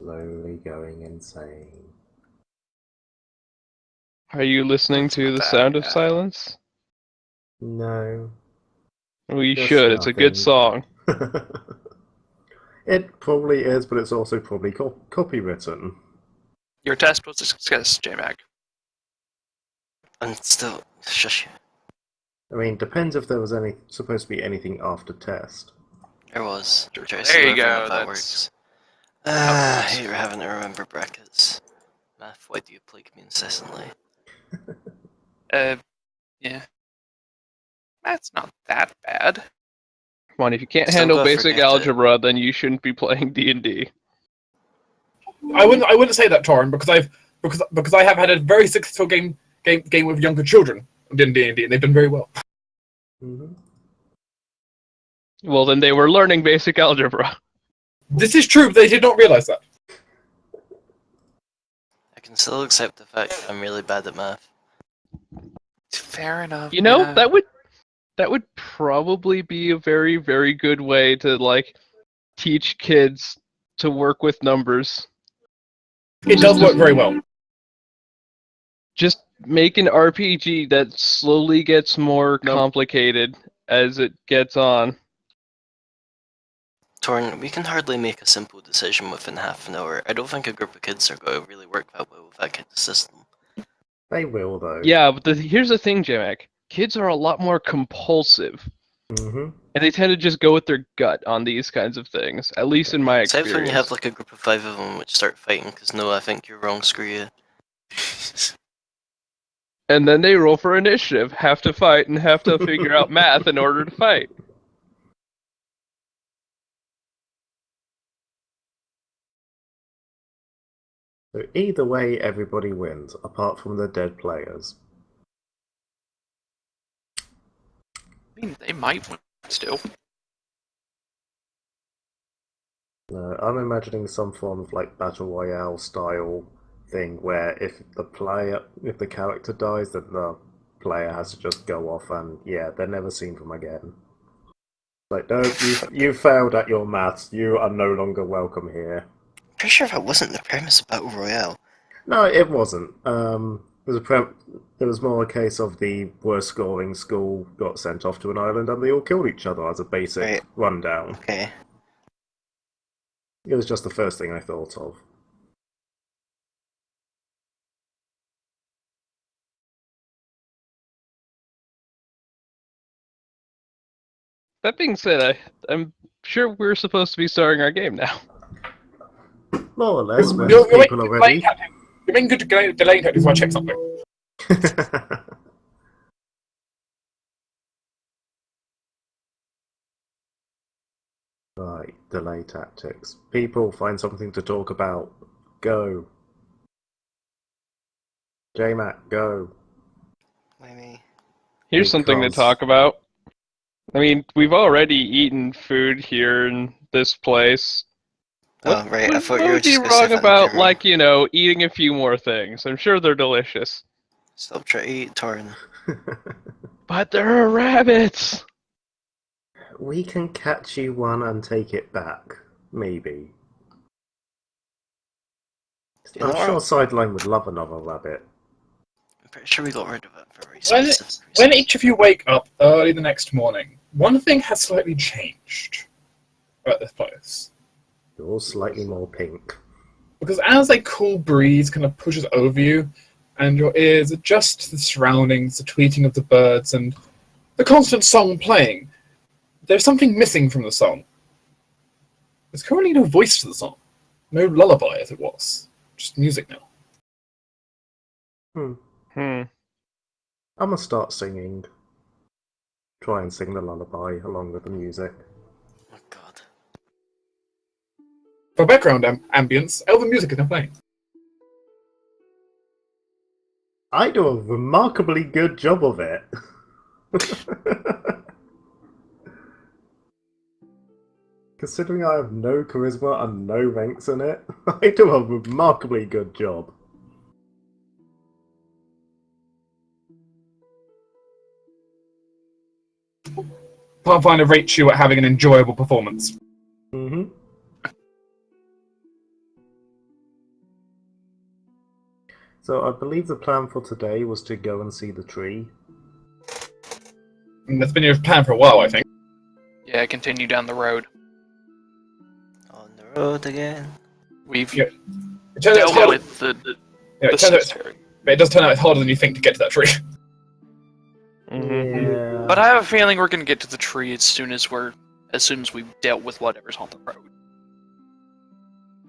Slowly going insane. Are you listening It's to not the that sound of bad. silence? No. We Just should. It's a good nothing. song. It probably is, but it's also probably copywritten. Your test was a success, J-Mac. And still, shush. I mean, depends if there was supposed to be anything after test. There was. There you go. That works. I hate having to remember brackets. Math, why do you plague me incessantly? Yeah. That's not that bad. Come on, if you can't Still handle gotta basic forget it. algebra, then you shouldn't be playing D&D. I wouldn't say that, Torrin, because I have had a very successful game with younger children in D&D, and they've done very well. Mm-hmm. Well, then they were learning basic algebra. This is true, but they did not realize that. I can still accept the fact I'm really bad at math. Fair enough. You know, yeah. that would probably be a very, very good way to, like, teach kids to work with numbers. It does work very well. Just make an RPG that slowly gets more complicated as it gets on. Torn, we can hardly make a simple decision within half an hour. I don't think a group of kids are going to really work that well with that kind of system. They will, though. Yeah, but here's the thing, Jamek. Kids are a lot more compulsive. Mm-hmm. And they tend to just go with their gut on these kinds of things, at least in my experience. Except when you have like a group of 5 of them which start fighting because no, I think you're wrong, screw you. And then they roll for initiative, have to fight, and have to figure out math in order to fight. So either way, everybody wins, apart from the dead players. I mean, they might win still. I'm imagining some form of like battle royale style thing where if the character dies, then the player has to just go off and they're never seen from again. Like, no, you failed at your maths. You are no longer welcome here. Pretty sure that wasn't the premise of Battle Royale. No, it wasn't. It was more a case of the worst scoring school got sent off to an island and they all killed each other as a basic rundown. Okay. It was just the first thing I thought of. That being said, I'm sure we're supposed to be starting our game now. More or less, when You're people are ready. You're making good delaying tactics while I check something. Right, delay tactics. People, find something to talk about. Go. J-Mac, go. Why me? Here's something to talk about. I mean, we've already eaten food here in this place. Oh, right, I thought you were What would just be going to say wrong that about, in like, eating a few more things? I'm sure they're delicious. Stop trying to eat, Torn. But there are rabbits! We can catch you one and take it back. Maybe. I'm sure Sideline would love another rabbit. I'm pretty sure we got rid of it for very specific reasons. When each of you wake up early the next morning, one thing has slightly changed about this place. You're all slightly more pink. Because as a cool breeze kind of pushes over you, and your ears adjust to the surroundings, the tweeting of the birds, and the constant song playing, there's something missing from the song. There's currently no voice to the song. No lullaby as it was. Just music now. I'm gonna start singing. Try and sing the lullaby along with the music. Oh god. For background ambience, elven music is now playing. I do a remarkably good job of it. Considering I have no charisma and no ranks in it, I do a remarkably good job. Pathfinder rates you at having an enjoyable performance. Mm-hmm. So I believe the plan for today was to go and see the tree. And that's been your plan for a while, I think. Yeah, continue down the road. On the road again. We've Yeah. It turns out it's dealt harder. with the Yeah, it turns out cemetery. but it does turn out it's harder than you think to get to that tree. Mm-hmm. Yeah. But I have a feeling we're gonna get to the tree as soon as we've dealt with whatever's on the road.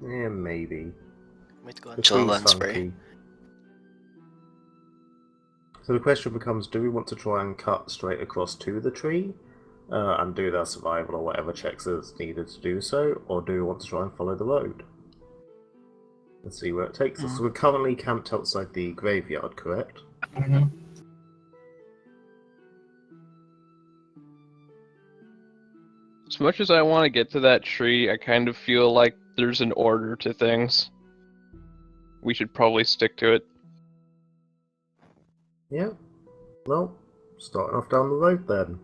Yeah, maybe. We'd go The and chill tree's and spray. funky. So the question becomes, do we want to try and cut straight across to the tree and do their survival or whatever checks is needed to do so, or do we want to try and follow the road? Let's see where it takes us. So we're currently camped outside the graveyard, correct? Mm-hmm. As much as I want to get to that tree, I kind of feel like there's an order to things. We should probably stick to it. Yeah. Well, starting off down the road then.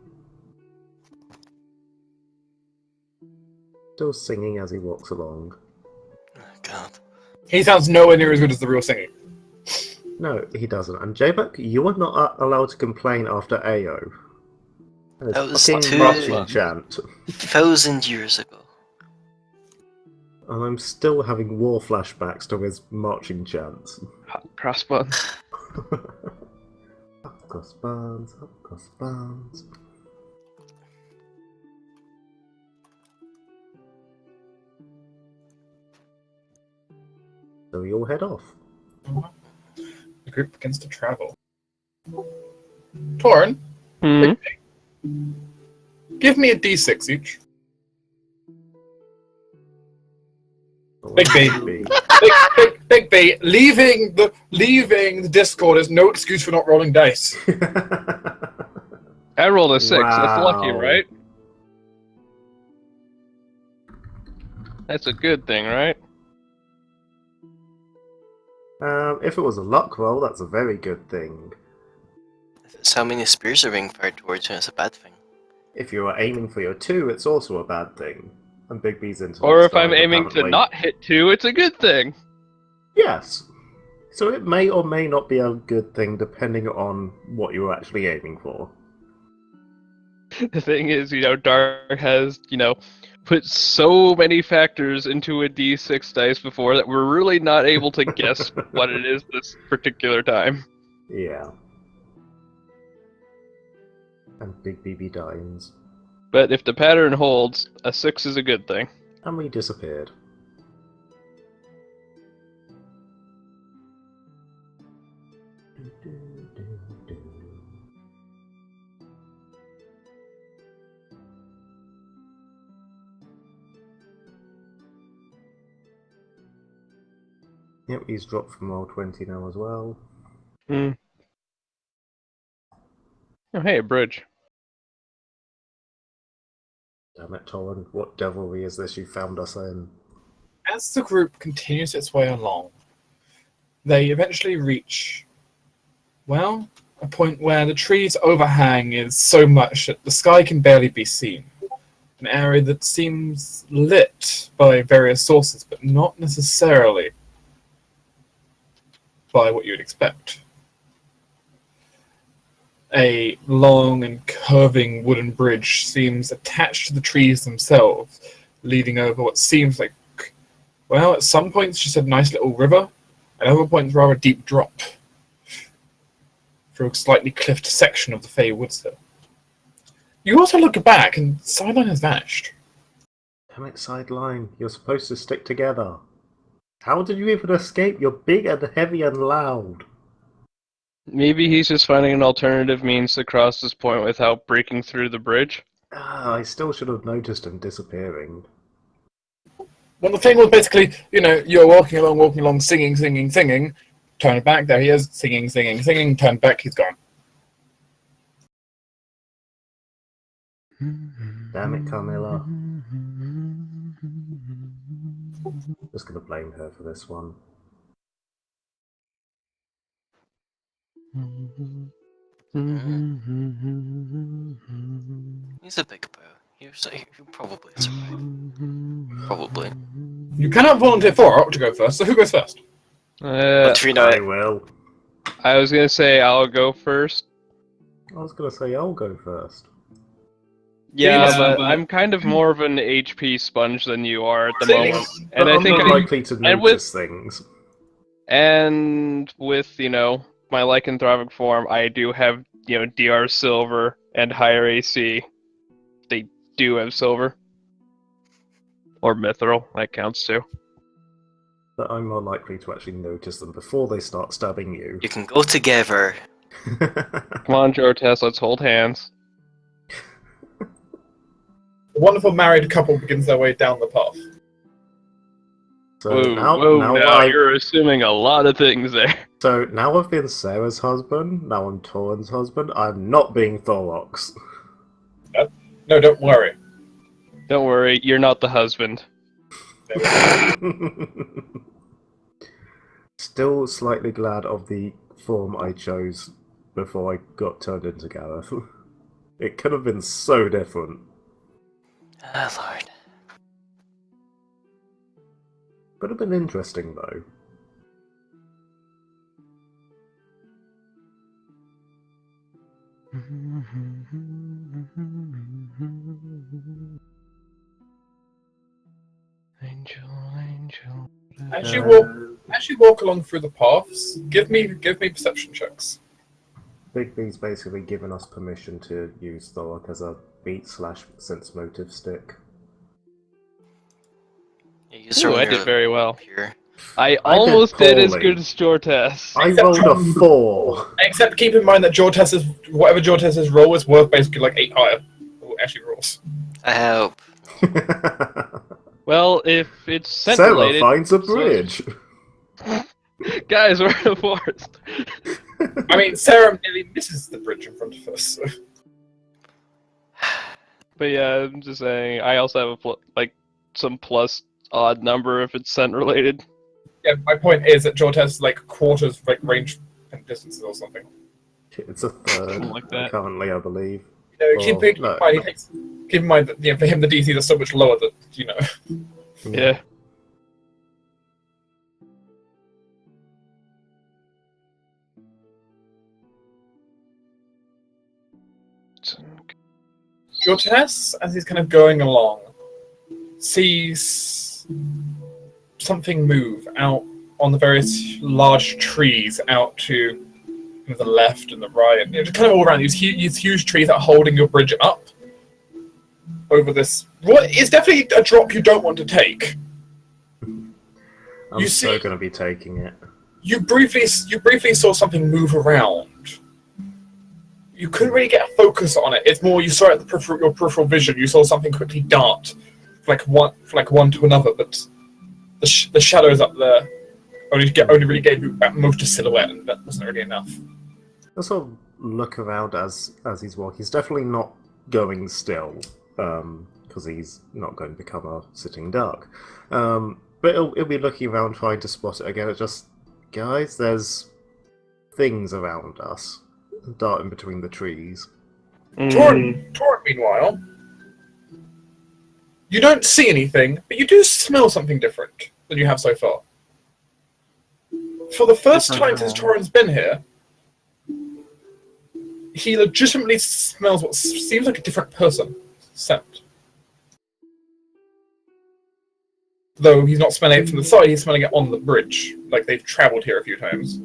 Still singing as he walks along. Oh, God. He sounds nowhere near as good as the real singing. No, he doesn't. And J-Buck, you are not allowed to complain after AO. That was fucking too- marching chant. 1,000 years ago. And I'm still having war flashbacks to his marching chants. Hot crossbones. Up crossbones, up crossbones. So we all head off. The group begins to travel. Torn, Hmm. give me a d6 each. Big B. Big B, leaving the Discord is no excuse for not rolling dice. I rolled a 6. That's lucky, Wow. right? That's a good thing, right? If it was a luck roll, that's a very good thing. If it's how many spears are being fired towards you, it's a bad thing. If you are aiming for your 2, it's also a bad thing. And Big B's into Or if I'm aiming to not hit 2, it's a good thing. Yes. So it may or may not be a good thing depending on what you're actually aiming for. The thing is, Dark has, put so many factors into a d6 dice before that we're really not able to guess what it is this particular time. Yeah. And Big BB dies. But if the pattern holds, a 6 is a good thing. And we disappeared. Yep, he's dropped from roll 20 now as well. Hmm. Oh, hey, a bridge. Damn it, Torrin, what devilry is this you found us in? As the group continues its way along, they eventually reach, well, a point where the tree's overhang is so much that the sky can barely be seen. An area that seems lit by various sources, but not necessarily by what you would expect. A long and curving wooden bridge seems attached to the trees themselves, leading over what seems like, well, at some points just a nice little river, at other points rather a deep drop through a slightly cliffed section of the Fey Woods there. You also look back and Sideline has vanished. Damn it, Sideline, you're supposed to stick together. How did you even escape? You're big and heavy and loud. Maybe he's just finding an alternative means to cross this point without breaking through the bridge. I still should have noticed him disappearing. Well, the thing was basically, you're walking along, singing, turn back, there he is, singing, turn back, he's gone. Damn it, Carmilla. Just gonna blame her for this one. He's a big boy. He'll probably survive. Probably. You cannot volunteer for Orc to go first, so who goes first? But you know, I will. I was gonna say I'll go first. I was gonna say I'll go first. Yeah, Yeah, but but- I'm kind of more of an HP sponge than you are at the See, moment, But and I I'm think more I likely to and with- notice things. and with my lycanthropic form, I do have DR silver and higher AC. They do have silver or mithril. That counts too. But I'm more likely to actually notice them before they start stabbing you. you can go together. Come on, Jortes, let's hold hands. A wonderful married couple begins their way down the path. So Whoa, now now you're assuming a lot of things there. So now I've been Sarah's husband, now I'm Torin's husband, I'm not being Thorox. No, don't worry. Don't worry, you're not the husband. Still slightly glad of the form I chose before I got turned into Gareth. It could have been so different. Ah, Lord. Would have been interesting though. Angel, angel. As you walk along through the paths, give me perception checks. Big B's basically given us permission to use Thorok as a beat/sense motive stick. Yeah, you Ooh, I did very well. Pure. I did almost did as poorly. good as Jortes. I Except rolled a 4! Except keep in mind that whatever Jortes's roll is worth basically like 8 higher. Or actually rolls. I help. Well, if it's scent Sarah related, finds a bridge! guys, we're in a forest. I mean, Sarah nearly misses the bridge in front of us. So. But yeah, I'm just saying. I also have some plus odd number if it's scent related. Yeah, my point is that Jortes like quarters range and distances or something. It's a third, Something like that. currently, I believe. You know, keep in no. mind, keep in mind that for him the DC is so much lower that Yeah. Jortes, as he's kind of going along, sees something move out on the various large trees out to the left and the right, and just kind of all around these huge trees that are holding your bridge up over this. What is definitely a drop you don't want to take. I'm so going to be taking it. You briefly saw something move around. You couldn't really get a focus on it. It's more you saw it at your peripheral vision. You saw something quickly dart, like one to another. But the shadows up there only really gave you at most a silhouette, and that wasn't really enough. I sort of look around as he's walking. He's definitely not going still, because he's not going to become a sitting duck. But he'll be looking around trying to spot it again. It's just, guys, there's things around us, darting between the trees. Torin, meanwhile, you don't see anything, but you do smell something different than you have so far. For the first time since Torin's been here, he legitimately smells what seems like a different person scent. Though he's not smelling it from the side, he's smelling it on the bridge, like they've travelled here a few times.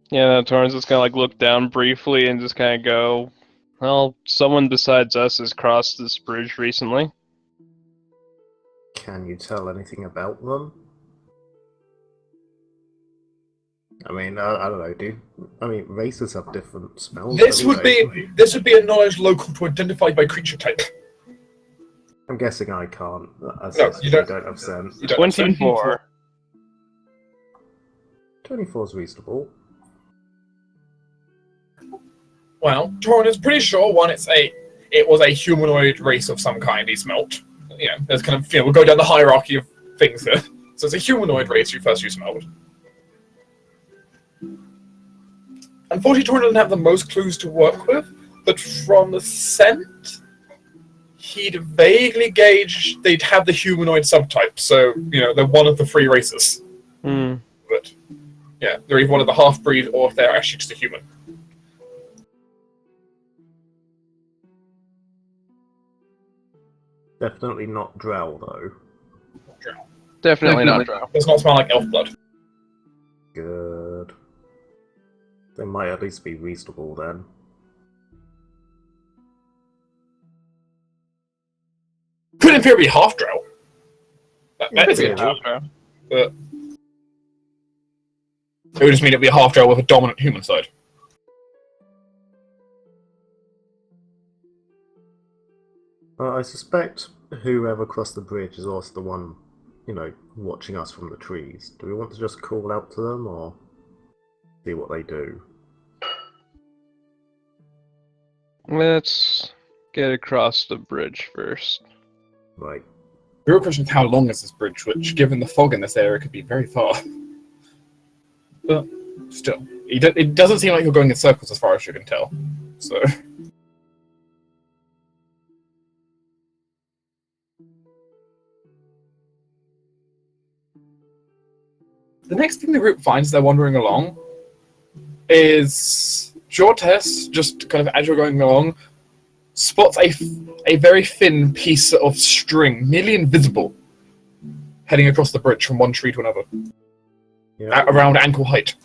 Yeah, Torrance just kind of look down briefly and just kind of go, well, someone besides us has crossed this bridge recently. Can you tell anything about them? I mean, I don't know, dude. I mean, races have different smells. This don't would they? be a knowledge local to identify by creature type. I'm guessing I can't. As No, you don't have sense. You don't have sense. 24. 24 is reasonable. Well, Torin is pretty sure it was a humanoid race of some kind he smelt. You know, there's kind of we'll go down the hierarchy of things here. So it's a humanoid race you smelled. Unfortunately, Torin doesn't have the most clues to work with, but from the scent, he'd vaguely gauged they'd have the humanoid subtype, so, they're one of the three races. Yeah, they're either one of the half-breed or if they're actually just a human. Definitely not Drow, though. Definitely not Drow. Does not smell like elf blood. Good. They might at least be reasonable then. Could in theory be half drow. That is Yeah. it. But it would just mean it'd be a half drow with a dominant human side. I suspect whoever crossed the bridge is also the one, watching us from the trees. Do we want to just call out to them or see what they do? Let's get across the bridge first. Right. The real question is how long is this bridge, which, given the fog in this area, could be very far. But still, it doesn't seem like you're going in circles as far as you can tell. So. The next thing the group finds as they're wandering along is Jortes, just kind of as you're going along, spots a very thin piece of string, nearly invisible, heading across the bridge from one tree to another, Yep. around ankle height.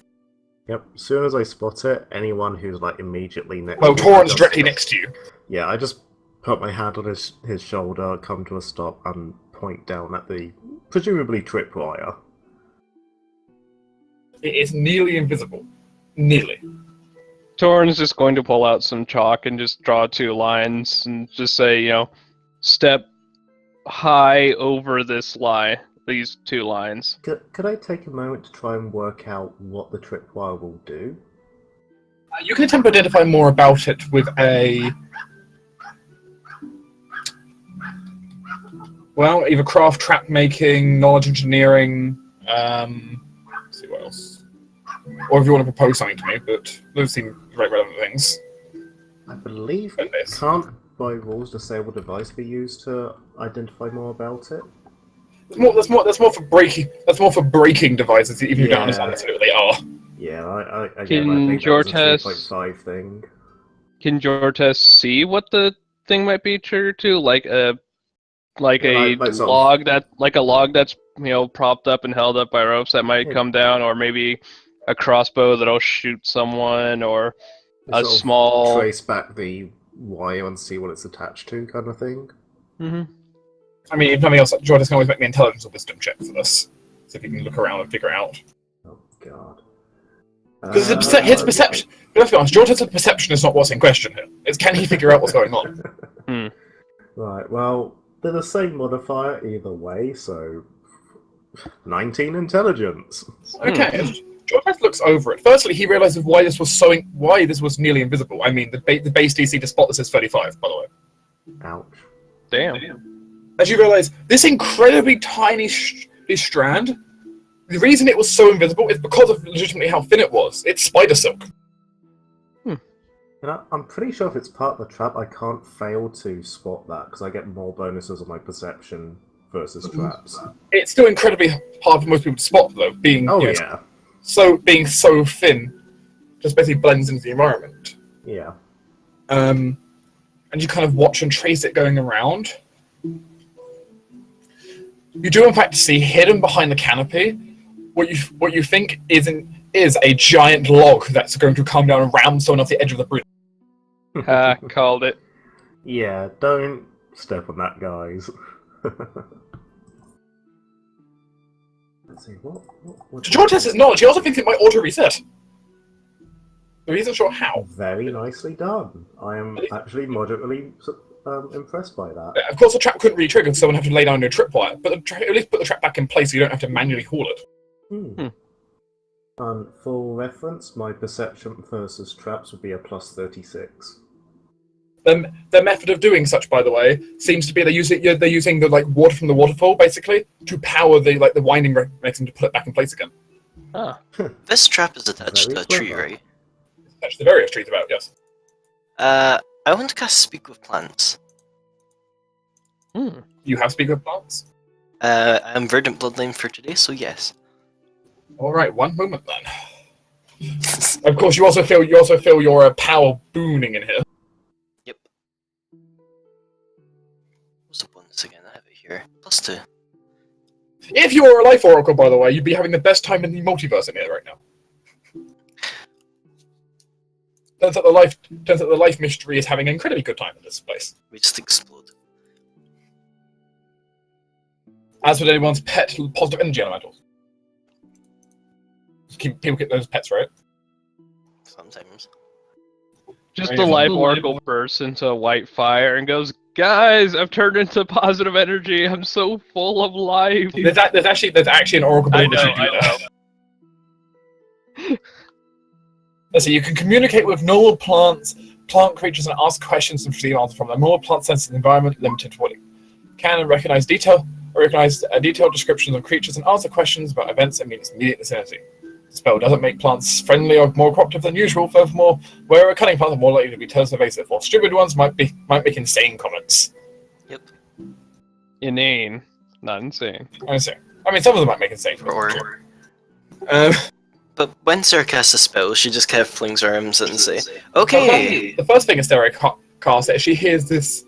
Yep. As soon as I spot it, anyone who's immediately next. Well, to me, Toran's directly next to you. Yeah, I just put my hand on his shoulder, come to a stop, and point down at the presumably tripwire. It is nearly invisible. Nearly. Torn's just going to pull out some chalk and just draw 2 lines and just say, step high over these 2 lines. Could I take a moment to try and work out what the tripwire will do? You can attempt to identify more about it with a... Well, either craft trap making, knowledge engineering, let's see what else. Or if you want to propose something to me, but those seem very relevant things. I believe And this. can't by rules disable device be used to identify more about it? That's more for breaking. That's more for breaking devices, even if you don't understand necessarily what they are. Yeah, I Can think that was a Jortes- 3.5 thing. Can Jortes see what the thing might be triggered to? Like a Like sort of- log that's propped up and held up by ropes that might Yeah. come down, or maybe a crossbow that'll shoot someone, or a Sort of small. trace back the wire and see what it's attached to, kind of thing. Mm-hmm. I mean, if nothing else, Jordan can always make an intelligence or wisdom check for this, so if you can look around and figure it out. Oh god. Because his perception. Let's be honest, Jordan's perception is not what's in question here. It's can he figure out what's going on. Right. Well, they're the same modifier either way, so 19 intelligence. Okay. Jordan looks over it. Firstly, he realizes why this was nearly invisible. I mean, the base DC to spot this is 35, by the way. Ouch. Damn. As you realize, this incredibly tiny strand, the reason it was so invisible is because of legitimately how thin it was. It's spider silk. And I'm pretty sure if it's part of the trap, I can't fail to spot that because I get more bonuses on my perception versus traps. It's still incredibly hard for most people to spot, though, being Oh you know, yeah, being so thin, just basically blends into the environment. yeah. And you kind of watch and trace it going around. You do, in fact, see hidden behind the canopy what you think is a giant log that's going to come down and ram someone off the edge of the bridge. Called it. Yeah, don't step on that, guys. Let's see, what To Jordan's knowledge, he also thinks it might auto reset. But he isn't sure how. Very nicely done. I am actually moderately impressed by that. Of course, the trap couldn't really trigger, so someone would have to lay down a tripwire. But at least put the trap back in place so you don't have to manually haul it. For reference, my perception versus traps would be a plus 36. Their method of doing such, by the way, seems to be they're using the water from the waterfall basically to power the winding mechanism to put it back in place again. This trap is attached Very to a tree, clever. right? That's the various trees about, yes. I want to cast Speak with Plants. You have speaker plants. I'm Verdant Bloodline for today, so yes. All right, one moment then. Of course, you also feel your power booming in here. Yep. What's the bonus again? I have it here. +2. If you were a life oracle, by the way, you'd be having the best time in the multiverse in here right now. Turns out the life mystery is having an incredibly good time in this place. We just explode. As with anyone's pet positive energy elementals. People get those pets, right? Sometimes. Just Right, the if life I'm- oracle bursts into a white fire and goes, "Guys, I've turned into positive energy. I'm so full of life." There's actually an oracle I ability know, to do I that. Let's see, you can communicate with normal plant creatures and ask questions and receive answers from them. Normal plant senses the environment limited to what it can recognize detailed descriptions of creatures and answer questions about events in its immediate vicinity. The spell doesn't make plants friendly or more cooperative than usual. Furthermore, where a cunning plant are more likely to be terse evasive, while stupid ones might make insane comments. Yep. Inane, not insane. I mean, some of them might make insane comments. Or... But when Sarah casts a spell, she just kind of flings her arms out and say, "Okay." The first thing Sarah casts is she hears this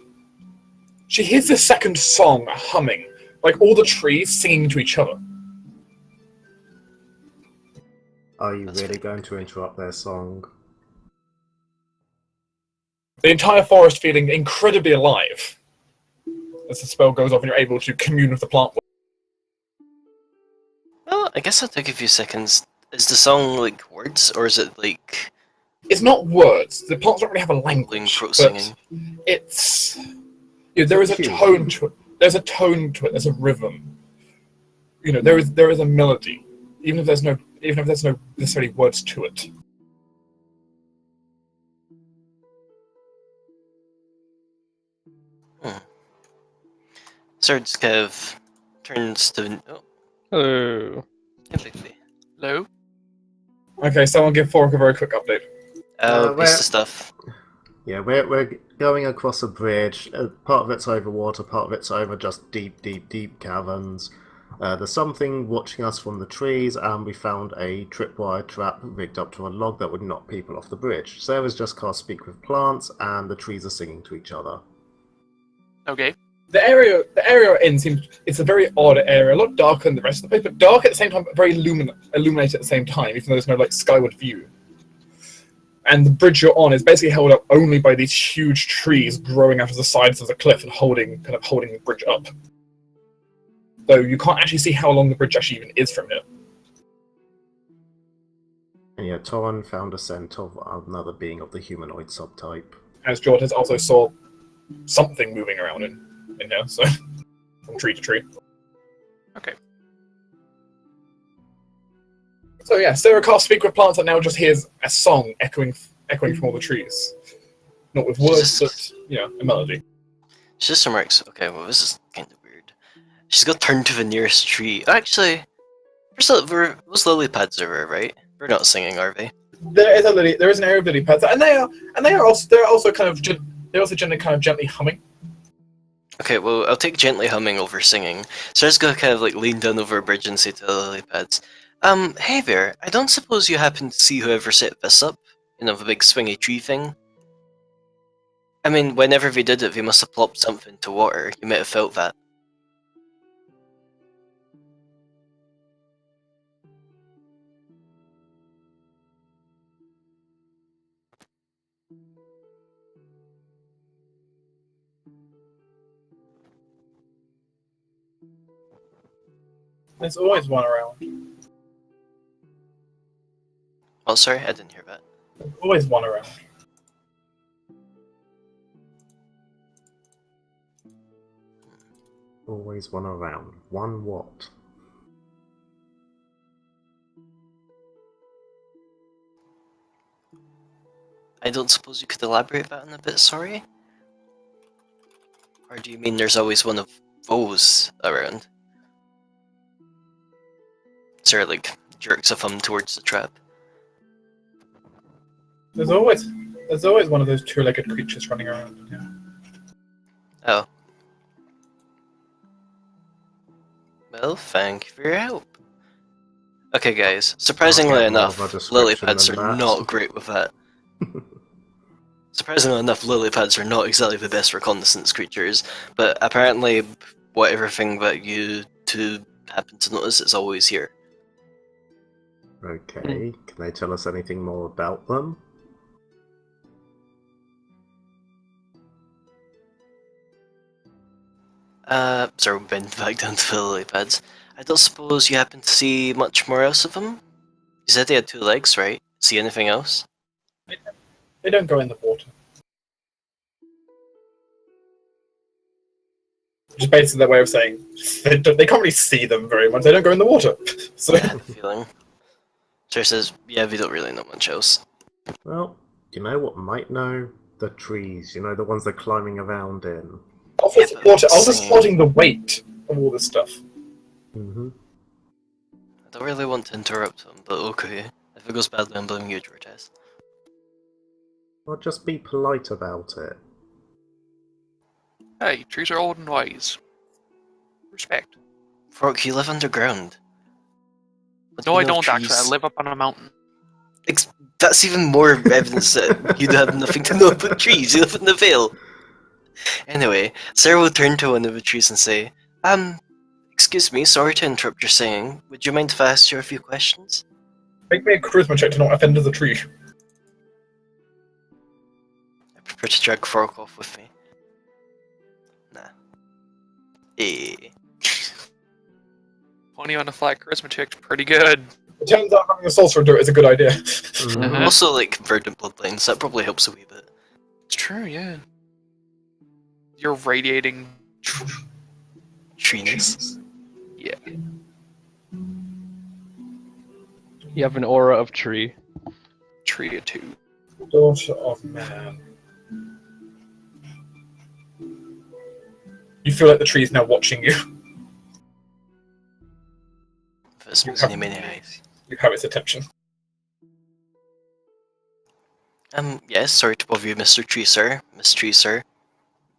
second song humming, like all the trees singing to each other. Are you really going to interrupt their song? The entire forest feeling incredibly alive as the spell goes off and you're able to commune with the plant. Well, I guess I'll take a few seconds. Is the song like words, or is it like It's not words. The plants don't really have a Ling language, throat but singing? it's there is a tone to it. There's a tone to it. There's a rhythm. There is a melody, even if there's no necessarily words to it. Shards kind of turns to Oh. typically. Hello? Okay, someone give Fork a very quick update. Piece of stuff. Yeah, we're going across a bridge. Part of it's over water, part of it's over just deep, deep, deep caverns. There's something watching us from the trees, and we found a tripwire trap rigged up to a log that would knock people off the bridge. Sarah's just cast Speak with Plants, and the trees are singing to each other. Okay. The area we're in it's a very odd area, a lot darker than the rest of the place, but dark at the same time, but very illuminated at the same time, even though there's no skyward view. And the bridge you're on is basically held up only by these huge trees growing out of the sides of the cliff and holding the bridge up. Though you can't actually see how long the bridge actually even is from here. And yeah, Torren found a scent of another being of the humanoid subtype. As George has also saw something moving around in here, so from tree to tree. Okay. So yeah, Sarah casts Speak with Plants and now just hears a song echoing from all the trees. Not with words, but a melody. She just remarks, "Okay, well, this is kind of weird." She's got turned to the nearest tree. Actually, those lily pads are right? We're not singing, are they? There is an area of lily pads, and they're also gently humming. Okay, well, I'll take gently humming over singing. So I just gotta kind of lean down over a bridge and say to the lily pads, "Hey there, I don't suppose you happen to see whoever set this up? The big swingy tree thing? I mean, whenever they did it, they must have plopped something into water. You might have felt that." There's always one around. Oh, sorry, I didn't hear that. Always one around. Always one around. One what? I don't suppose you could elaborate that in a bit, sorry? Or do you mean there's always one of those around? Sarah, jerks a thumb towards the trap. There's always one of those two-legged creatures running around. Yeah. Oh. Well, thank you for your help. Okay, guys. I'll Surprisingly get more enough, of a lily description pads than are that. not great with that. Surprisingly enough, lily pads are not exactly the best reconnaissance creatures, but apparently, whatever thing that you two happen to notice, it's always here. Okay, can they tell us anything more about them? So we've been back down to the lily pads. I don't suppose you happen to see much more else of them? You said they had 2 legs, right? See anything else? They don't go in the water. Which is basically their way of saying they can't really see them very much. They don't go in the water. So Yeah, I had a feeling. Sir says, yeah, we don't really know much else. Well, you know what might know? The trees, you know, the ones they're climbing around in. also supporting the weight of all this stuff. Mm-hmm. I don't really want to interrupt him, but okay. If it goes badly, I'm blaming you, Georges. Well, just be polite about it. Hey, trees are old and wise. Respect. Frog, you live underground. What do No, you I know of don't actually. I trees? live up on a mountain. That's even more evidence that you have nothing to know about trees. You live in the Vale. Anyway, Sarah will turn to one of the trees and say, excuse me, sorry to interrupt your singing. Would you mind if I asked you a few questions? Make me a charisma check to not offend the tree. I prefer to drag Frog off with me. Nah. Eh. Funny on a flat charisma check's pretty good. It turns out having a sorcerer do it is a good idea. Mhm. Also, like, verdant bloodlines, that probably helps a wee bit. It's true, yeah. You're radiating. Treeness. Yeah. You have an aura of tree. Tree of two. Daughter of man. You feel like the tree is now watching you. This was many, many eyes. You have its attention. Yes, sorry to bother you, Mr. Tree, sir. Miss Tree, sir.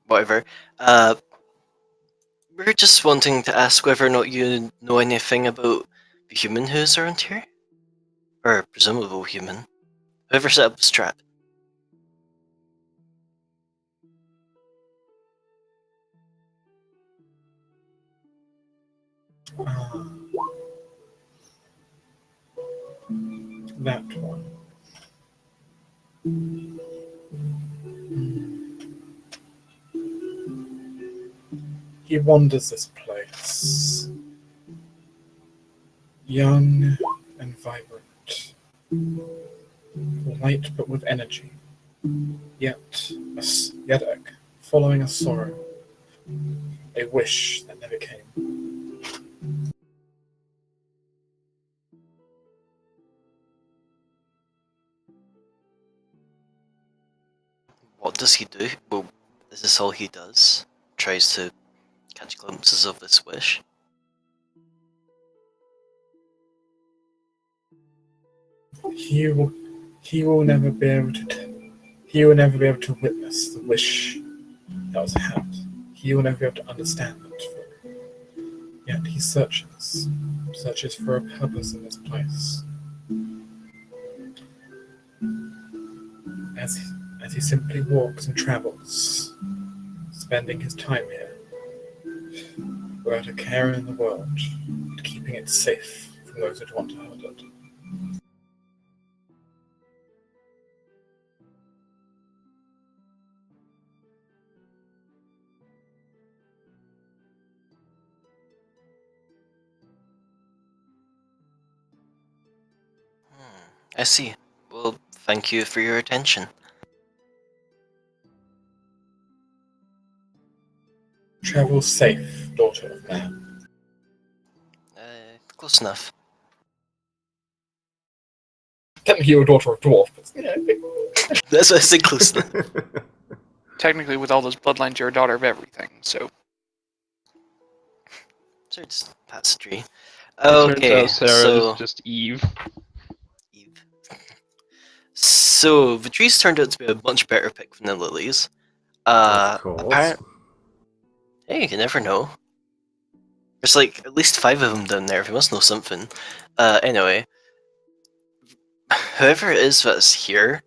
Whatever. We're just wanting to ask whether or not you know anything about the human who's around here? Or presumable human. Whoever set up this trap. That one. He wanders this place. Young and vibrant. Light but with energy. Yet following a sorrow. A wish that never came. What does he do? Well, is this all he does? Tries to catch glimpses of this wish? He will never be able to witness the wish that was had. He will never be able to understand it. Yet he searches for a purpose in this place. As he simply walks and travels, spending his time here, without a care in the world, and keeping it safe from those who want to hurt it. I see. Well, thank you for your attention. Travel safe, daughter of man. Close enough. Technically, you're a daughter of dwarf, but yeah. That's what I said, close enough. Technically, with all those bloodlines, you're a daughter of everything, so. So it's past the tree. It turns Okay, out Sarah so... is just Eve. Eve. So, the trees turned out to be a much better pick than the lilies. Of course. Hey, you never know. There's like at least 5 of them down there. We must know something. Anyway, whoever it is that's here,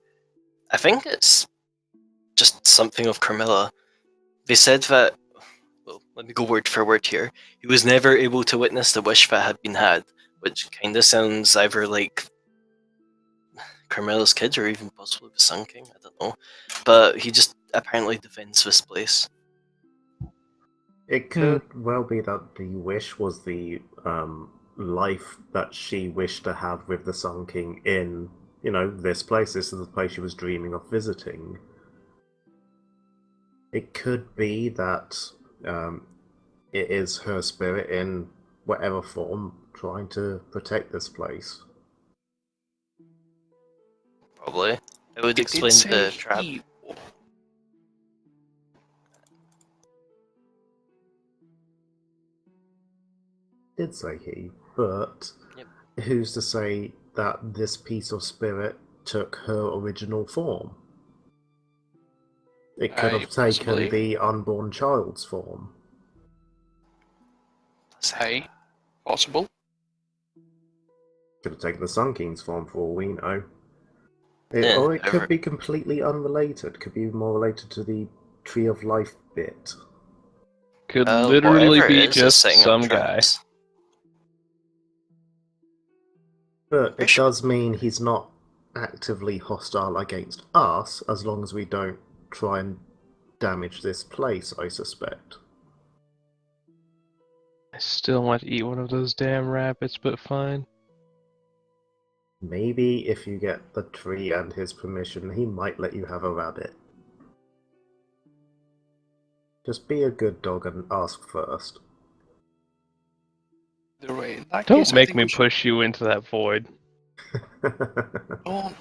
I think it's just something of Carmilla. They said that, well, let me go word for word here. He was never able to witness the wish that had been had, which kinda sounds either like Carmilla's kid or even possibly the Sun King, I don't know. But he just apparently defends this place. It could well be that the wish was the life that she wished to have with the Sun King in, this place. This is the place she was dreaming of visiting. It could be that it is her spirit in whatever form trying to protect this place. Probably. It would It explain did say the trap. he- Did say he, but Yep. who's to say that this piece of spirit took her original form? It could have taken possibly. the unborn child's form. Hey, possible. Could have taken the Sun King's form for all we know. Yeah, Or it however- could be completely unrelated. Could be more related to the Tree of Life bit. Could literally whatever be it is, it's just setting up some guy. traps. But For it sure. does mean he's not actively hostile against us, as long as we don't try and damage this place, I suspect. I still want to eat one of those damn rabbits, but fine. Maybe if you get the tree and his permission, he might let you have a rabbit. Just be a good dog and ask first. Either way, in that Don't case, I make think me we should- push you into that void. Well,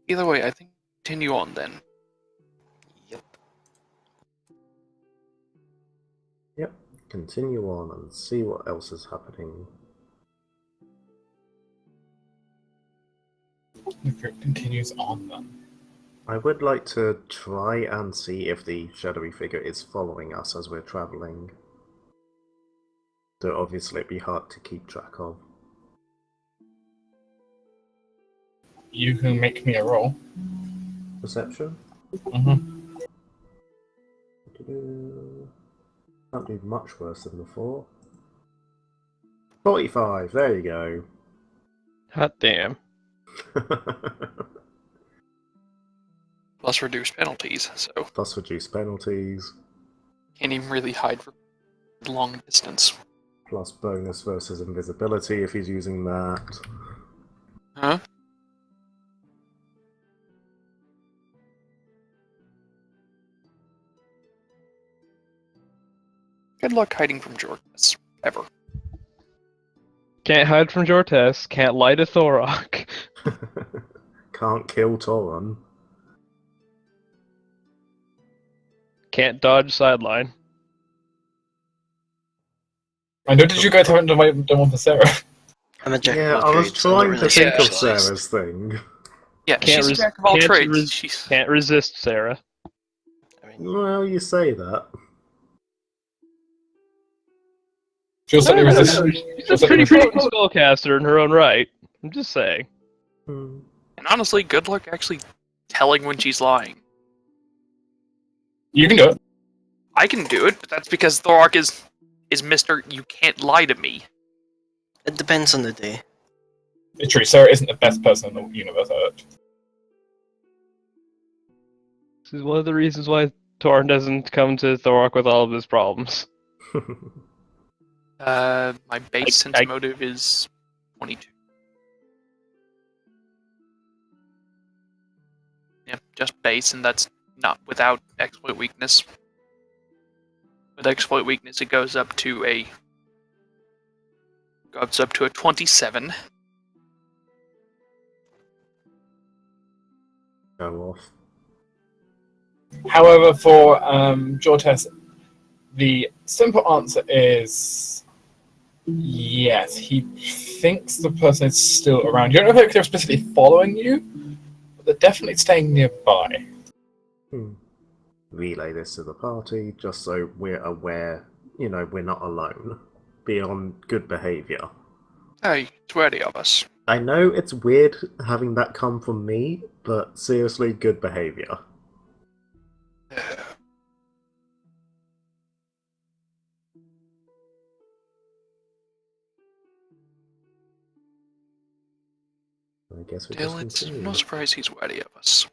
either way, I think continue on then. Yep. Yep, continue on and see what else is happening. The group continues on then. I would like to try and see if the shadowy figure is following us as we're travelling. Though obviously it'd be hard to keep track of. You can make me a roll. Perception? Mm-hmm. Can't do much worse than before. 45, there you go. Hot damn. Plus reduced penalties, so Plus reduced penalties, can't even really hide for long distance. plus bonus versus invisibility if he's using that. Huh? Good luck hiding from Jordas. Ever. Can't hide from Jortes, can't light a Thorok. Can't kill Toron. Can't dodge sideline. I noticed you guys haven't done one for Sarah. I'm a jack Yeah, of all I was trades, I'm not trying really to think of specialised. Sarah's thing. Yeah, Can't she's a res- jack of all can't trades. res- She's Can't resist, Sarah. I mean, Well, you say that. She'll certainly resist. She's a pretty potent spellcaster in her own right. I'm just saying. Hmm. and honestly, good luck actually telling when she's lying. You can do it. I can do it, but that's because Thorok is Mr. You can't lie to me. it depends on the day. It's true. Sarah isn't the best person in the universe at it. This is one of the reasons why Torn doesn't come to Thorok with all of his problems. My base sense I- motive is 22. Yeah, just base, and that's not without exploit weakness. With exploit weakness, it goes up to a 27. Go off. However, for Jortes, the simple answer is yes. He thinks the person is still around. You don't know if they're specifically following you, but they're definitely staying nearby. Relay this to the party, just so we're aware, we're not alone. Be on good behavior. Hey, 20 of us. I know it's weird having that come from me, but seriously, good behavior. I guess we just It's continue. no surprise he's 20 of us.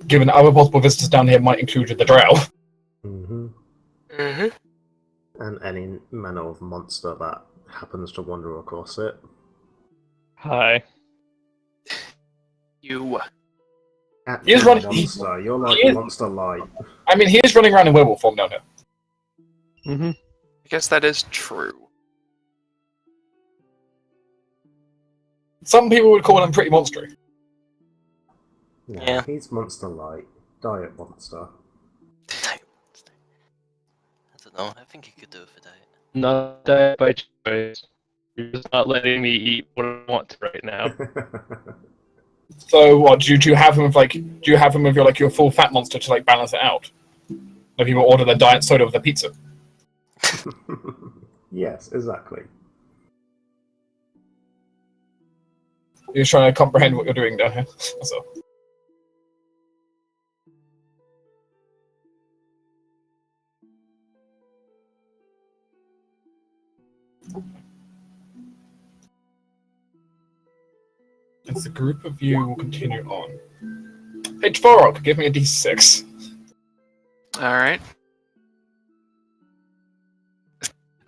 Given that other possible visitors down here might include the drow. Mm-hmm. Mm-hmm. And any manner of monster that happens to wander across it. Hi. You. He's running- monster. You're like he is- monster light. I mean, he is running around in werewolf form down here. Mm-hmm. I guess that is true. Some people would call him pretty monstery. Yeah. He's monster light. Diet monster. I don't know. I think he could do it for diet. Not diet by choice. You're just not letting me eat what I want right now. So, what do you have him with like? Do you have him with your full fat monster to like balance it out? Like people order their diet soda with their pizza. Yes, exactly. You're trying to comprehend what you're doing down here. So. As the group of you will continue on. Hey, Tvarok, give me a d6. Alright.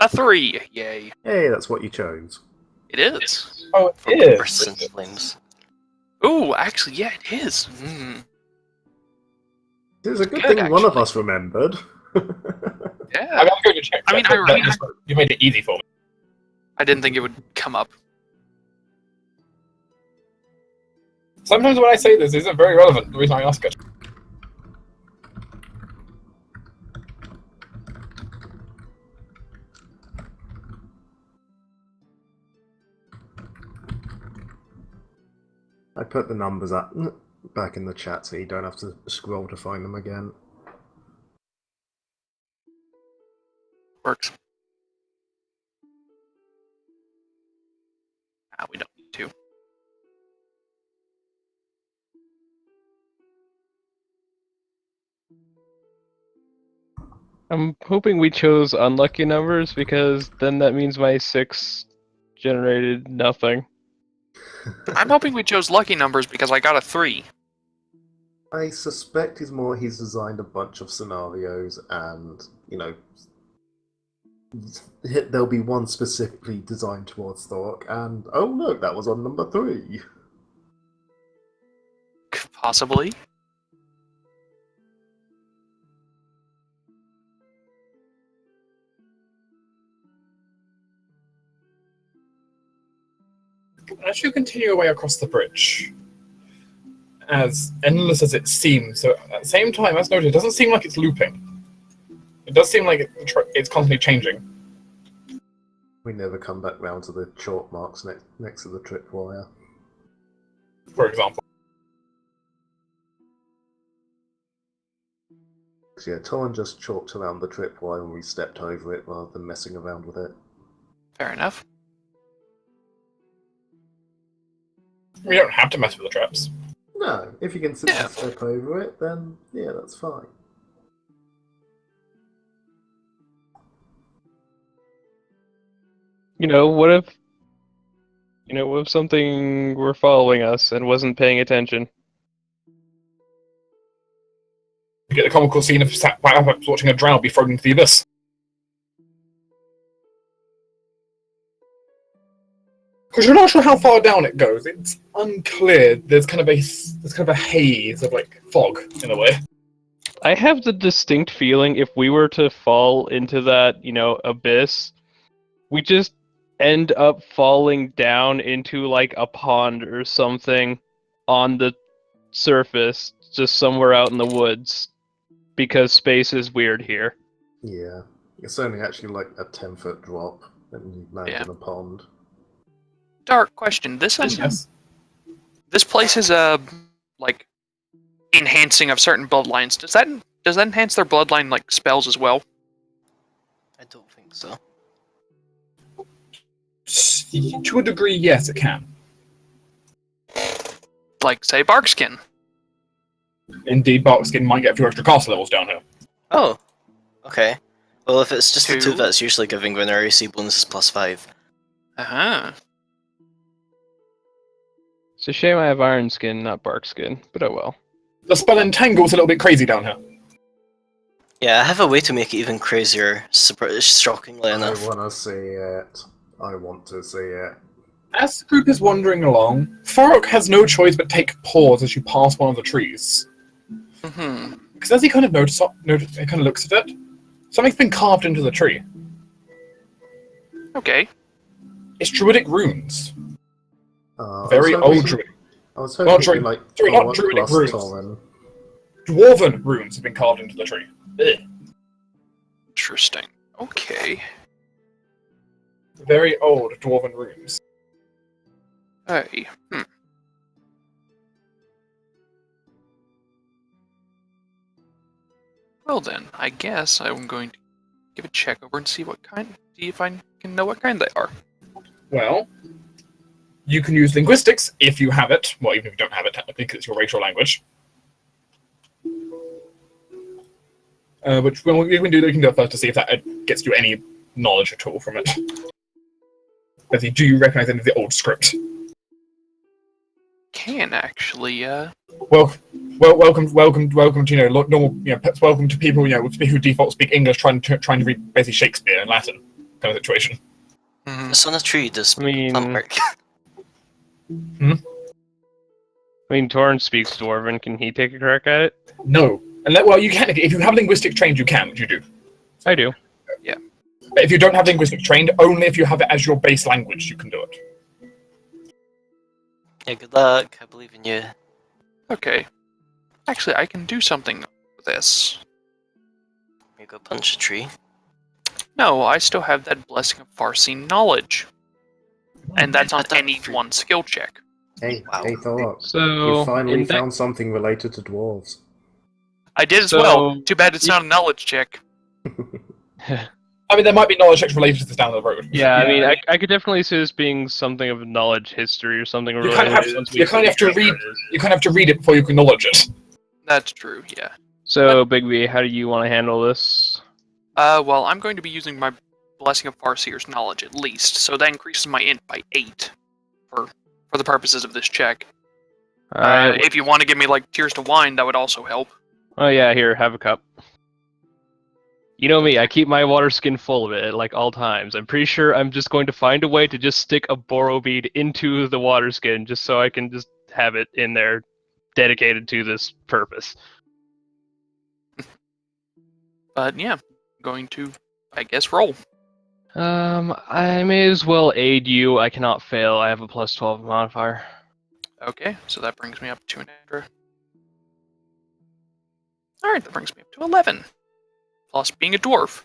A 3! Yay. Hey, that's what you chose. It is. Oh, From it bursts is. into flames. Ooh, actually, yeah, it is. Mm. It's a good Good, thing one of actually. us remembered. Yeah. I'm going to check. I mean, that, I but really- you made it easy for me. I didn't think it would come up. Sometimes when I say this isn't very relevant. The reason I ask it. I put the numbers up back in the chat so you don't have to scroll to find them again. Works. Ah, we don't need to. I'm hoping we chose unlucky numbers because then that means my 6 generated nothing. I'm hoping we chose lucky numbers because I got a 3. I suspect he's designed a bunch of scenarios and, there'll be one specifically designed towards Thork and, oh look, that was on number 3. Possibly. As you continue your way across the bridge, as endless as it seems, so at the same time, as noted, it doesn't seem like it's looping. It does seem like it's constantly changing. We never come back round to the chalk marks next to the tripwire. For example, So yeah, Torin just chalked around the tripwire when we stepped over it rather than messing around with it. Fair enough. we don't have to mess with the traps. No, if you can simply Yeah. step over it, then yeah, that's fine. What if something were following us and wasn't paying attention? You get the comical scene of watching a drow be thrown into the abyss. Because you're not sure how far down it goes. It's unclear. There's kind of a haze of like fog in a way. I have the distinct feeling if we were to fall into that, abyss, we just end up falling down into like a pond or something on the surface, just somewhere out in the woods, because space is weird here. Yeah, it's only actually like a 10-foot drop, and you land Yeah. in a pond. Dark question. This place is like enhancing of certain bloodlines. Does that does that enhance their bloodline like spells as well? I don't think so. To a degree, yes, it can. Like, say, Barkskin. Indeed, Barkskin might get a few extra cast levels down here. Oh, okay. Well, if it's just the 2 Two. that's usually giving Winner AC bonuses +5. Uh-huh. It's a shame I have Iron Skin, not Bark Skin, but oh well. The spell Entangle's a little bit crazy down here. Yeah, I have a way to make it even crazier, shockingly I enough. want to see it. I want to see it. As the group is wandering along, Farok has no choice but take pause as you pass one of the trees. Mm-hmm. Because as he kind of he kind of looks at it, something's been carved into the tree. Okay. It's druidic runes. I Very was old hoping- druid. I was hoping it'd be like sorry, not Torrent druidic plus runes. Torrent. Dwarven runes have been carved into the tree. Ugh. Interesting. Okay. Very old dwarven runes. Hey. Well then, I guess I'm going to give a check over and see if I can know what kind they are. Well, you can use linguistics if you have it. Well, even if you don't have it, technically, because it's your racial language. Which well, you can do it first to see if that gets you any knowledge at all from it. Let's see, do you recognize any of the old script? Can actually, Well, welcome to normal, welcome to people who default speak English, trying to read basically Shakespeare and Latin kind of situation. It's on a tree, does I mean, plant work. I mean, Torrent speaks Dwarven. Can he take a crack at it? No, well, you can if you have linguistic trained, you can, which you do. I do. But if you don't have linguistic trained, only if you have it as your base language, you can do it. Yeah, good luck. I believe in you. okay. Actually, I can do something with this. You go punch a tree. No, I still have that Blessing of Farsi knowledge. And that's on But that- any one skill check. Hey, Wow. hey Thorok. So You finally in that- found something related to dwarves. I did as So- well. Too bad it's not a knowledge check. I mean, there might be knowledge checks related to this down the road. Yeah, I mean, I could definitely see this being something of knowledge history or something. You kind of have related to, you kind of have to read. You kind of have to read it before you can acknowledge it. That's true, yeah. So, Big B, how do you want to handle this? Well, I'm going to be using my Blessing of Farseer's knowledge at least, so that increases my int by 8 for the purposes of this check. Alright. If you want to give me, like, Tears to Wine, that would also help. Oh yeah, here, have a cup. You know me, I keep my water skin full of it at like all times. I'm pretty sure I'm just going to find a way to just stick a Boro bead into the water skin just so I can just have it in there dedicated to this purpose. But yeah, going to, I guess, roll. I may as well aid you. I cannot fail. I have a plus 12 modifier. Okay, so that brings me up to an extra. Alright, that brings me up to 11. Plus being a dwarf.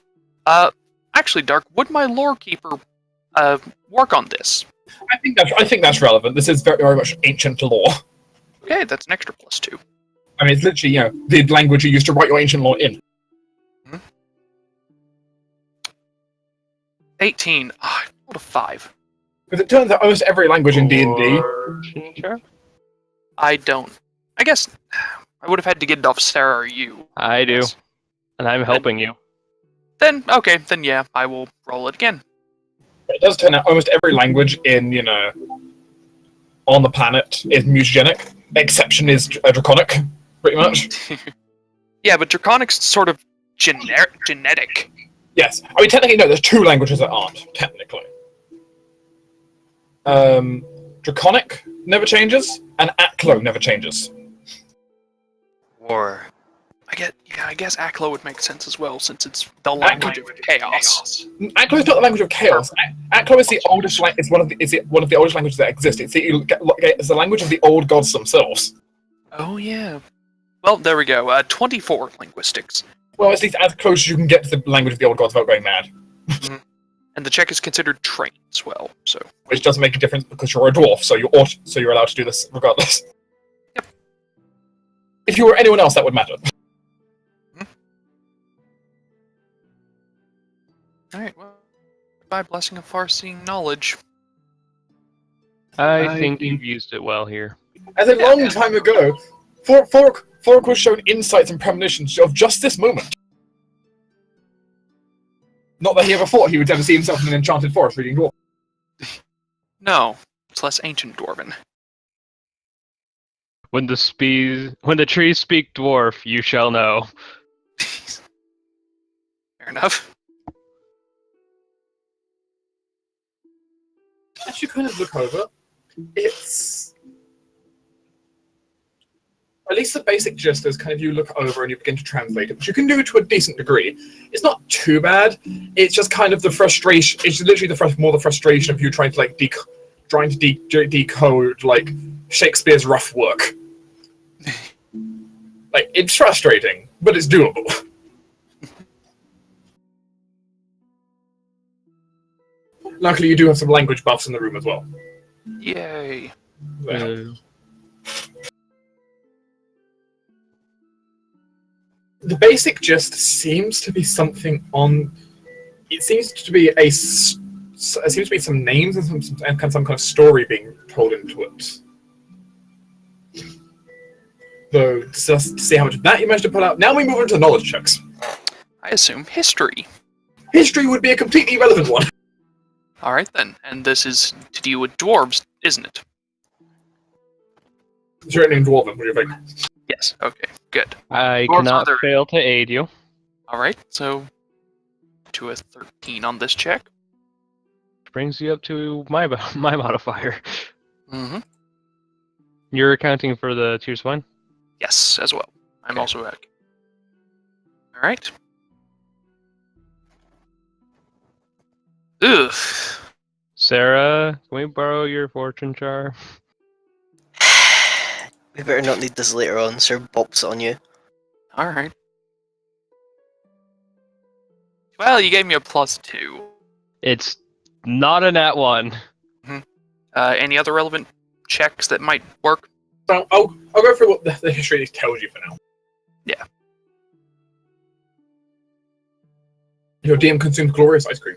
Actually, Dark, would my lore keeper work on this? I think that's relevant. This is very, very much ancient lore. Okay, that's an extra plus 2. I mean, it's literally the language you used to write your ancient lore in. 18. Ah, what a 5. Because it turns out almost every language in D&D. Sure. I don't. I guess I would have had to get it off Sarah or you. I do. And I'm helping you. Then, okay, then yeah, I will roll it again. It does turn out almost every language in, on the planet is mutagenic. Exception is Draconic, pretty much. Yeah, but Draconic's sort of genetic. Yes. I mean, technically, no, there's 2 languages that aren't, technically. Draconic never changes, and Aklo never changes. War. I guess Aklo would make sense as well, since it's the language of chaos. Aklo is not the language of chaos. Aklo is the oldest. It's one of the oldest languages that exist. It's the language of the old gods themselves. Oh yeah. Well, there we go. 24 linguistics. Well, it's as close as you can get to the language of the old gods without going mad. And the check is considered trained as well, so. Which doesn't make a difference because you're a dwarf, so you're allowed to do this regardless. Yep. If you were anyone else, that would matter. Alright, well, by blessing of far-seeing knowledge. I think you've used it well here. As a long time ago, Fork was shown insights and premonitions of just this moment. Not that he ever thought he would ever see himself in an enchanted forest reading dwarf. No, it's less ancient dwarven. When the trees speak dwarf, you shall know. Fair enough. As you kind of look over, it's at least the basic gist is kind of you look over and you begin to translate it, which you can do to a decent degree. It's not too bad. It's just kind of the frustration. It's literally the frustration of you trying to like decode like Shakespeare's rough work. Like it's frustrating, but it's doable. Luckily, you do have some language buffs in the room as well. Yay. The basic gist seems to be something on. It seems to be some names and some kind of story being told into it. So just to see how much of that you managed to pull out. Now we move on to knowledge checks. I assume history. History would be a completely irrelevant one. Alright then, and this is to do with dwarves, isn't it? It's written in Dwarven, what do you think? Yes, okay, good. I Dwarves cannot are there. fail to aid you. Alright, so to a 13 on this check. Brings you up to my modifier. Mm-hmm. You're accounting for the tiers 1? Yes, as well. I'm Okay. also at. Alright. Ugh. Sarah, can we borrow your fortune jar? We better not need this later on, Sir bops it on you. Alright. Well, you gave me a +2. It's not a nat 1. Any other relevant checks that might work? So I'll go through what the history tells you for now. Yeah. Your DM consumes glorious ice cream.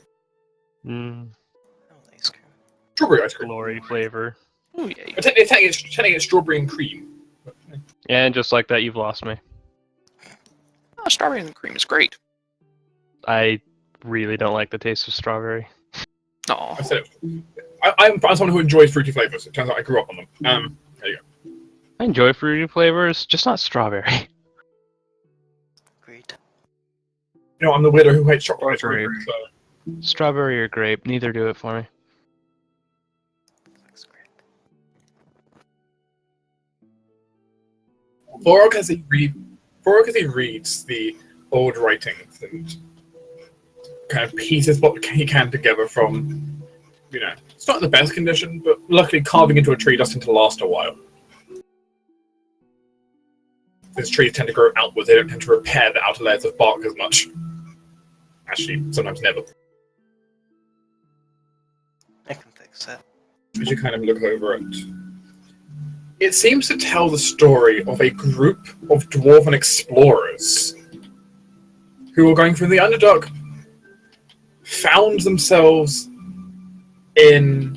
Ice cream. Strawberry ice cream. Glory flavor. Oh, yay. Technically it's strawberry and cream. And just like that, you've lost me. Oh, strawberry and cream is great. I really don't like the taste of strawberry. Aw. I said it. I'm someone who enjoys fruity flavors. It turns out I grew up on them. There you go. I enjoy fruity flavors, just not strawberry. Agreed. You know, I'm the weirdo who hates chocolate ice Grape. cream. So. Strawberry or grape, neither do it for me. That's great. Vorok, as he reads the old writings and kind of pieces what he can together from, you know, it's not in the best condition, but luckily carving into a tree does tend to last a while. These trees tend to grow outwards, they don't tend to repair the outer layers of bark as much. Actually, sometimes never. I can fix that. As you kind of look over it. It seems to tell the story of a group of dwarven explorers who were going through the Underdark, found themselves in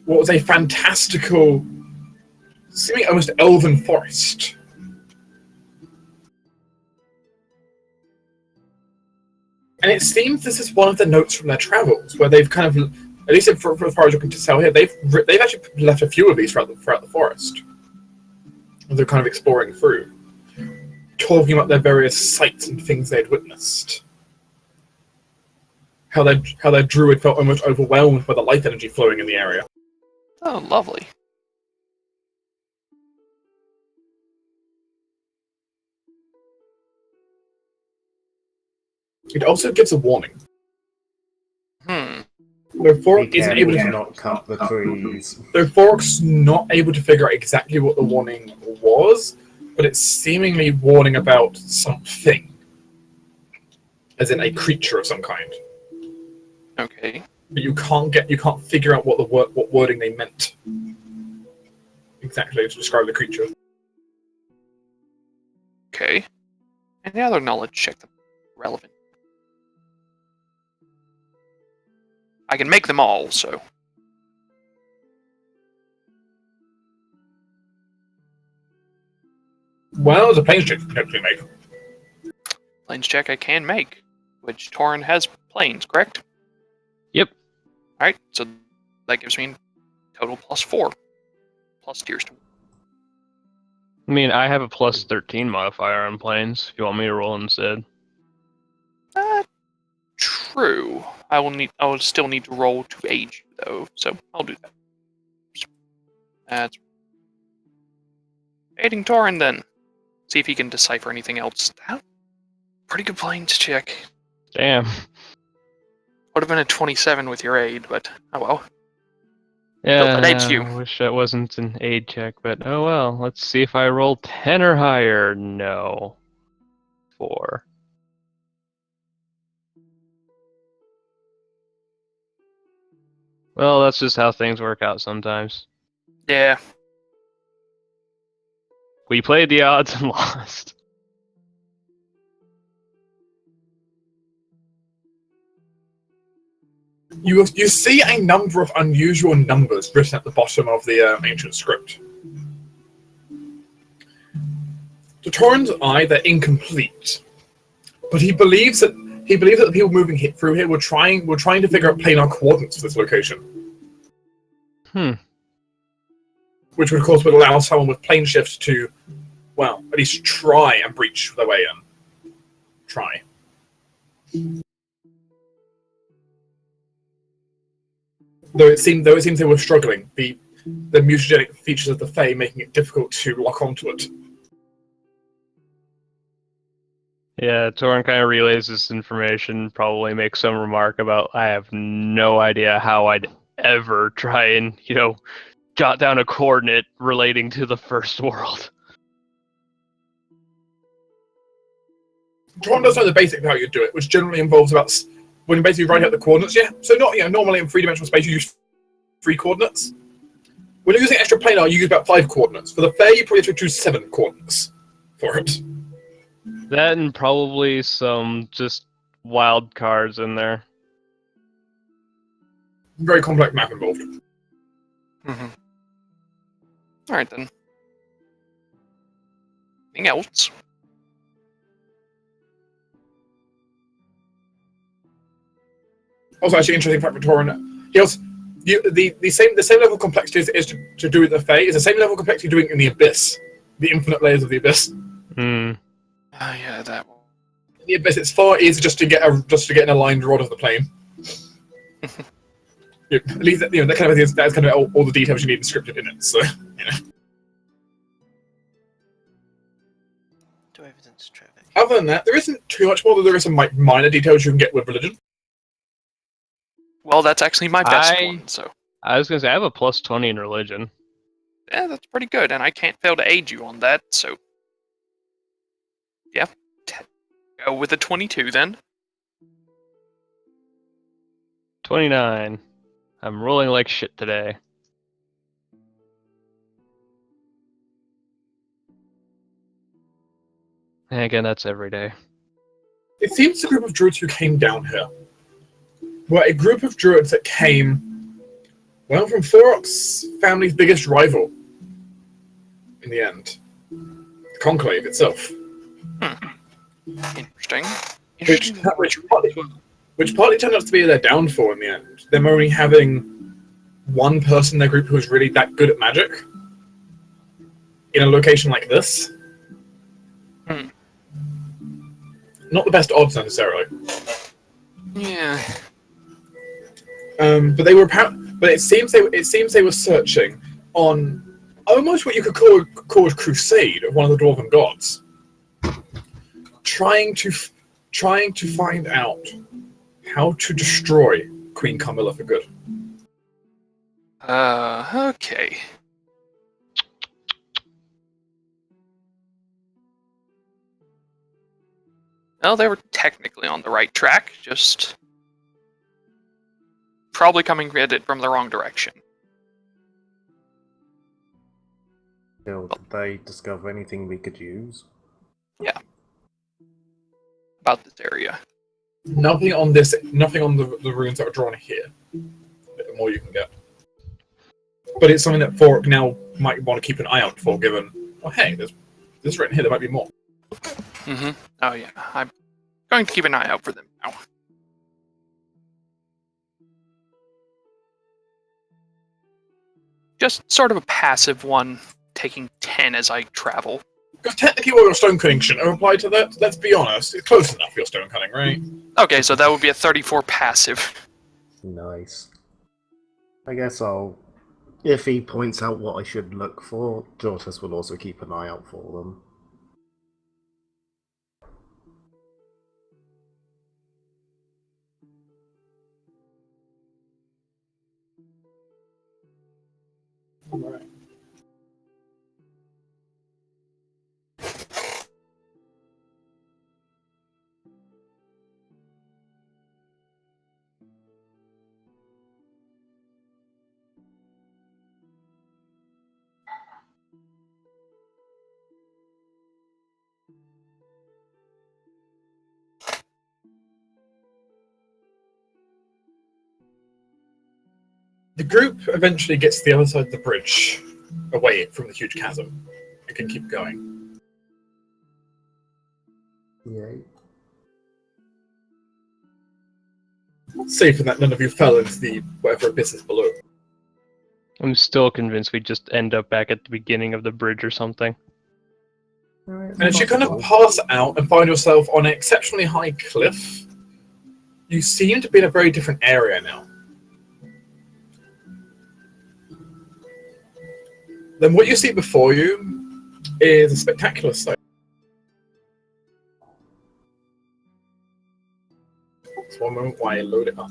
what was a fantastical, seeming almost elven forest. And it seems this is one of the notes from their travels, where they've kind of, at least for as far as you can tell here, they've actually left a few of these throughout the forest. They're kind of exploring through, talking about their various sights and things they'd witnessed. How their druid felt almost overwhelmed by the life energy flowing in the area. Oh, lovely. It also gives a warning. Though Be Fork isn't able careful to, not cut the trees. though Fork's not able to figure out exactly what the warning was, but it's seemingly warning about something, as in a creature of some kind. Okay. But you can't figure out what wording they meant exactly to describe the creature. Okay. Any other knowledge check that's relevant? I can make them all, so. Well, there's a planes check you can potentially make. Planes check I can make, which Torin has planes, correct? Yep. Alright, so that gives me total +4. Plus tiers to. I mean, I have a plus 13 modifier on planes. If you want me to roll instead. True. I will still need to roll to age you, though, so I'll do that. That's aiding Torin then. See if he can decipher anything else. That pretty good planes check. Damn. Would have been a 27 with your aid, but oh well. Yeah, that aids you. I wish that wasn't an aid check, but oh well. Let's see if I roll 10 or higher. No. 4. Well, that's just how things work out sometimes. Yeah. We played the odds and lost. You see a number of unusual numbers written at the bottom of the ancient script. To Torin's eye, they're incomplete, but he believes that the people moving through here were trying to figure out planar coordinates for this location. Which would, of course, would allow someone with plane shift to, well, at least try and breach their way in. Try. Though it seems they were struggling, the mutagenic features of the Fae making it difficult to lock onto it. Yeah, Torin kind of relays this information, probably makes some remark about, I have no idea how I'd ever try and, jot down a coordinate relating to the first world. Torin does know the basic how you do it, which generally involves about when you basically write out the coordinates, yeah? So not, normally in three-dimensional space you use 3 coordinates. When you're using extra planar, you use about 5 coordinates. For the Fae, you probably have to choose 7 coordinates for it. That and probably some just wild cards in there. Very complex map involved. Mm-hmm. Alright then. Anything else? Also, actually, interesting fact for Torin. He also, the same level of complexity is to do with the Fae is the same level of complexity doing in the Abyss, the infinite layers of the Abyss. Yeah, that one. In the Abyss, it's far easier just to get an aligned rod of the plane. At least that kind of that's kind of all the details you need scripted in it. So Do evidence traffic. Other than that, there isn't too much more. Though there is some minor details you can get with religion. Well, that's actually my best one, so. I was going to say, I have a plus 20 in religion. Yeah, that's pretty good, and I can't fail to aid you on that, so. Yeah. Go with a 22 then. 29. I'm rolling like shit today. And again, that's every day. It seems the group of druids who came down here were a group of druids that came, well, from Thorok's family's biggest rival. In the end, the Conclave itself. Interesting. Which partly turned out to be their downfall in the end. Them only having one person in their group who was really that good at magic in a location like this. Not the best odds necessarily. Yeah. But they were. But it seems they were searching on almost what you could call a crusade of one of the dwarven gods, trying to find out how to destroy Queen Carmilla for good. Okay. Well, they were technically on the right track, just probably coming at it from the wrong direction. Did they discover anything we could use? Yeah. About this area. Nothing on this. Nothing on the runes that are drawn here. The more you can get. But it's something that Fork now might want to keep an eye out for, given, oh hey, there's this written here, there might be more. Mm-hmm. Oh yeah, I'm going to keep an eye out for them now. Just sort of a passive one, taking 10 as I travel. Because technically all your stone cutting shouldn't apply to that, let's be honest. It's close enough for your stone cutting, right? Okay, so that would be a 34 passive. Nice. I guess I'll... If he points out what I should look for, Jortis will also keep an eye out for them. Alright. The group eventually gets to the other side of the bridge, away from the huge chasm, and can keep going. Yay. Safe in that none of you fell into the whatever abyss is below. I'm still convinced we just end up back at the beginning of the bridge or something. And as you kind of pass out and find yourself on an exceptionally high cliff, you seem to be in a very different area now. Then what you see before you is a spectacular sight. Just one moment while I load it up.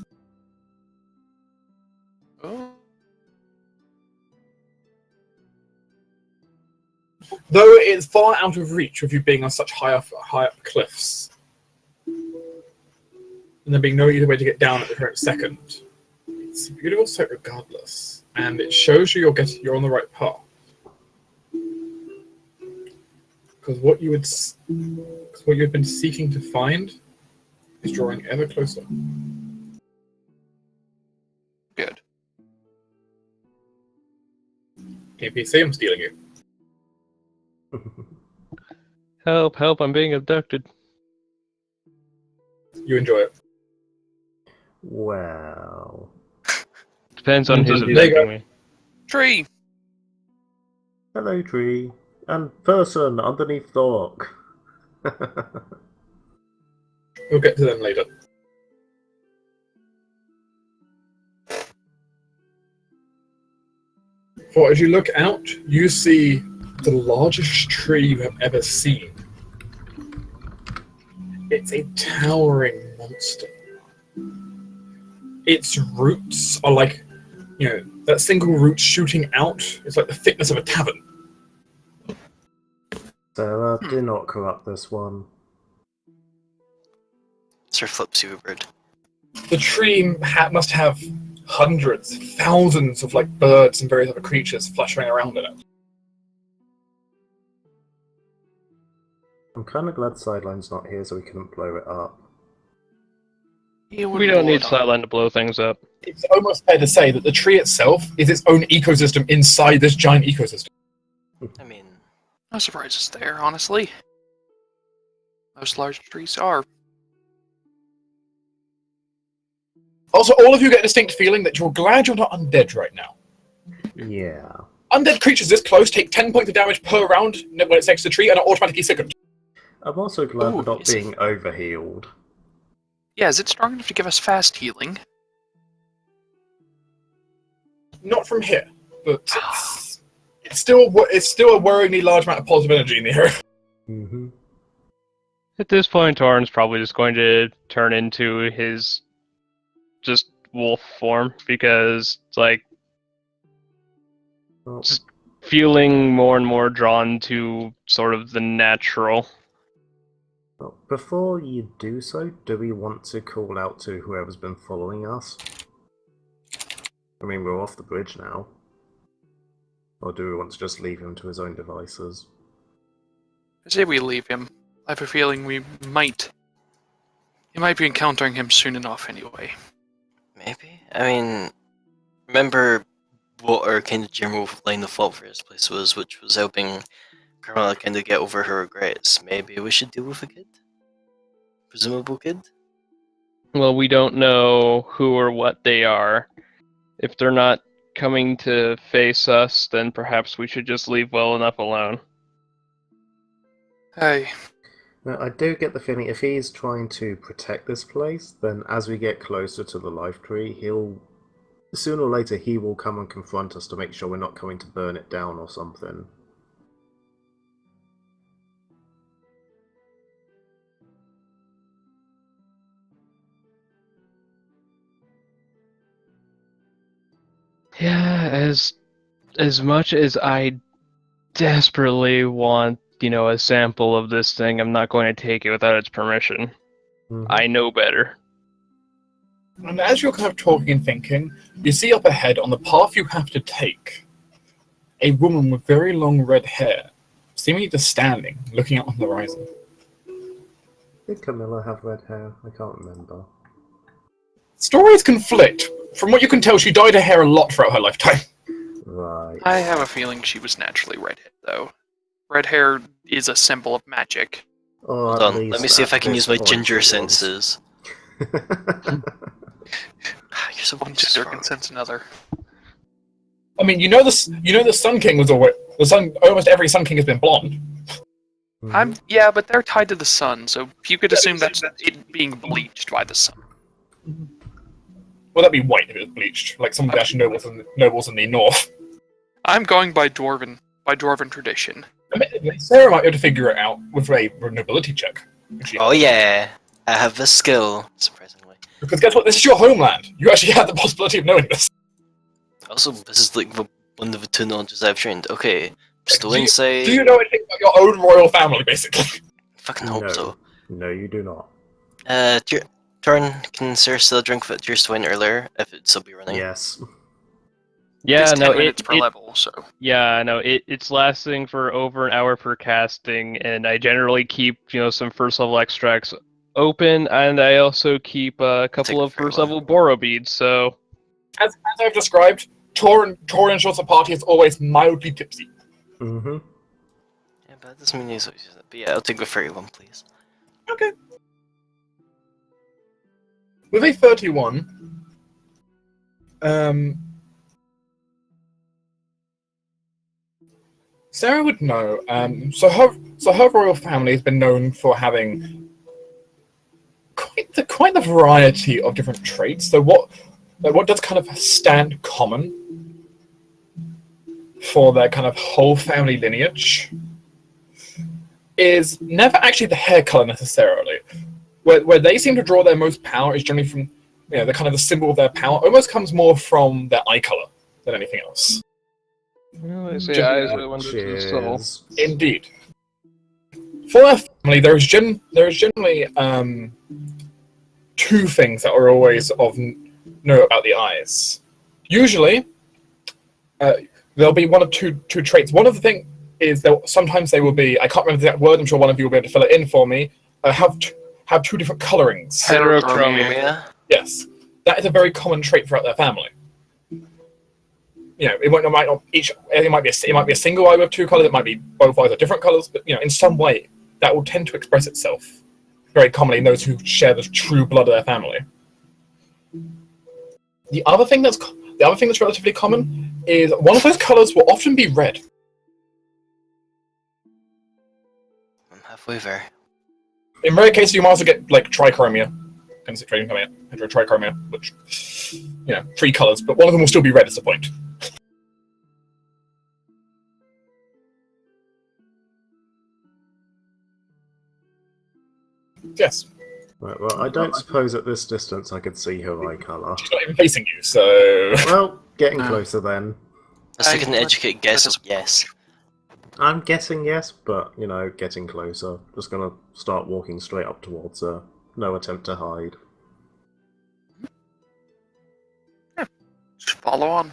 Oh. Though it's far out of reach with you being on such high up cliffs, and there being no easy way to get down at the current second, it's a beautiful sight regardless, and it shows you you're on the right path. Because what you've been seeking to find is drawing ever closer. Good. NPC, I'm stealing you. Help, help, I'm being abducted. You enjoy it. Well... Depends on who's There you go. abducting me. Tree! Hello, tree. And person underneath the rock. We'll get to them later. For as you look out, you see the largest tree you have ever seen. It's a towering monster. Its roots are like, that single root shooting out is like the thickness of a tavern. So, do not corrupt this one. Sir flips you a bird. The tree must have hundreds, thousands of birds and various other creatures flashing around in it. I'm kind of glad Sideline's not here so we couldn't blow it up. We don't need Sideline to blow things up. It's almost fair to say that the tree itself is its own ecosystem inside this giant ecosystem. I mean, No surprises there, honestly. Most large trees are. Also, all of you get a distinct feeling that you're glad you're not undead right now. Yeah. Undead creatures this close take 10 points of damage per round when it's next to the tree and are automatically sickened. I'm also glad Ooh, we're not is it- being overhealed. Yeah, is it strong enough to give us fast healing? Not from here, but it's still a worryingly large amount of positive energy in the area. Mm-hmm. At this point, Torrin's probably just going to turn into his just wolf form because it's Well, just feeling more and more drawn to sort of the natural. well, before you do so, do we want to call out to whoever's been following us? I mean, we're off the bridge now. Or do we want to just leave him to his own devices? I say we leave him. I have a feeling we might You might be encountering him soon enough anyway. Maybe. I mean, remember what our kind of general line of thought for this place was, which was helping Carmela kind of get over her regrets. Maybe we should deal with a kid? Presumable kid? Well, we don't know who or what they are. If they're not coming to face us, then perhaps we should just leave well enough alone. Hey, Now, I do get the feeling if he's trying to protect this place, then as we get closer to the life tree, sooner or later he will come and confront us to make sure we're not coming to burn it down or something. Yeah, as much as I desperately want, a sample of this thing, I'm not going to take it without its permission. Mhm. I know better. And as you're kind of talking and thinking, you see up ahead on the path you have to take a woman with very long red hair, seemingly just standing, looking out on the horizon. Did Camilla have red hair? I can't remember. Stories conflict. From what you can tell, she dyed her hair a lot throughout her lifetime. Right. I have a feeling she was naturally redhead, though. Red hair is a symbol of magic. Or Hold at on, let least me see if I at can this use my point ginger it was. senses. You're so One gender strong. can sense another. I mean, the Sun King was always almost every Sun King has been blonde. Mhm. Yeah, but they're tied to the sun, so you could assume that's it being bleached by the sun. Well, that'd be white if it was bleached, like some of the actual nobles in the north. I'm going by dwarven tradition. I mean, Sarah might be able to figure it out with a nobility check. Oh yeah, I have the skill, surprisingly. Because guess what? This is your homeland. You actually have the possibility of knowing this. Also, this is like one of the two knowledges I've trained. Okay, still Do insight. you know anything about your own royal family, basically? Fucking hope No. so. No, you do not. Turn, can Sarah still drink what Tears to Wine earlier if it still be running? Yes. Yeah, it's 10 minutes per it level, so. yeah, no, it's lasting for over an hour per casting, and I generally keep, some first level extracts open, and I also keep a couple Take of it very first well. level Boro beads, so As I've described, Tor ensures the party is always mildly tipsy. Mm-hmm. Yeah, but that doesn't mean he's always using it. But yeah, I'll take the fairy one, please. Okay. With a 31, Sarah would know. So her royal family has been known for having quite the variety of different traits. So what does kind of stand common for their kind of whole family lineage is never actually the hair color necessarily. Where they seem to draw their most power is generally from, the kind of the symbol of their power almost comes more from their eye color than anything else. well, they say Just- eyes are the wonders of the soul. Cheers. Indeed. For their family, there is generally two things that are always of note about the eyes. Usually, there'll be one of two traits. One of the things is that sometimes they will be, I can't remember the exact word, I'm sure one of you will be able to fill it in for me, have two different colorings. Heterochromia. Yeah. Yes. That is a very common trait throughout their family. It might be a single eye with two colors, it might be both eyes are different colors, but in some way that will tend to express itself very commonly in those who share the true blood of their family. The other thing that's relatively common is one of those colors will often be red. I'm halfway there. In rare cases, you might also get like trichromia, concentrating coming out, trichromia, which 3 colors, but one of them will still be red. Is the point? Yes, Right, well, I don't suppose at this distance I could see her eye colour. she's not even facing you, so Well, getting No. closer then. Let's take an educated guess of yes. I'm guessing yes, but, getting closer. Just gonna start walking straight up towards her. No attempt to hide. Just follow on.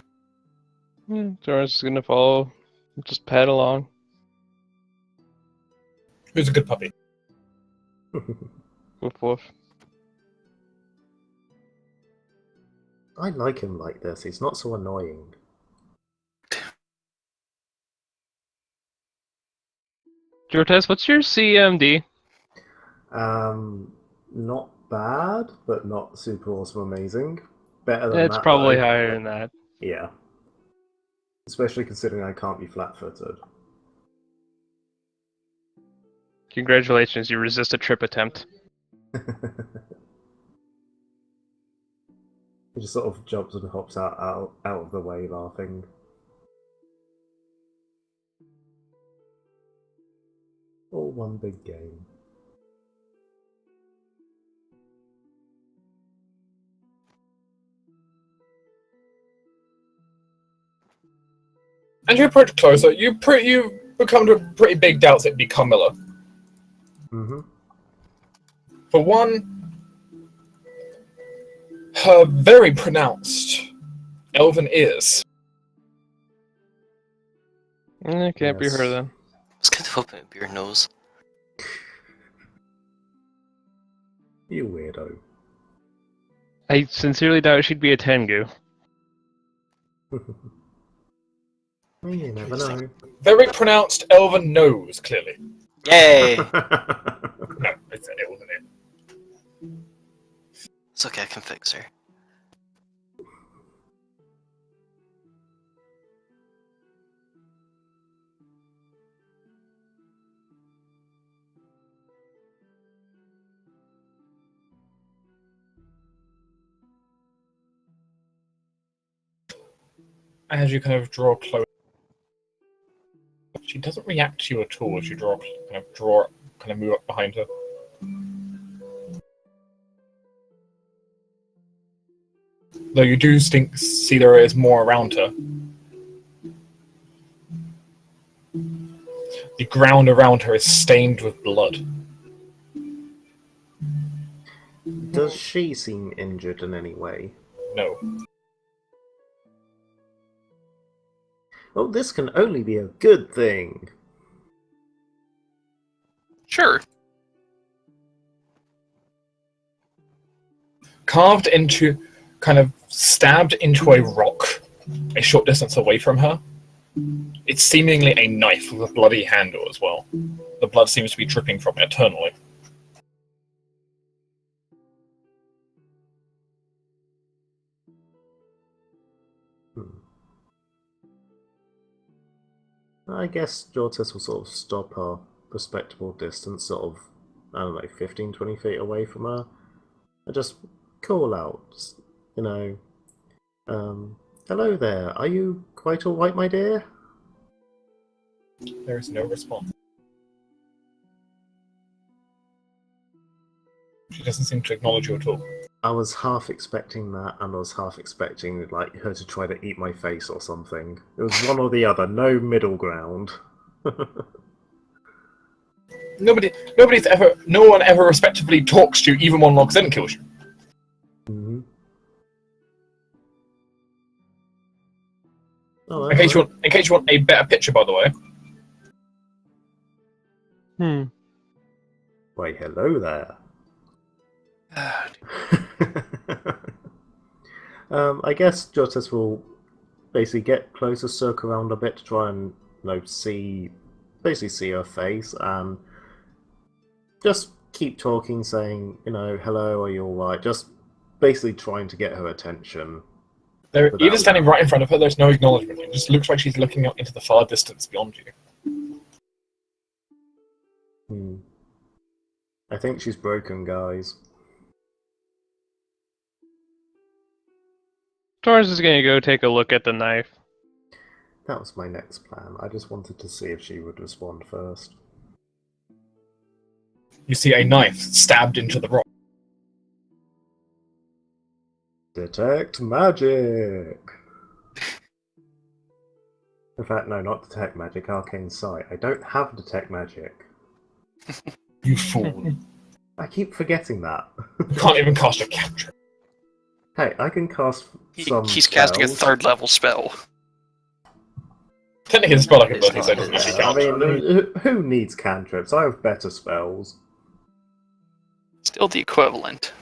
Zora's just gonna follow, just pad along. who's a good puppy? Woof woof. I like him like this. He's not so annoying. Jortes, what's your CMD? Not bad, but not super awesome amazing. Better than It's that, probably though. higher than that. Yeah. Especially considering I can't be flat-footed. Congratulations, you resist a trip attempt. He just sort of jumps and hops out of the way, laughing. All one big game. As you approach closer, you become to pretty big doubts it'd be Carmilla. Mm-hmm. For one, her very pronounced elven ears. Can't be her Yes. then. I was kind of hoping it'd be your nose. You weirdo. I sincerely doubt she'd be a Tengu. You never know. Very pronounced elven nose, clearly. Yay! No, it's an elven ear. It's okay, I can fix her. As you kind of draw close, she doesn't react to you at all as you move up behind her. Though you do see there is more around her. The ground around her is stained with blood. Does she seem injured in any way? No. Oh, this can only be a good thing. Sure. Carved into, kind of stabbed into a rock, a short distance away from her. It's seemingly a knife with a bloody handle as well. The blood seems to be dripping from it eternally. I guess Jortis will sort of stop a respectable distance, sort of, I don't know, 15, 20 feet away from her. And just call out, you know, hello there, are you quite alright, my dear? There is no response. She doesn't seem to acknowledge you at all. I was half expecting that, and I was half expecting, like, her to try to eat my face or something. It was one or the other, no middle ground. No one ever respectively talks to you, even when logs in kills you. Mm-hmm. Oh, In case you want a better picture, by the way. Why, hello there. I guess Jotis will basically get closer, circle around a bit to try and, you know, see her face, and just keep talking, saying, you know, hello, are you alright? Just basically trying to get her attention. They're even standing right in front of her, there's no acknowledgement. It just looks like she's looking out into the far distance beyond you. I think she's broken, guys. Torres is gonna go take a look at the knife. That was my next plan. I just wanted to see if she would respond first. You see a knife stabbed into the rock. Detect magic! In fact, no, not detect magic, arcane sight. I don't have detect magic. You fool. I keep forgetting that. You can't even cast a cantrip. Hey, I can cast some He's casting a spells. third level spell. Technically, the spell I can It's ability, so it doesn't not- actually I count. mean, who needs cantrips? I have better spells. Still the equivalent.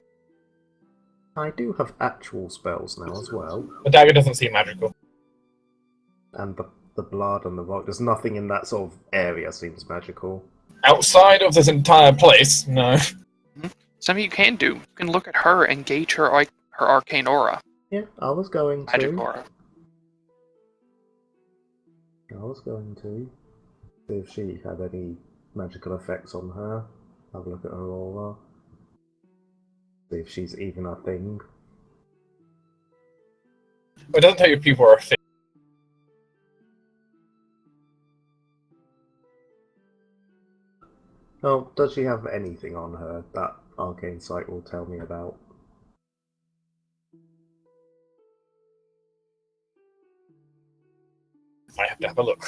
I do have actual spells now as well. The dagger doesn't seem magical. And the blood and the rock. There's nothing in that sort of area seems magical. Outside of this entire place, no. Something you can do. You can look at her and gauge her arcane aura. Yeah, I was going to. Magic aura. I was going to. See if she had any magical effects on her. Have a look at her aura. See if she's even a thing. It doesn't tell you if people are a thing. Oh, does she have anything on her that arcane sight will tell me about? I have to have a look.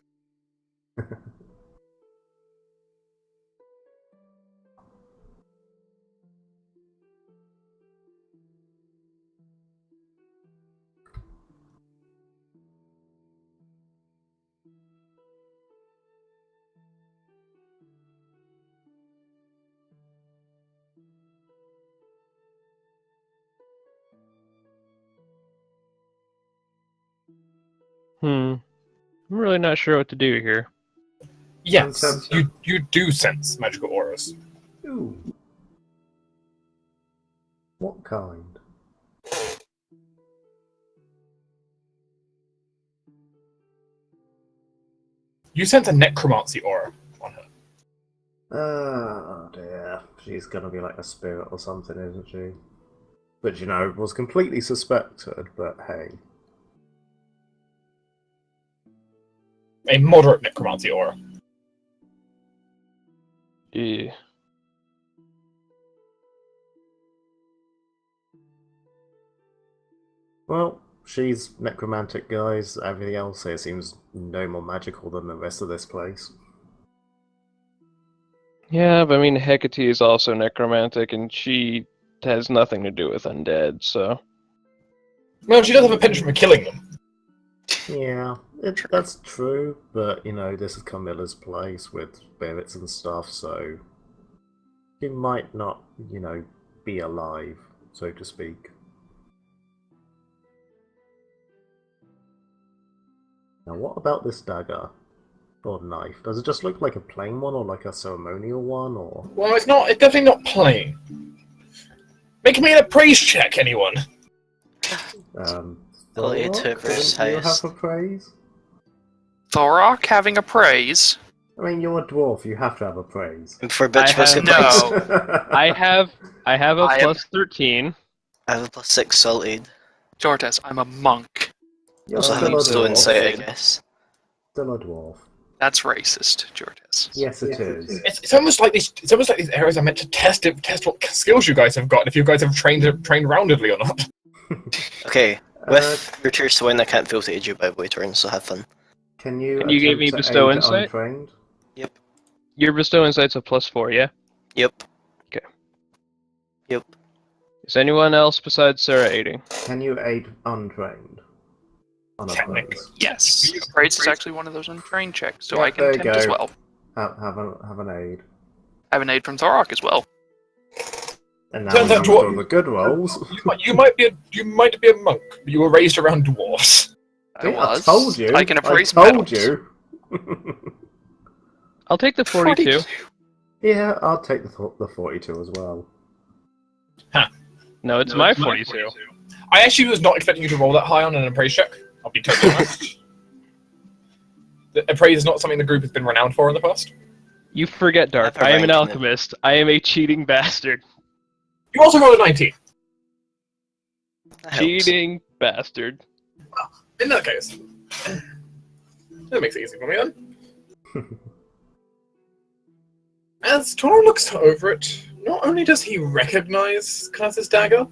I'm really not sure what to do here. Yes, Sense. you do sense magical auras. Ooh. What kind? You sense a necromancy aura on her. Oh dear. She's gonna be like a spirit or something, isn't she? Which, you know, was completely suspected, but hey. A moderate necromancy aura. Yeah. Well, she's necromantic, guys. Everything else here seems no more magical than the rest of this place. Yeah, but I mean, Hecate is also necromantic, and she has nothing to do with undead, so... Well, she does have a penchant for killing them. Yeah, that's true, but, you know, this is Camilla's place with spirits and stuff, so... She might not, you know, be alive, so to speak. Now, what about this dagger? Or knife? Does it just look like a plain one, or like a ceremonial one, or...? Well, it's not. It's definitely not plain. Make me an appraise check, anyone. Ability to Thorok, verse do you highest. have appraise? Thorok having a praise. I mean, you're a dwarf, you have to have appraise. And for bitch I was have- No. I have a I am- plus 13. I have a +6 salted. Jortes, I'm a monk. You're Also still having a slow dwarf. insight, I guess. Still a dwarf. That's racist, Jortes. Yes, it is. It's almost like these. It's almost like these areas are meant to test what skills you guys have got. If you guys have trained roundedly or not. Okay, with your tears to win, I can't filter you by way turn, so have fun. Can you Can you give me attempt to bestow aid insight? Untrained? Your bestow insight's a +4, yeah? Yep. Okay. Yep. Is anyone else besides Sarah aiding? Can you aid untrained? Technically. Yes. Appraise is actually one of those untrained checks, so Yeah, I can there you attempt as go. well. Have an aid. I have an aid from Thorok as well. And now Turns we out come to dwarf- all the good rolls. You might be a monk, but you were raised around dwarves. I was. I told you. I can appraise told metals. you. I'll take the 42. Yeah, I'll take the 42 as well. No, it's my 42. I actually was not expecting you to roll that high on an appraise check. I'll be totally honest. The appraise is not something the group has been renowned for in the past. You forget, Dark. Have a I am an rank in it. alchemist. I am a cheating bastard. You also rolled a 19. That helps. Cheating bastard. In that case, that makes it easy for me then. As Tor looks over it, not only does he recognize Curse's dagger,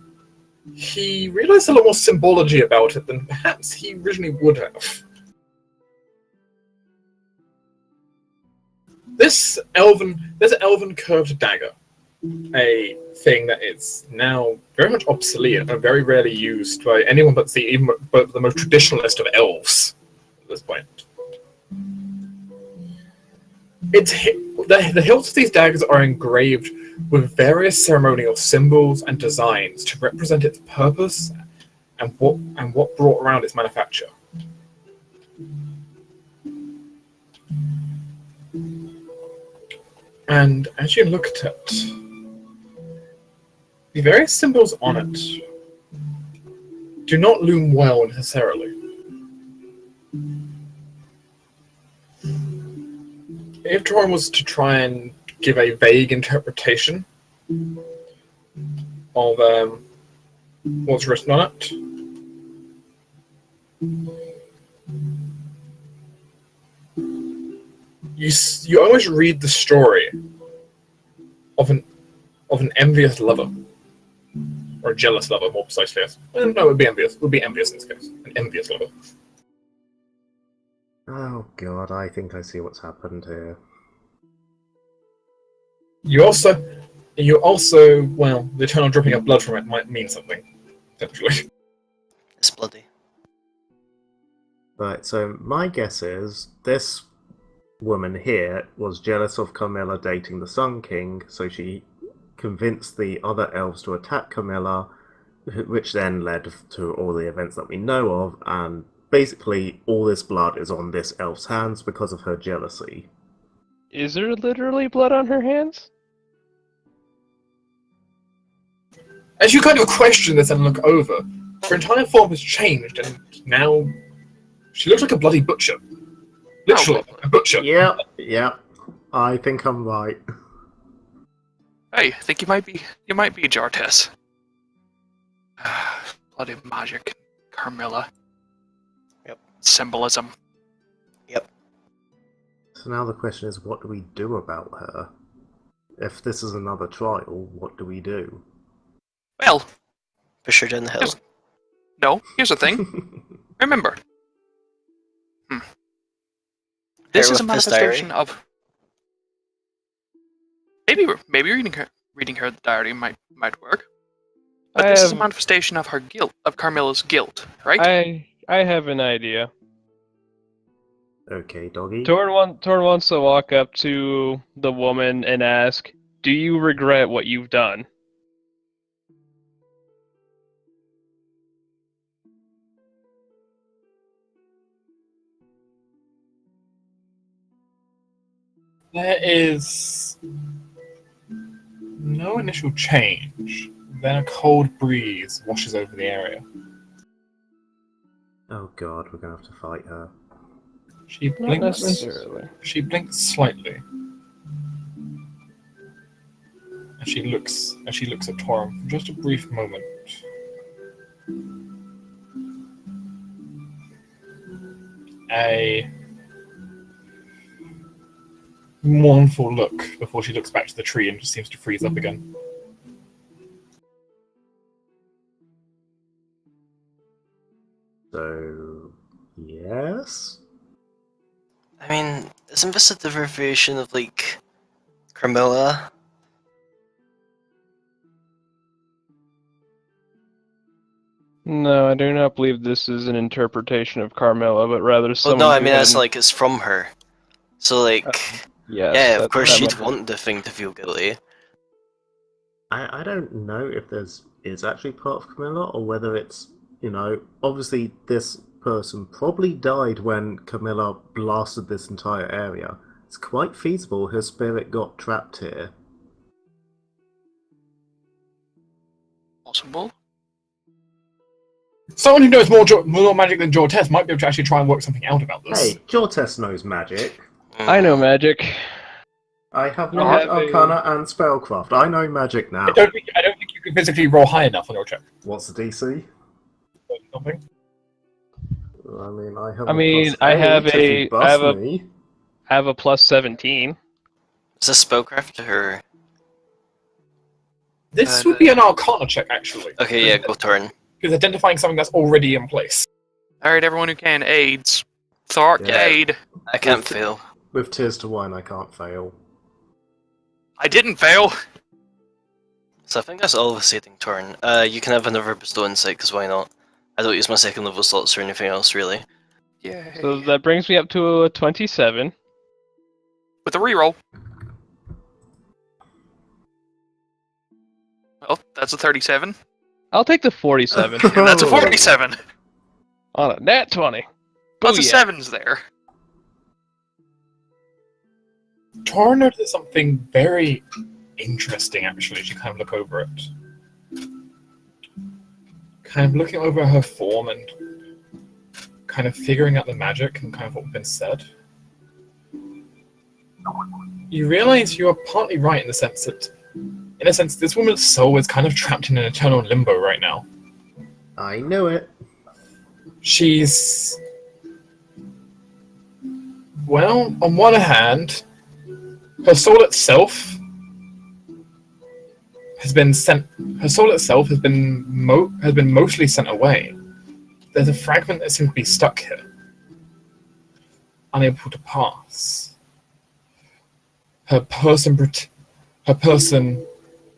he realizes a lot more symbology about it than perhaps he originally would have. There's an elven curved dagger, a thing that is now very much obsolete and very rarely used by anyone but the most traditionalist of elves at this point. The hilts of these daggers are engraved with various ceremonial symbols and designs to represent its purpose and what brought around its manufacture. And as you look at it, the various symbols on it do not loom well necessarily. If Torin was to try and give a vague interpretation of what's written on it, you almost read the story of an envious lover, or a jealous lover, more precisely. No, it would be envious. It would be envious in this case. An envious lover. Oh god, I think I see what's happened here. You also, well, the eternal dripping of blood from it might mean something, potentially. It's bloody. Right, so my guess is this woman here was jealous of Carmilla dating the Sun King, so she convinced the other elves to attack Carmilla, which then led to all the events that we know of, and basically all this blood is on this elf's hands because of her jealousy. Is there literally blood on her hands? As you kind of question this and look over, her entire form has changed, and now she looks like a bloody butcher. Literally, a butcher. Yeah, I think I'm right. Hey, I think you might be Jartes. Bloody magic, Carmilla. Yep. Symbolism. Yep. So now the question is, what do we do about her? If this is another trial, what do we do? Well, Push her down the hill. here's the thing. Remember, this is a manifestation of. Maybe reading her diary might work. But this is a manifestation of her guilt, of Carmilla's guilt, right? I have an idea. Okay, doggy. Torn wants to walk up to the woman and ask, "Do you regret what you've done?" There is no initial change. Then a cold breeze washes over the area. Oh god, we're gonna have to fight her. She Not blinks. necessarily. She blinks slightly. And she looks at Torum for just a brief moment. A mournful look before she looks back to the tree and just seems to freeze up again. So, yes? I mean, isn't this a derivation of, like, Carmilla? No, I do not believe this is an interpretation of Carmilla, but rather Well, someone no, I who mean, had it's like, it's from her. So, like, yes, yeah, of that- course that she'd might- want the thing to feel guilty. I don't know if is actually part of Camilla or whether it's, obviously this person probably died when Camilla blasted this entire area. It's quite feasible her spirit got trapped here. Possible. Someone who knows more magic than Jortes might be able to actually try and work something out about this. Hey, Jortes knows magic. I know magic. I have You Art, have a- Arcana, and Spellcraft. I know magic now. I don't think you can physically roll high enough on your check. What's the DC? Something. I mean, I have. I mean, I have I have a plus 17. Is this spellcraft to her? This would be an Arcana check, actually. Okay, yeah, go turn. Because identifying something that's already in place. Alright, everyone who can, aids. Thark, Yeah. aid. I can't fail. With Tears to Wine, I can't fail. I didn't fail. So I think that's all of the saving turn. You can have another bestow insight, because why not? I don't use my second level slots or anything else, really. Yeah. So that brings me up to a 27. with a reroll. Well, that's a 37. I'll take the 47 And that's a 47. on a nat 20. Lots of Booyah. sevens there. Tora noticed something very interesting, actually, as you kind of look over it. Kind of looking over her form and kind of figuring out the magic and kind of what's been said. You realize you are partly right in the sense that, this woman's soul is kind of trapped in an eternal limbo right now. I knew it. She's... Well, on one hand, her soul itself has been sent. Her soul itself has been mostly sent away. There's a fragment that seems to be stuck here, unable to pass. Her person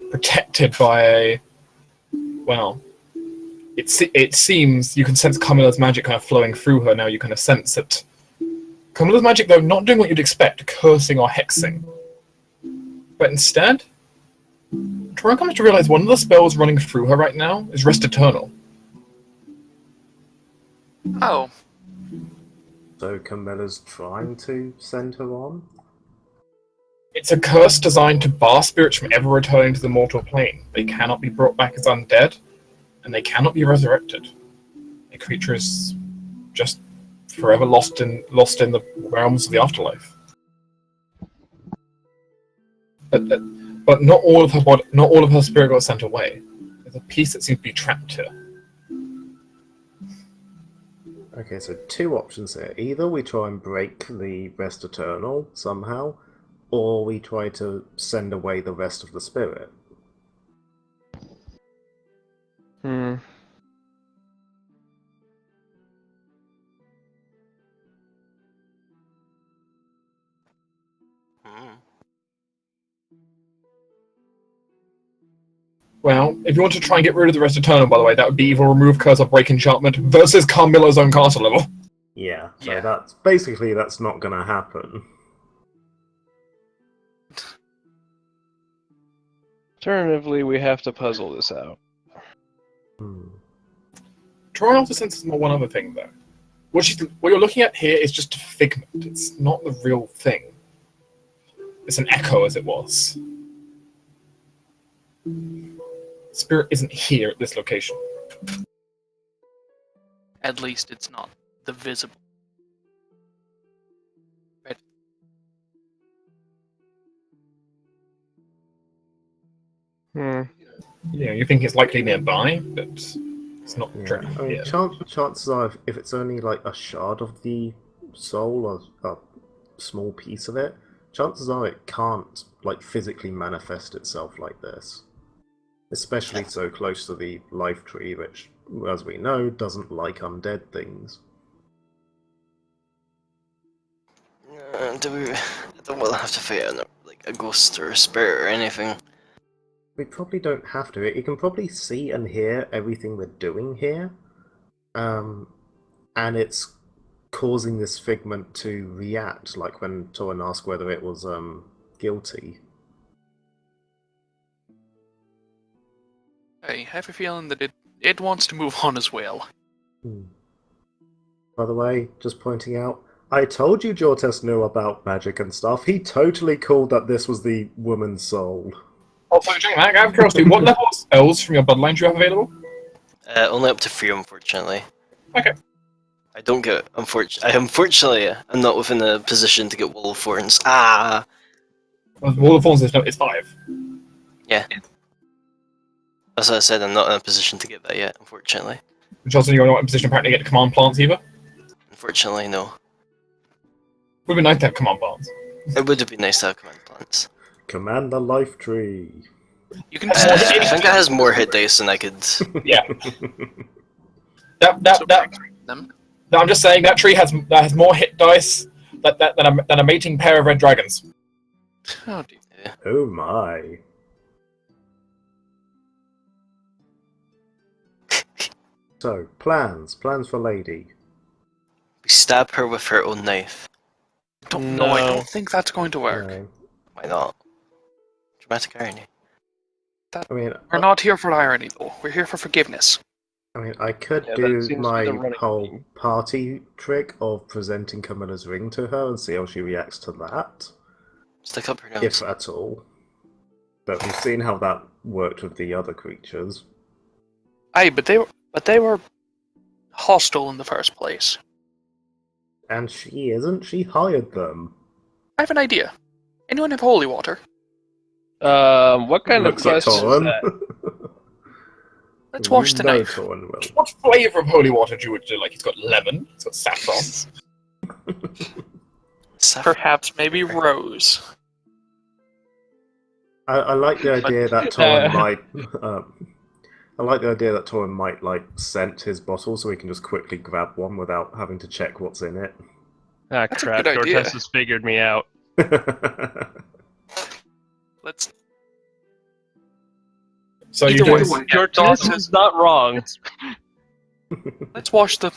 protected by a. Well, it seems you can sense Camilla's magic kind of flowing through her now. You kind of sense it. Camilla's magic, though, not doing what you'd expect, cursing or hexing. But instead, Tora comes to realize one of the spells running through her right now is Rest Eternal. Oh, So Camilla's trying to send her on? It's a curse designed to bar spirits from ever returning to the mortal plane. They cannot be brought back as undead, and they cannot be resurrected. A creature is just forever lost in the realms of the afterlife. But not all of her spirit got sent away. There's a piece that seems to be trapped here. Okay, so two options here. Either we try and break the Rest Eternal somehow, or we try to send away the rest of the spirit. Hmm. Well, if you want to try and get rid of the Rest Eternal, by the way, that would be either remove curse or break enchantment versus Carmilla's own caster level. Yeah, so Yeah. that's not gonna happen. Alternatively, we have to puzzle this out. Hmm. Tora also senses more one other thing, though. What you're looking at here is just a figment. It's not the real thing. It's an echo, as it was. Spirit isn't here at this location. at least it's not the visible. Right. Hmm. Yeah, you think it's likely nearby, but it's not Yeah. true. I mean, Yeah. chances are, if it's only like a shard of the soul, or a small piece of it, chances are it can't like physically manifest itself like this. Especially so close to the life tree, which, as we know, doesn't like undead things. Do we? I don't want to have to fight like a ghost or a spirit or anything. We probably don't have to. You can probably see and hear everything we're doing here. And it's causing this figment to react, like when Torin asked whether it was guilty. I have a feeling that it wants to move on as well. By the way, just pointing out, I told you Jortes knew about magic and stuff. He totally called that this was the woman's soul. Also, Jane, I have curiosity, what level of spells from your bloodline do you have available? Only up to 3, unfortunately. Okay. I don't get. Unfortunately, I'm not within a position to get Wall of Thorns. Ah. Well, Wall of Thorns is 5. Yeah. As I said, I'm not in a position to get that yet, unfortunately. Which also you're not in a position apparently to get command plants either. Unfortunately, no. Would be nice to have command plants. It would have been nice to have command plants. Command the life tree. You can I think it has more hit dice than I could. Yeah. so That them. I'm just saying that tree has more hit dice than a mating pair of red dragons. Oh dear. Oh my. So, plans for Lady. We stab her with her own knife. Don't know. I No. don't think that's going to work. No. Why not? Dramatic irony. I mean, We're not here for irony, though. We're here for forgiveness. I could Yeah, that do seems to be my the running whole theme. party trick of presenting Camilla's ring to her and see how she reacts to that, Stick up her nose. if at all. But we've seen how that worked with the other creatures. Aye, but they were hostile in the first place. And she isn't, she hired them. I have an idea. Anyone have holy water? What kind Looks of like quest is Torin. that? Let's wash the No, knife. Torin will. What flavour of holy water do you would do? Like, it's got lemon, it's got saffron. Perhaps maybe rose. I like the idea that Torin might. I like the idea that Torin might like scent his bottle so he can just quickly grab one without having to check what's in it. Ah, That's a crap. good idea. Dortess has figured me out. Let's. So Either you way, do one- Dortess is not wrong. Let's wash the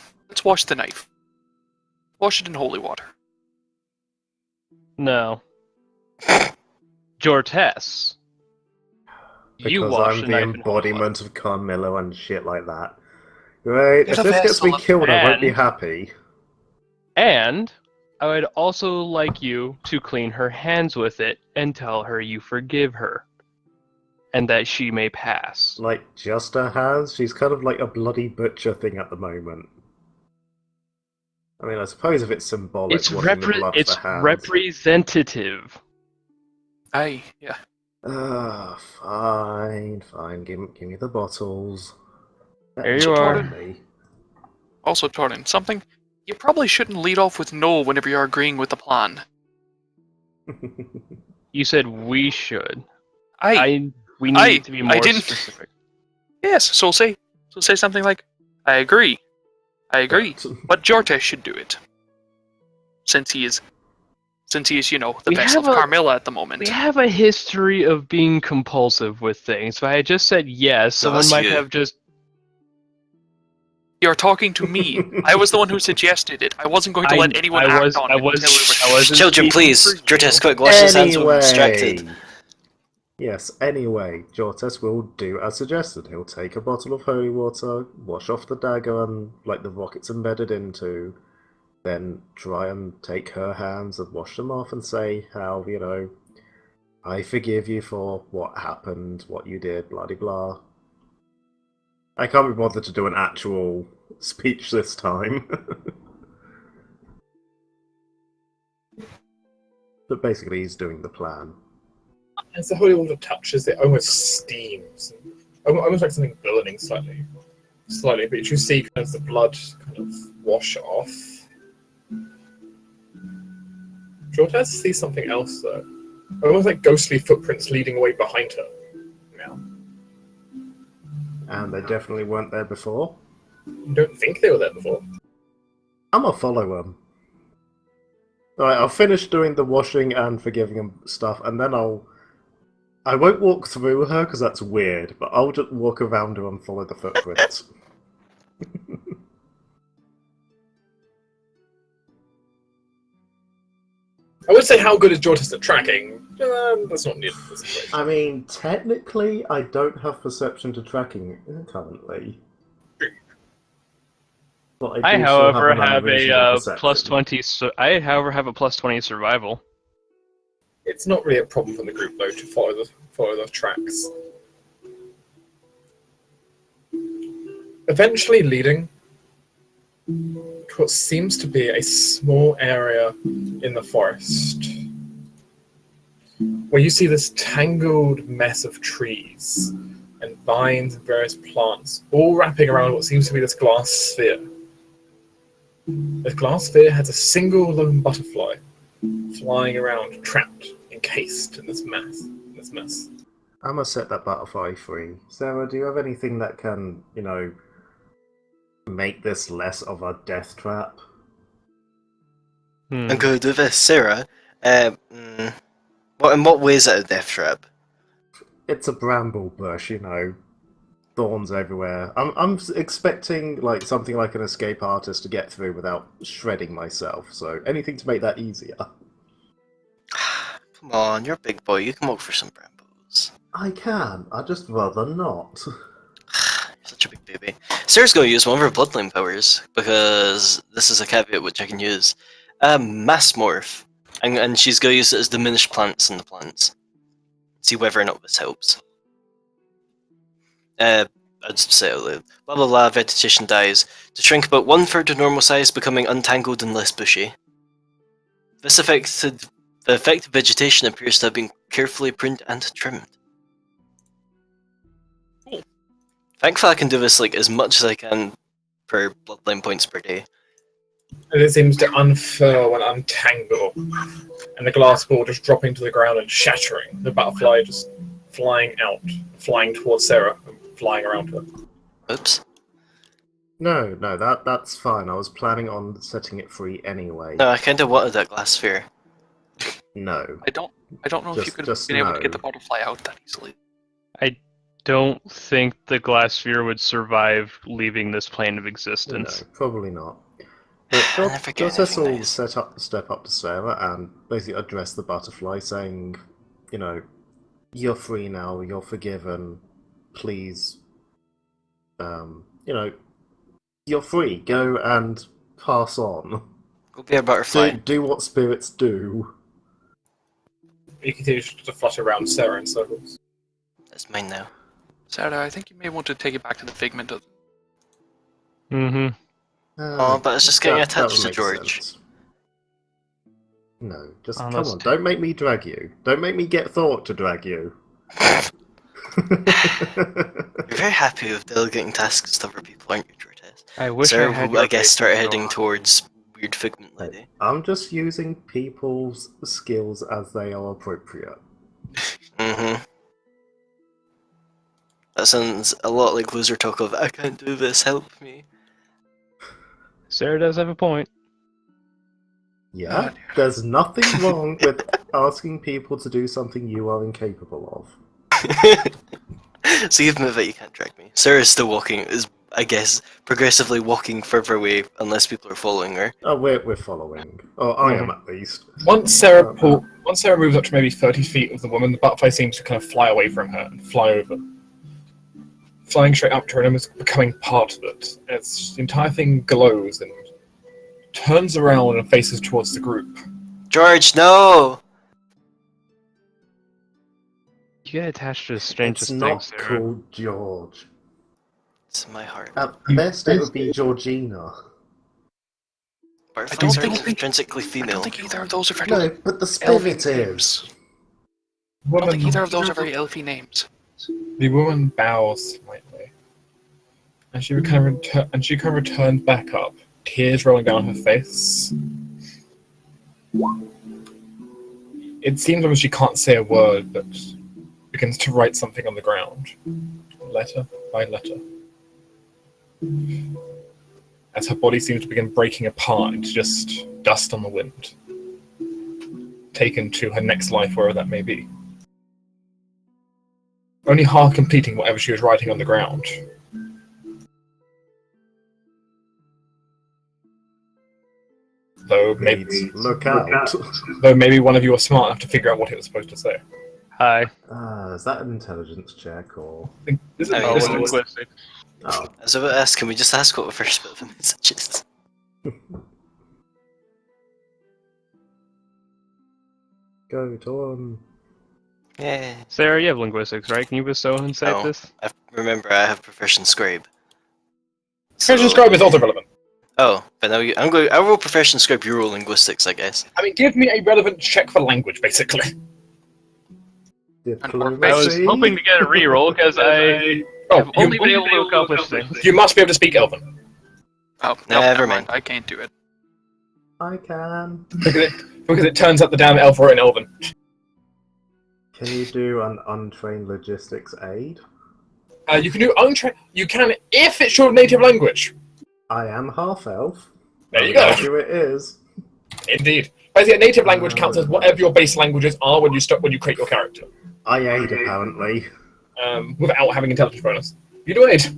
knife. Wash it in holy water. No. Jortess. You Because wash I'm the the knife in holy water. embodiment of Carmilla and shit like that. Right, You're if the this gets me vessel of killed, I won't be man. happy. And I would also like you to clean her hands with it and tell her you forgive her. And that she may pass. Like, just her hands? She's kind of like a bloody butcher thing at the moment. I mean, I suppose if it's symbolic, It's, washing the blood it's for hands. representative. Aye, yeah. Fine. Give me the bottles. There you are. Me. Also, Torin, something you probably shouldn't lead off with no whenever you're agreeing with the plan. You said we should. Aye. We need to be more didn't- specific. Yes. So say something like, "I agree. But Jorte should do it, since he is, the We vessel have of a- Carmilla at the moment." We have a history of being compulsive with things. If I had just said yes, So someone that's might you. have just. You're talking to me. I was the one who suggested it. I wasn't going to let anyone act on it until we were. Children, please. Jortess, quick, wash his hands when we're distracted. Yes, anyway, Jortes will do as suggested. He'll take a bottle of holy water, wash off the dagger and like the rocket's embedded into, then try and take her hands and wash them off and say how, I forgive you for what happened, what you did, blah de blah. I can't be bothered to do an actual speech this time. But basically he's doing the plan. As the holy water touches, it almost steams. Almost like something burning slightly. But you see kind of the blood kind of wash off. Jortes sees something else, though. Almost like ghostly footprints leading away behind her. Now, And they definitely weren't there before. I don't think they were there before. I'm gonna follow them. Alright, I'll finish doing the washing and forgiving and stuff, and then I won't walk through her because that's weird, but I'll just walk around her and follow the footprints. I would say how good is Jortes at tracking? That's not needed for this situation. I mean, technically, I don't have perception to tracking currently. But I, do still however, an have unreasonable a perception. plus 20. I, however, have a plus 20 survival. It's not really a problem for the group, though, to follow the tracks. Eventually leading to what seems to be a small area in the forest, where you see this tangled mess of trees and vines and various plants, all wrapping around what seems to be this glass sphere. This glass sphere has a single lone butterfly flying around, trapped, encased in this mess. I'm gonna set that butterfly free. Sarah, do you have anything that can, make this less of a death trap? I'm going to do this, Sarah. In what way is it a death trap? It's a bramble bush, thorns everywhere. I'm expecting like something like an escape artist to get through without shredding myself. So anything to make that easier. Come on, you're a big boy. You can walk for some Brambos. I can. I'd just rather not. You're such a big baby. Sarah's going to use one of her bloodline powers, because this is a caveat which I can use. Mass Morph. And she's going to use it as diminished plants in the plants. See whether or not this helps. I'll just say it out loud. Blah blah blah, vegetation dies. To shrink about 1/3 of normal size, becoming untangled and less bushy. The affected vegetation appears to have been carefully pruned and trimmed. Cool. Thankfully I can do this like as much as I can per bloodline points per day. And it seems to unfurl and untangle, and the glass ball just dropping to the ground and shattering. The butterfly just flying out, flying towards Sarah, and flying around her. Oops. No, that's fine. I was planning on setting it free anyway. No, I kind of wanted that glass sphere. No. I don't know if you could have Just been able to no. get the butterfly out that easily. I don't think the glass sphere would survive leaving this plane of existence. No, probably not. But never get Dortess anything will nice. step up to Sarah and basically address the butterfly, saying, you know, you're free now, you're forgiven, please, you know, you're free, go and pass on. Go be a butterfly. Do what spirits do. You continue to flutter around Sarah in circles. That's mine now. Sarah, I think you may want to take it back to the figment of... Mm-hmm. Oh, but it's just getting that attached would to make George. sense. No, just Oh, come that's on, don't make me drag you. Don't make me get Thought to drag you. You're very happy with delegating tasks to other people, aren't you, Jortes? I wish Sarah I had will, your I guess, faith start to go heading on. towards Weird Figment Lady. I'm just using people's skills as they are appropriate. Mm-hmm. That sounds a lot like loser talk of, I can't do this, help me. Sarah does have a point. Yeah, there's nothing wrong with asking people to do something you are incapable of. So you admit that you can't drag me. Sarah's still walking, is I guess progressively walking further away unless people are following her. Oh, we're following. Or I am at least. Once Sarah moves up to maybe 30 feet of the woman, the butterfly seems to kind of fly away from her and fly over. Flying straight up to her and almost becoming part of it. The entire thing glows and turns around and faces towards the group. George, no! You get attached to the strangest It's thing, not Sarah. called George. It's in my heart. At best, it would be Georgina. Butterflies are think- intrinsically I female. don't think either of those are very No, but the spirit is. I don't think either of those are very elfy names. The woman bows slightly, and she kind of returns back up, tears rolling down her face. It seems almost she can't say a word, but begins to write something on the ground, letter by letter. As her body seems to begin breaking apart into just dust on the wind, taken to her next life, wherever that may be. Only half completing whatever she was writing on the ground. Though maybe, Look out. though maybe one of you are smart enough to figure out what it was supposed to say. Hi. Is that an intelligence check or? This is, Oh, this Oh, is- linguistics. Oh, I was about to ask, can we just ask what the first bit of the message is? go Tom. Yeah. Sarah, you have linguistics, right? Can you bestow insight No. this? Remember, I have Profession Scribe. Profession Scribe is also relevant. Oh, but now I roll Profession Scribe, you roll Linguistics, I guess. I mean, give me a relevant check for language, basically. I was Diplomacy. hoping to get a reroll because I have only been able to accomplish things. You must be able to speak Elven. Oh, no, Never mind. I can't do it. I can. Because it turns out the damn elf are in Elven. Can you do an untrained logistics aid? You can do you can if it's your native language. I am half elf. There you go. Who it is. Indeed. Basically, a native language counts as whatever your base languages are when you create your character, I aid apparently. without having intelligence bonus. You do 8.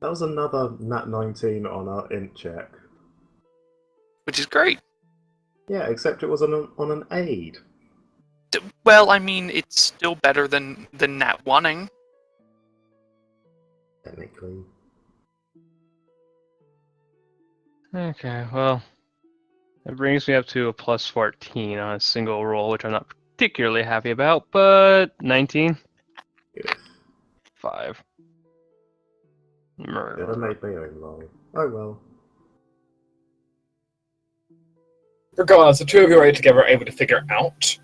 That was another nat 19 on our int check. Which is great. Yeah, except it was on an aid. Well, I mean, it's still better than nat oneing. Technically. Okay, well, that brings me up to a plus 14 on a single roll, which I'm not particularly happy about, but 19? Yeah. 5. Should have made my own roll. Oh well. Regardless, the two of you are together able to figure out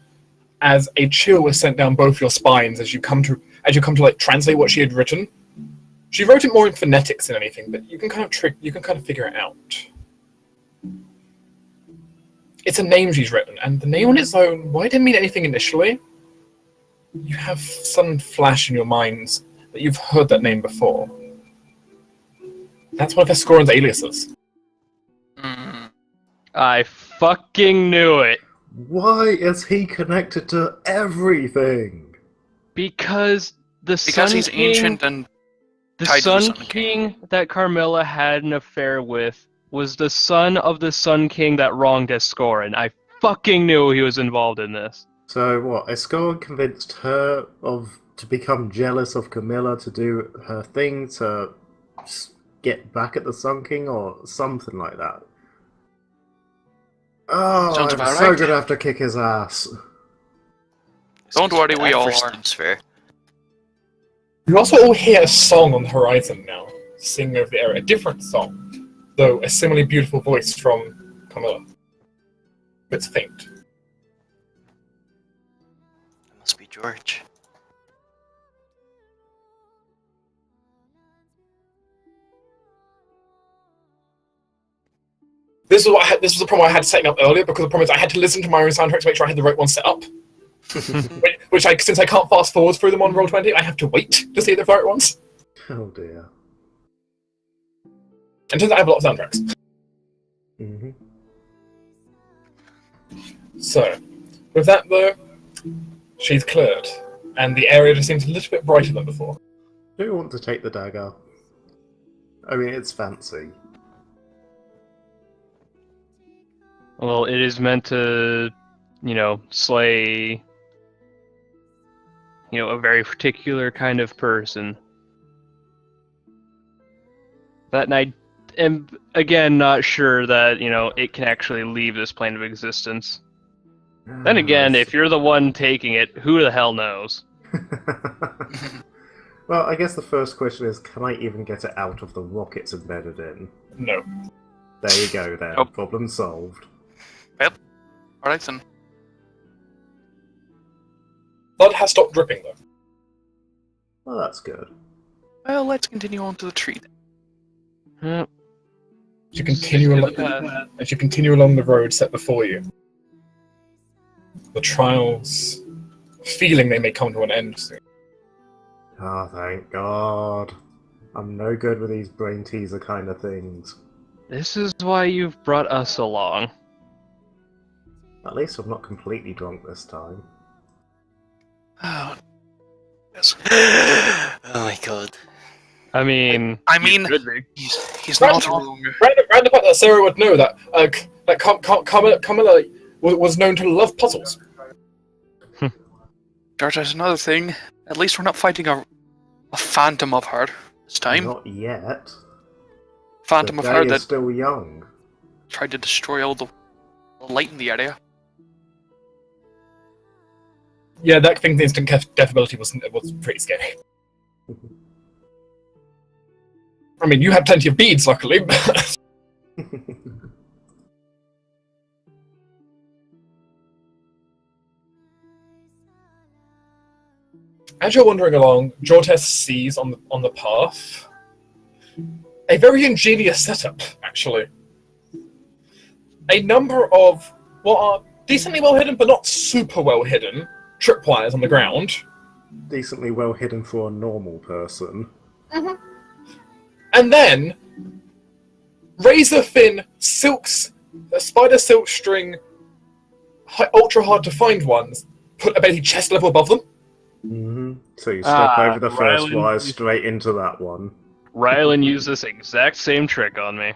as a chill is sent down both your spines as you come to like translate what she had written. She wrote it more in phonetics than anything, but you can kind of figure it out. It's a name she's written, and the name on its own, why it didn't mean anything initially, you have some flash in your minds that you've heard that name before. That's one of Escorin's aliases. I fucking knew it! Why is he connected to everything? Because Because he's ancient and the tied to the Sun Sun King that Carmilla had an affair with was the son of the Sun King that wronged Escorin. I fucking knew he was involved in this. So what? Escorin convinced her to become jealous of Camilla to do her thing to get back at the Sun King or something like that. Oh, Sounds I'm about so right. gonna have to kick his ass. Don't worry, we all First are. seems fair. You also all hear a song on the horizon now, singing over the area. A different song, though a similarly beautiful voice from Camilla. It's faint. It must be George. This was the problem I had setting up earlier, because the problem is I had to listen to my own soundtrack to make sure I had the right one set up. Which since I can't fast forward through them on Roll20, I have to wait to see the right ones. Oh dear. And turns out I have a lot of soundtracks. Mm-hmm. So, with that though, she's cleared, and the area just seems a little bit brighter than before. Do you want to take the dagger? I mean, it's fancy. Well, it is meant to, slay, a very particular kind of person. And I am, again, not sure that, it can actually leave this plane of existence. Then again, if you're the one taking it, who the hell knows? Well, I guess the first question is, can I even get it out of the rock it's embedded in? No. There you go then. Nope. Problem solved. Alright then. Blood has stopped dripping though. Well, that's good. Well, let's continue on to the tree then. Yep. As you continue along the road set before you, the trials, feeling they may come to an end soon. Oh, thank God. I'm no good with these brain teaser kind of things. This is why you've brought us along. At least I'm not completely drunk this time. Oh, yes. Oh my god. I mean, I mean, you could be. he's not wrong. Round about that, Sarah would know that Camilla was known to love puzzles. George, there's another thing. At least we're not fighting a phantom of her this time. Not yet. Phantom The of her day that is still young. tried to destroy all the light in the area. Yeah, that thing's instant death ability was pretty scary. I mean, you had plenty of beads, luckily. As you're wandering along, Jortes sees on the path a very ingenious setup, actually. A number of what are decently well hidden, but not super well hidden, tripwires on the ground. Decently well hidden for a normal person. And then razor-thin spider silk string, ultra hard to find ones, put about chest level above them. So you step over the first Rylan- wire straight into that one. Rylan used this exact same trick on me.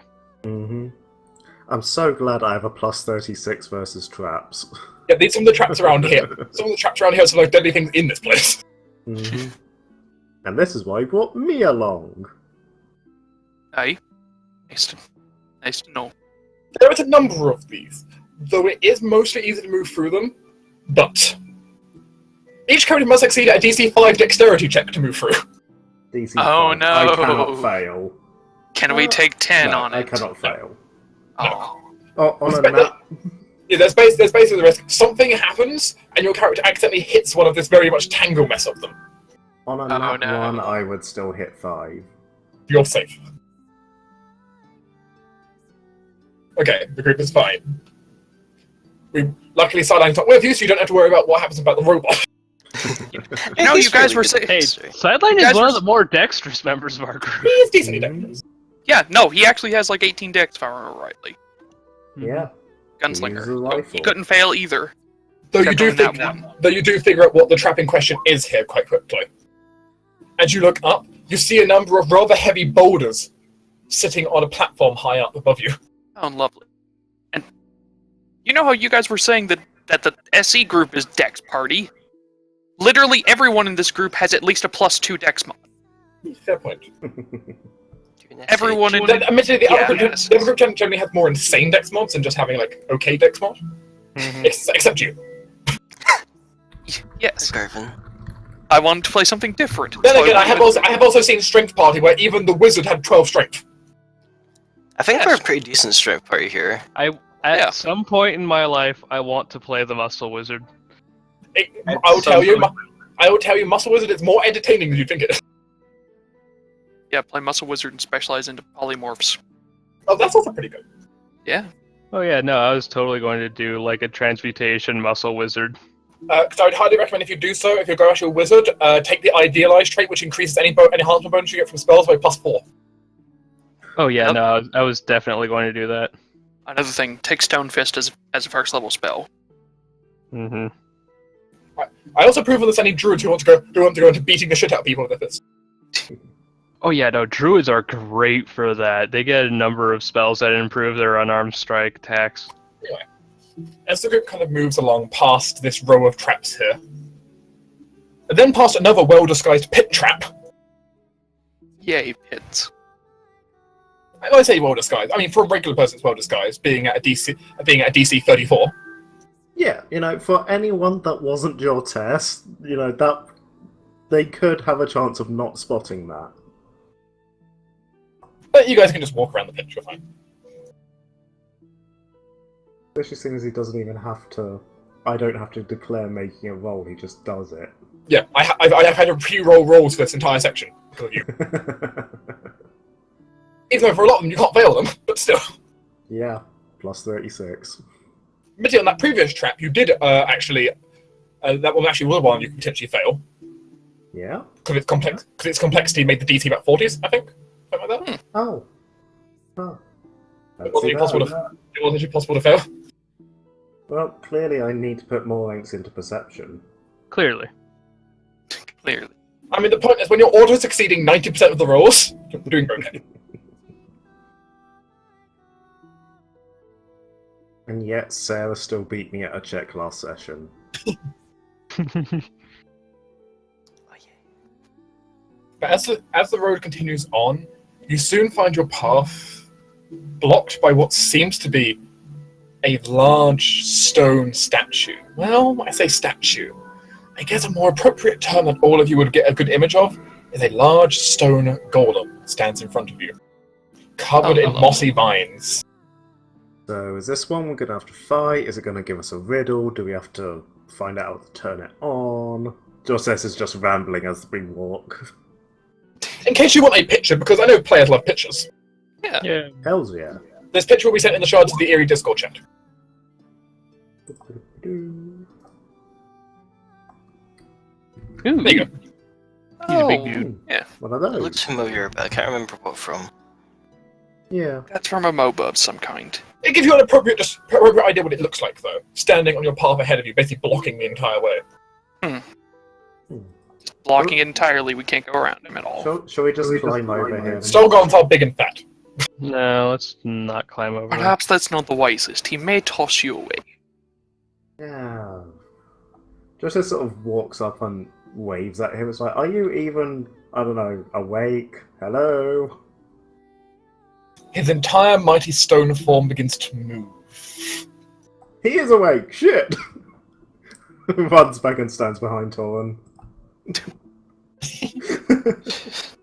I'm so glad I have a plus 36 versus traps. Yeah, these are some of the traps around here. Some of the traps around here are some of the deadly things in this place. And this is why you brought me along. Aye. Nice to know. There is a number of these, though it is mostly easy to move through them. But each character must succeed at a DC 5 dexterity check to move through. DC Oh, 5. no. I cannot fail. Can we take 10 No, on it? I cannot fail. Oh. Oh, on a nat. Yeah, there's basically the risk. Something happens, and your character accidentally hits one of this very much tangle mess of them. On a Oh, nat no. 1, I would still hit 5. You're safe. Okay, the group is fine. We luckily Sideline's not with you, so you don't have to worry about what happens about the robot. You know, you guys were good saying. at Hey, history. Sideline You is guys one were- of the more dexterous members of our group. He's decently dexterous. Yeah, no, he actually has like 18 dex, if I remember rightly. Yeah. Gunslinger. He uses a So rifle. he couldn't fail either. Though you Except do on that one. Though you do figure out what the trap in question is here quite quickly. As you look up, you see a number of rather heavy boulders sitting on a platform high up above you. Oh, lovely. And you know how you guys were saying that the SE group is Dex Party? Literally everyone in this group has at least a +2 Dex mod. Fair point. Everyone in Admittedly, the Yeah, other group, yes. the other group generally has more insane dex mods than just having like okay dex mod. Except you. Yes. Garvin. I wanted to play something different. Then so again, I went have also seen Strength Party where even the wizard had 12 strength. I think Yes. we're a pretty decent strength party here. At Yeah. some point in my life, I want to play the Muscle Wizard. I will tell you, Muscle Wizard is more entertaining than you think it is. Yeah, play Muscle Wizard and specialize into polymorphs. Oh, that's also pretty good. Yeah. Oh yeah, no, I was totally going to do like a transmutation Muscle Wizard. So I'd highly recommend if you do so, if you're going to a wizard, take the Idealize trait, which increases any enhancement bonus you get from spells by +4. Oh yeah, Yep. no, I was definitely going to do that. Another thing, take Stone Fist as a first level spell. Mm-hmm. I also approve of this any druids who want to go into beating the shit out of people with this. Oh yeah, no, druids are great for that. They get a number of spells that improve their unarmed strike attacks. As the group kind of moves along past this row of traps here, and then past another well-disguised pit trap. Yay, pits. I say well-disguised. I mean, for a regular person, it's well-disguised, being at a DC 34. Yeah, for anyone that wasn't your test, that they could have a chance of not spotting that. But you guys can just walk around the pit, you're fine. Especially seeing as he doesn't even have to. I don't have to declare making a roll, he just does it. Yeah, I've had to pre-roll rolls for this entire section. Because of you. Even though for a lot of them you can't fail them, but still. Yeah, plus 36. Admittedly, on that previous trap, you did actually. That one actually was one you could potentially fail. Yeah? Because its complexity made the DC about 40s, I think. Something like that. Oh. Oh. It wasn't actually possible to fail. Well, clearly I need to put more ranks into perception. Clearly. Clearly. I mean, the point is, when you're auto-succeeding 90% of the rolls, you're doing okay. And yet Sarah still beat me at a check last session. But as the road continues on, you soon find your path blocked by what seems to be a large stone statue. Well, I say statue. I guess a more appropriate term that all of you would get a good image of is a large stone golem that stands in front of you, covered in hello. mossy vines. So is this one we're going to have to fight? Is it going to give us a riddle? Do we have to find out how to turn it on? Josess is just rambling as we walk. In case you want a picture, because I know players love pictures, Yeah. Yeah. Hells yeah. this picture will be sent in the Shards of the Eyrie Discord chat. Ooh. There you go. He's a big dude. Yeah. One of It those. looks familiar, but I can't remember what from. Yeah. That's from a MOBA of some kind. It gives you an appropriate idea what it looks like, though, standing on your path ahead of you, basically blocking the entire way. blocking it entirely. We can't go around him at all. Shall we just climb over him? Stolgon's all big and fat. No, let's not climb over there. Perhaps that's not the wisest. He may toss you away. Yeah. Just sort of walks up and waves at him. It's like, are you even, I don't know, awake? Hello? His entire mighty stone form begins to move. He is awake! Shit! Runs back and stands behind Torin.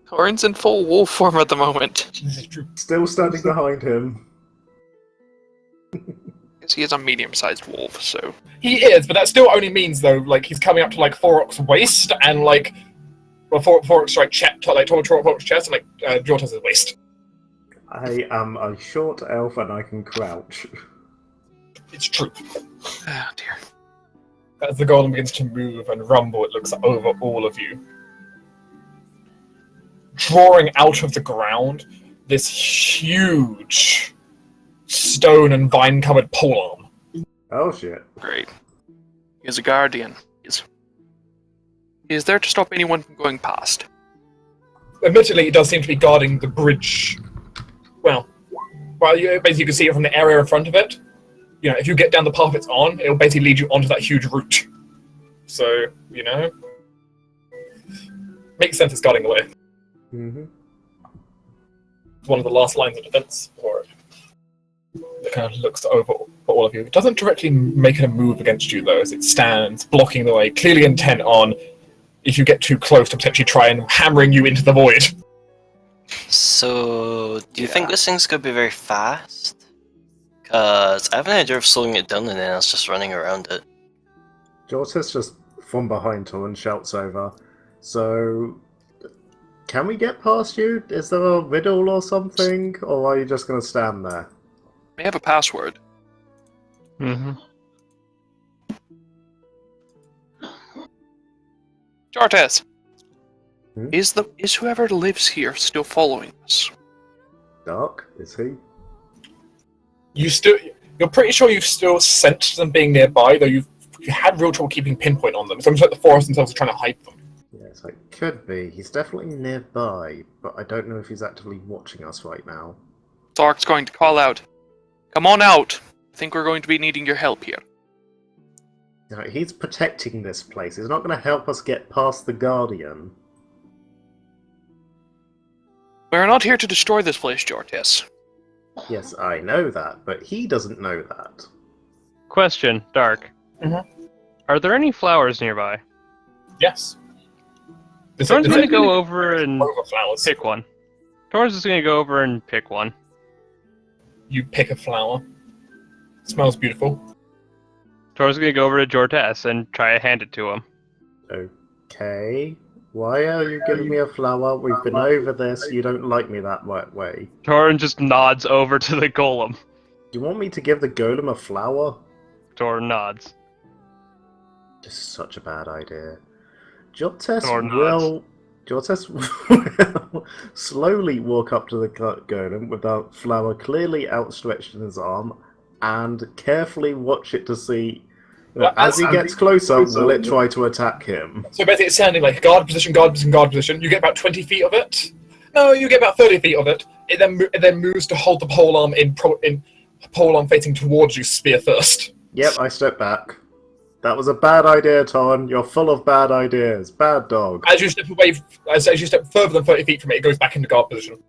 Torin's in full wolf form at the moment. Still standing behind him. Because he is a medium-sized wolf, so... He is, but that still only means, though, like, he's coming up to, like, Thorok's waist, and, like... Well, Thorok's, like, Thorok's chest, and, like, Jortas' waist. I am a short elf and I can crouch. It's true. Oh, dear. As the golem begins to move and rumble, it looks over all of you. Drawing out of the ground, this huge stone and vine-covered polearm. Oh shit. Great. He is a guardian. He is there to stop anyone from going past. Admittedly, it does seem to be guarding the bridge. Well, basically you can see it from the area in front of it. You know, if you get down the path it's on, it'll basically lead you onto that huge route. So, you know, makes sense it's guarding the way. Mm-hmm. It's one of the last lines of defense for it. It kind of looks over for all of you. It doesn't directly make a move against you, though, as it stands, blocking the way, clearly intent on, if you get too close, to potentially try and hammering you into the void. So, do you think this thing's gonna be very fast? Because I have an idea of slowing it down and then it's just running around it. Jortis just from behind Torin shouts over. So, can we get past you? Is there a riddle or something? Or are you just going to stand there? May have a password. Mm-hmm. Jortas! Hmm? Is whoever lives here still following us? Dark? Is he? You're pretty sure you've still sensed them being nearby, though you had real trouble keeping pinpoint on them. It's almost like the forest themselves are trying to hype them. Yeah, it's like, could be. He's definitely nearby, but I don't know if he's actively watching us right now. Dark's going to call out. Come on out! I think we're going to be needing your help here. You know, he's protecting this place. He's not going to help us get past the Guardian. We're not here to destroy this place, Jortis. Yes, I know that, but he doesn't know that. Question, Dark. Mhm. Are there any flowers nearby? Yes. Torrens is going to go over and flowers. pick one. Torrens is going to go over and pick one. You pick a flower. It smells beautiful. Torrens is going to go over to Jortas and try to hand it to him. Okay. Why are you giving me a flower? We've been over this. You don't like me that way. Torrens just nods over to the golem. Do you want me to give the golem a flower? Torrens nods. Just such a bad idea. Jortes will slowly walk up to the golem with a flower clearly outstretched in his arm and carefully watch it to see that as he gets closer, will it try to attack him? So basically it's sounding like guard position, guard position, guard position. You get about 20 feet of it. No, you get about 30 feet of it. It then moves to hold the polearm in polearm facing towards you, spear first. Yep, I step back. That was a bad idea, Ton. You're full of bad ideas. Bad dog. As you step away, as you step further than 30 feet from it, it goes back into guard position.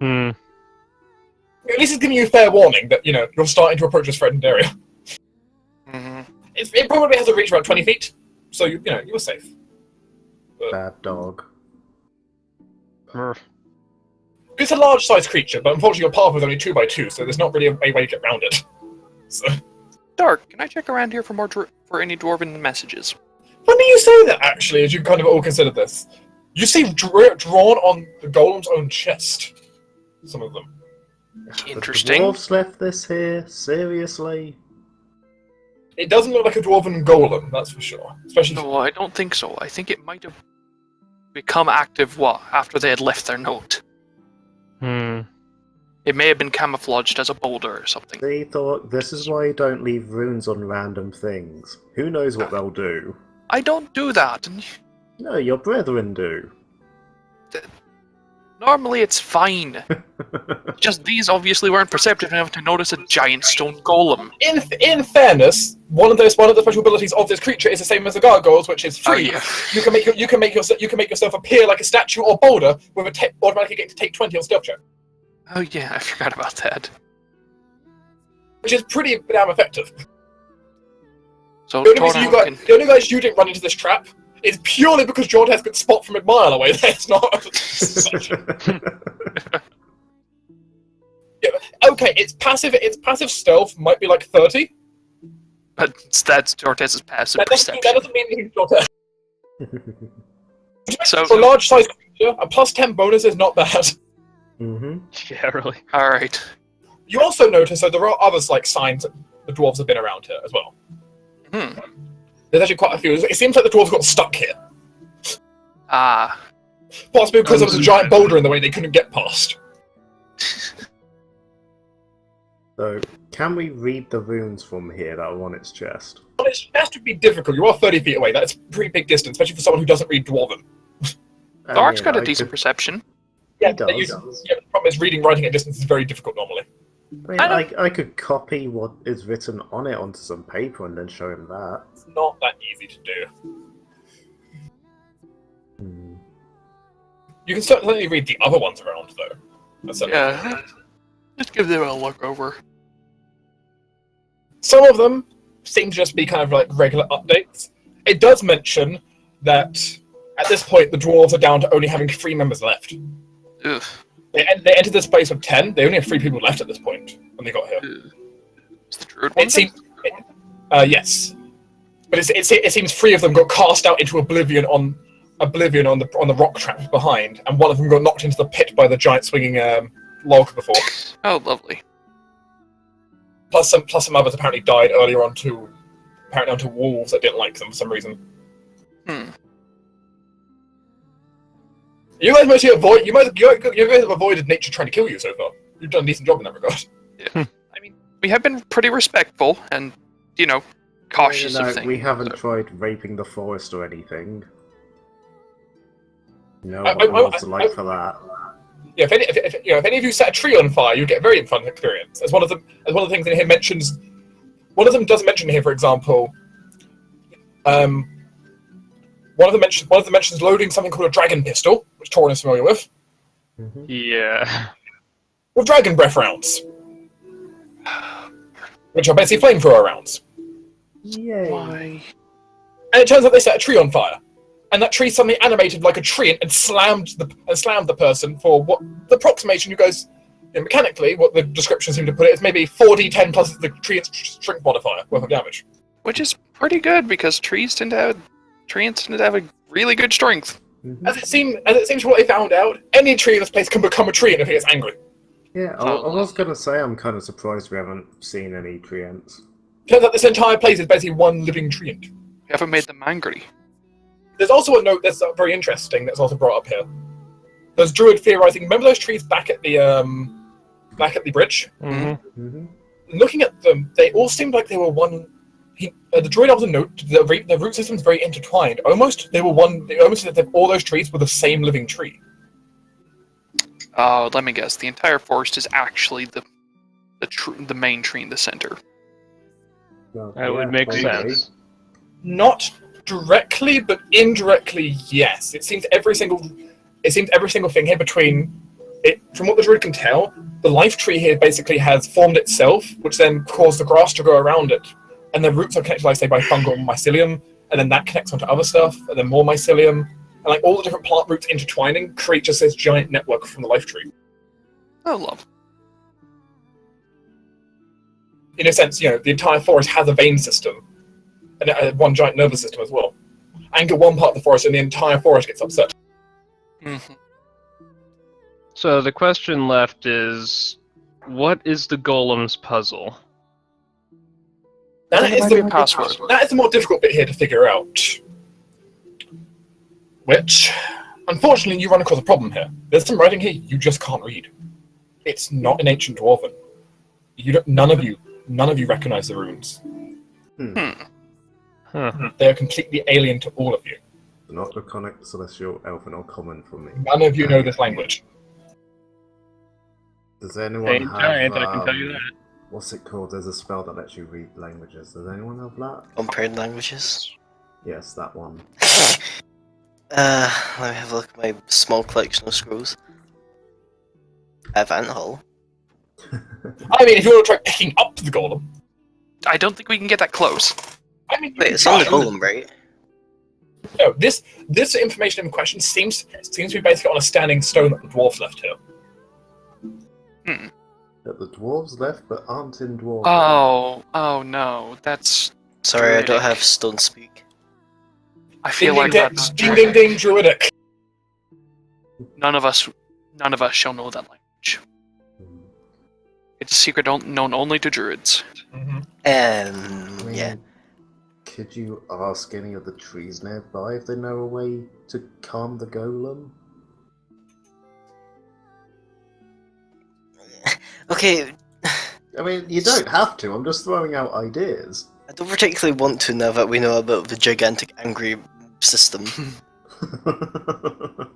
Hmm. At least it's giving you a fair warning that, you know, you're starting to approach this threatened area. Mm-hmm. It probably has a reach about 20 feet, so you know you're safe. Bad dog. Murph. It's a large-sized creature, but unfortunately your path is only 2x2, so there's not really a way to get around it. So. Dark, can I check around here for any dwarven messages? Funny you say that, actually, as you kind of all consider this. You see drawn on the golem's own chest. Some of them. Interesting. The dwarves left this here? Seriously? It doesn't look like a dwarven golem, that's for sure. Especially. No, I don't think so. I think it might have become active, after they had left their note. Hmm. It may have been camouflaged as a boulder or something. They thought, this is why you don't leave runes on random things. Who knows what they'll do? I don't do that. No, your brethren do. Normally it's fine. Just these obviously weren't perceptive enough to notice a giant stone golem. In fairness, one of the special abilities of this creature is the same as the gargoyles, which is free. Oh, yeah. You can make yourself appear like a statue or boulder with automatically get to take 20 on stealth check, Oh yeah, I forgot about that. which is pretty damn effective. So The only, Tormund the only guys you didn't run into this trap is purely because Jordan could spot from a mile away. That's not. Yeah, okay, it's passive. Its passive stealth might be like 30. But that's Jortez's passive That perception. doesn't mean he's Jordan. So- For a large size creature, a plus 10 bonus is not bad. Mm-hmm. Yeah, really. Alright. You also notice that there are other signs that the dwarves have been around here as well. Hmm. There's actually quite a few. It seems like the dwarves got stuck here. Ah. Possibly because there was a giant boulder in the way they couldn't get past. So, can we read the runes from here that are on its chest? Well, it has to be difficult. You are 30 feet away. That's a pretty big distance, especially for someone who doesn't read Dwarven. Dark's got a I decent could- perception. Yeah, He does. yeah, the problem is reading writing at distance is very difficult normally. I could copy what is written on it onto some paper and then show him that. It's not that easy to do. Hmm. You can certainly read the other ones around, though. That's certainly- Yeah. Just give them a look over. Some of them seem to just be kind of like regular updates. It does mention that at this point the dwarves are down to only having 3 members left. Ugh. They entered this place with 10. They only have 3 people left at this point when they got here. Is the druid one? It seems, yes, but it seems 3 of them got cast out into oblivion on the rock traps behind, and one of them got knocked into the pit by the giant swinging log before. Oh, lovely. Plus some others apparently died earlier on too. Apparently onto wolves that didn't like them for some reason. Hmm. You guys mostly you guys have avoided nature trying to kill you so far. You've done a decent job in that regard. Yeah. I mean, we have been pretty respectful and, cautious You know, of things. we haven't so- tried raping the forest or anything. No, I- what I- rules are like I- for that. Yeah, if any of you set a tree on fire, you get a very fun experience. As one of the things in here mentions, one of them does mention here, for example, one of them mentions loading something called a dragon pistol, which Torin is familiar with Yeah. dragon breath rounds, which are basically flamethrower rounds. Yay! Why? And it turns out they set a tree on fire, and that tree suddenly animated like a tree and slammed the person for what the approximation you guys mechanically what the description seemed to put it is maybe 4d10 plus the tree strength modifier worth of damage. Which is pretty good because trees tend to have a really good strength. Mhm. As it seems from what they found out, any tree in this place can become a tree if it gets angry. Yeah, I was gonna say I'm kind of surprised we haven't seen any treants. Turns out this entire place is basically one living tree. We haven't made them angry. There's also a note that's very interesting that's also brought up here. There's Druid theorizing. Remember those trees back at the bridge? Mm-hmm. Mm-hmm. Looking at them, they all seemed like they were one. The Druid also note the root system's very intertwined. Almost they were one. They almost said that all those trees were the same living tree. Oh, let me guess. The entire forest is actually the main tree in the center. Well, That would make maybe. sense. Not directly, but indirectly, yes. It seems every single thing here between it. From what the Druid can tell, the life tree here basically has formed itself, which then caused the grass to grow around it. And the roots are connected, like say, by fungal mycelium, and then that connects onto other stuff, and then more mycelium, and like all the different plant roots intertwining create just this giant network from the life tree. Oh, love. In a sense, the entire forest has a vein system, and it has one giant nervous system as well. Anger one part of the forest, and the entire forest gets upset. Mm-hmm. So the question left is, what is the golem's puzzle? I think it might be a password. That is the more difficult bit here to figure out. Which, unfortunately, you run across a problem here. There's some writing here you just can't read. It's not in Ancient Dwarven. None of you recognize the runes. Huh. They are completely alien to all of you. Not Draconic, Celestial, Elfin, or Common for me. None of you know this language. Does anyone Ain't have, giant, I can tell you that. what's it called? There's a spell that lets you read languages. Does anyone have that? Compared languages. Yes, that one. Let me have a look at my small collection of scrolls. I have Ant Hall. I mean, if you want to try picking up the golem, I don't think we can get that close. I mean, you Wait, can it's on the try. golem, right? No, this information in question seems to be basically on a standing stone that the dwarf left here. That the dwarves left, but aren't in dwarf. Oh no, that's. Sorry, I don't Druidic. have stone speak. I feel Ding like ding that's ding, ding ding ding, druidic. none of us shall know that language. It's a secret known only to druids. Mm-hmm. Yeah. Could you ask any of the trees nearby if they know a way to calm the golem? Okay, I mean, you don't have to. I'm just throwing out ideas. I don't particularly want to now that we know about the gigantic angry system.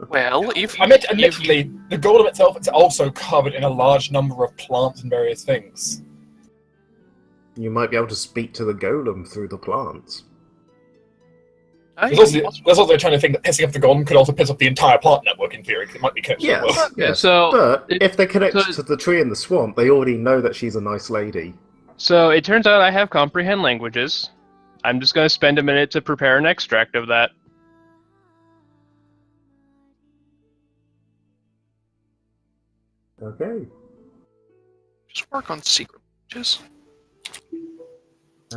Well, if I mean, admittedly, the golem itself is also covered in a large number of plants and various things. You might be able to speak to the golem through the plants. There's also a kind of thing that pissing off the golem could also piss off the entire plant network in theory, 'cause it might be connected Yes, as well. Yeah, yes. so But it- if they connect so- to the tree in the swamp, they already know that she's a nice lady. So it turns out I have comprehend languages. I'm just going to spend a minute to prepare an extract of that. Okay. just work on secret languages.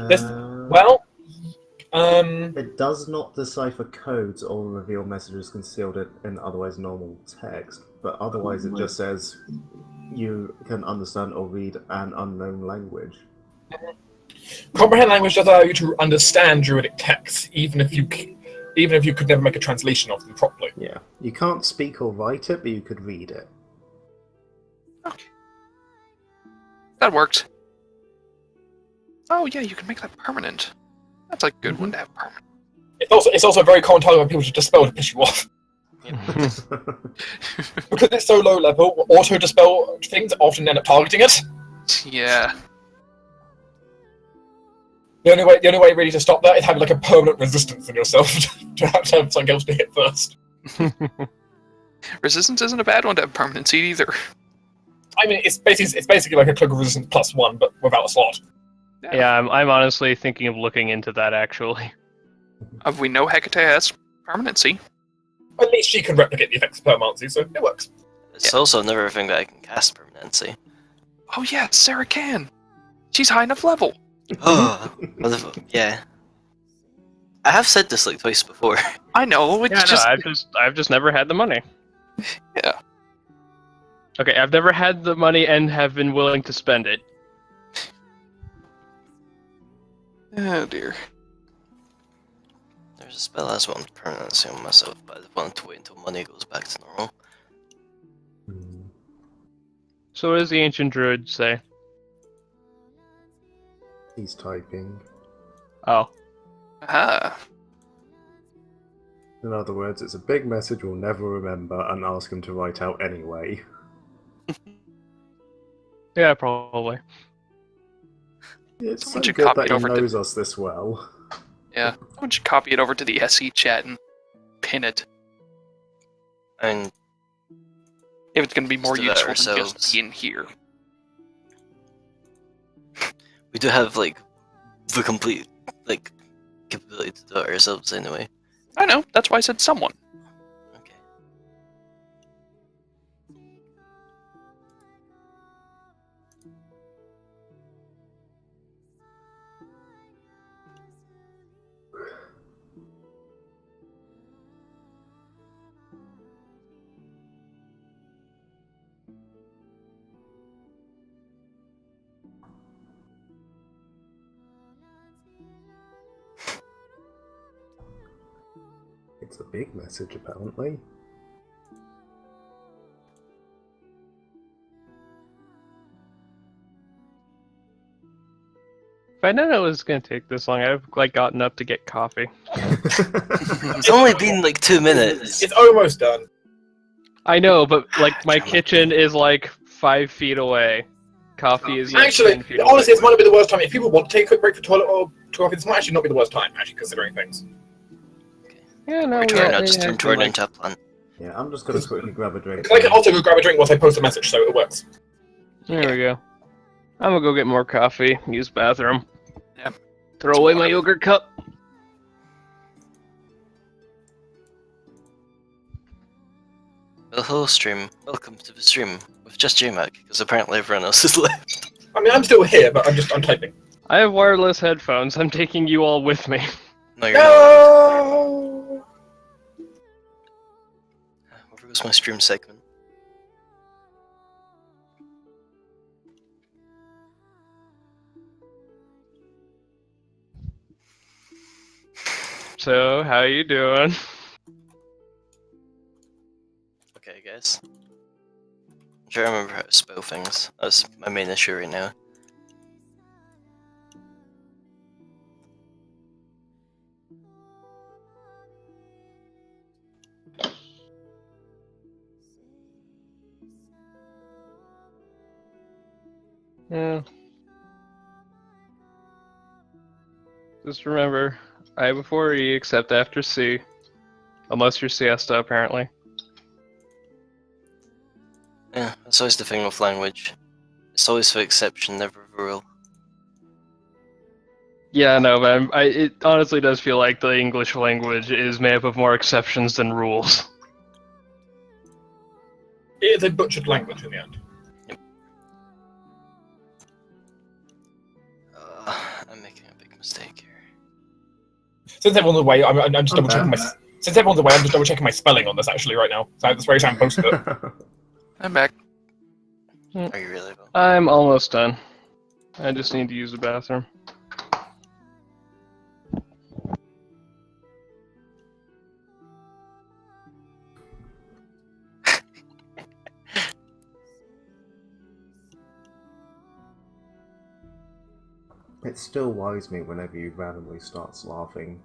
This- Uh, Well, It does not decipher codes or reveal messages concealed in otherwise normal text, but otherwise it just says you can understand or read an unknown language. comprehend language does allow you to understand druidic texts, even if you could never make a translation of them properly. Yeah. You can't speak or write it, but you could read it. That worked. Oh yeah, you can make that permanent. That's a good one to have permanent. It's also a very common target for people to dispel to piss you off. Because it's so low level, auto dispel things often end up targeting it. Yeah. The only way really to stop that is having like a permanent resistance in yourself to have something else to hit first. Resistance isn't a bad one to have permanency either. I mean, it's basically like a cloak of resistance +1, but without a slot. Yeah, I'm honestly thinking of looking into that actually. We know Hecate has permanency. At least she can replicate the effects of permanency, so it works. It's also another thing that I can cast permanency. Oh yeah, Sarah can. She's high enough level. Oh, yeah. I have said this like twice before. I know. It's Yeah, no, just I've just never had the money. yeah. Okay, I've never had the money and have been willing to spend it. Oh dear. There's a spell as one permanency on myself, but I want to wait until money goes back to normal. Hmm. So what does the ancient druid say? He's typing. Oh. Ah. In other words, it's a big message we'll never remember and ask him to write out anyway. Yeah, probably. It's so Someone should good copy that it he over to- knows us this well. Yeah. Why don't you copy it over to the SE chat and pin it? And If it's going to be more Let's do that useful than ourselves. just in here. we do have like the complete like capability to do it ourselves anyway. I know. That's why I said someone. Okay. It's a big message, apparently. If I didn't know it was gonna take this long, I've gotten up to get coffee. It's only been like 2 minutes. It's almost done. I know, but my kitchen is 5 feet away. Coffee is 10 Actually, feet honestly, away. this might not be the worst time. If people want to take a quick break for toilet or coffee, this might actually not be the worst time, actually, considering things. Yeah, no, Return, I just turned into a plant. Yeah, I'm just gonna quickly grab a drink. I can also go grab a drink once I post a message, so it works. There we go. I'm gonna go get more coffee, use bathroom. Yeah. Throw away my yogurt cup. Well, hello stream. Welcome to the stream with just JMac, because apparently everyone else is left. I mean, I'm still here, but I'm typing. I have wireless headphones. I'm taking you all with me. No, you're not. No! Where goes my stream segment? So, how you doing? Okay, guys. I'm trying to remember how to spell things. That's my main issue right now. Yeah. Just remember, I before E except after C. Unless you're siesta, apparently. Yeah, that's always the thing with language. It's always the exception, never the rule. Yeah, no, but it honestly does feel like the English language is made up of more exceptions than rules. It is a butchered language in the end. I'm making a big mistake here. Since everyone's away, I'm just double checking my. Since everyone's away, I'm just double checking my spelling on this actually right now. So that's very time posted it. I'm back. Are you really though? I'm almost done. I just need to use the bathroom. It still woes me whenever you randomly starts laughing.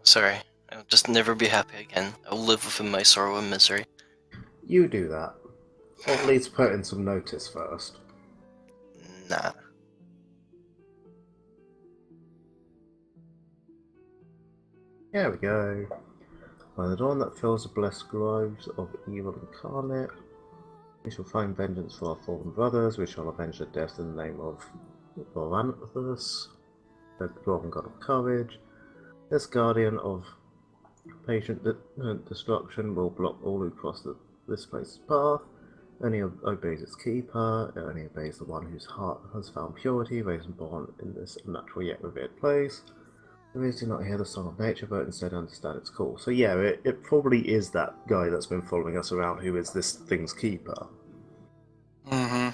Sorry, I'll just never be happy again. I'll live within my sorrow and misery. You do that. Or at least put in some notice first. Nah. There we go. By the dawn that fills the blessed groves of evil incarnate, we shall find vengeance for our fallen brothers. We shall avenge their death in the name of Loranthus, the dwarven god of courage. This guardian of patient destruction will block all who cross this place's path. Only obeys its keeper. It only obeys the one whose heart has found purity, raised and born in this unnatural yet revered place. The do not hear the song of nature, but instead understand its call. So yeah, it probably is that guy that's been following us around who is this thing's keeper. Mm-hmm.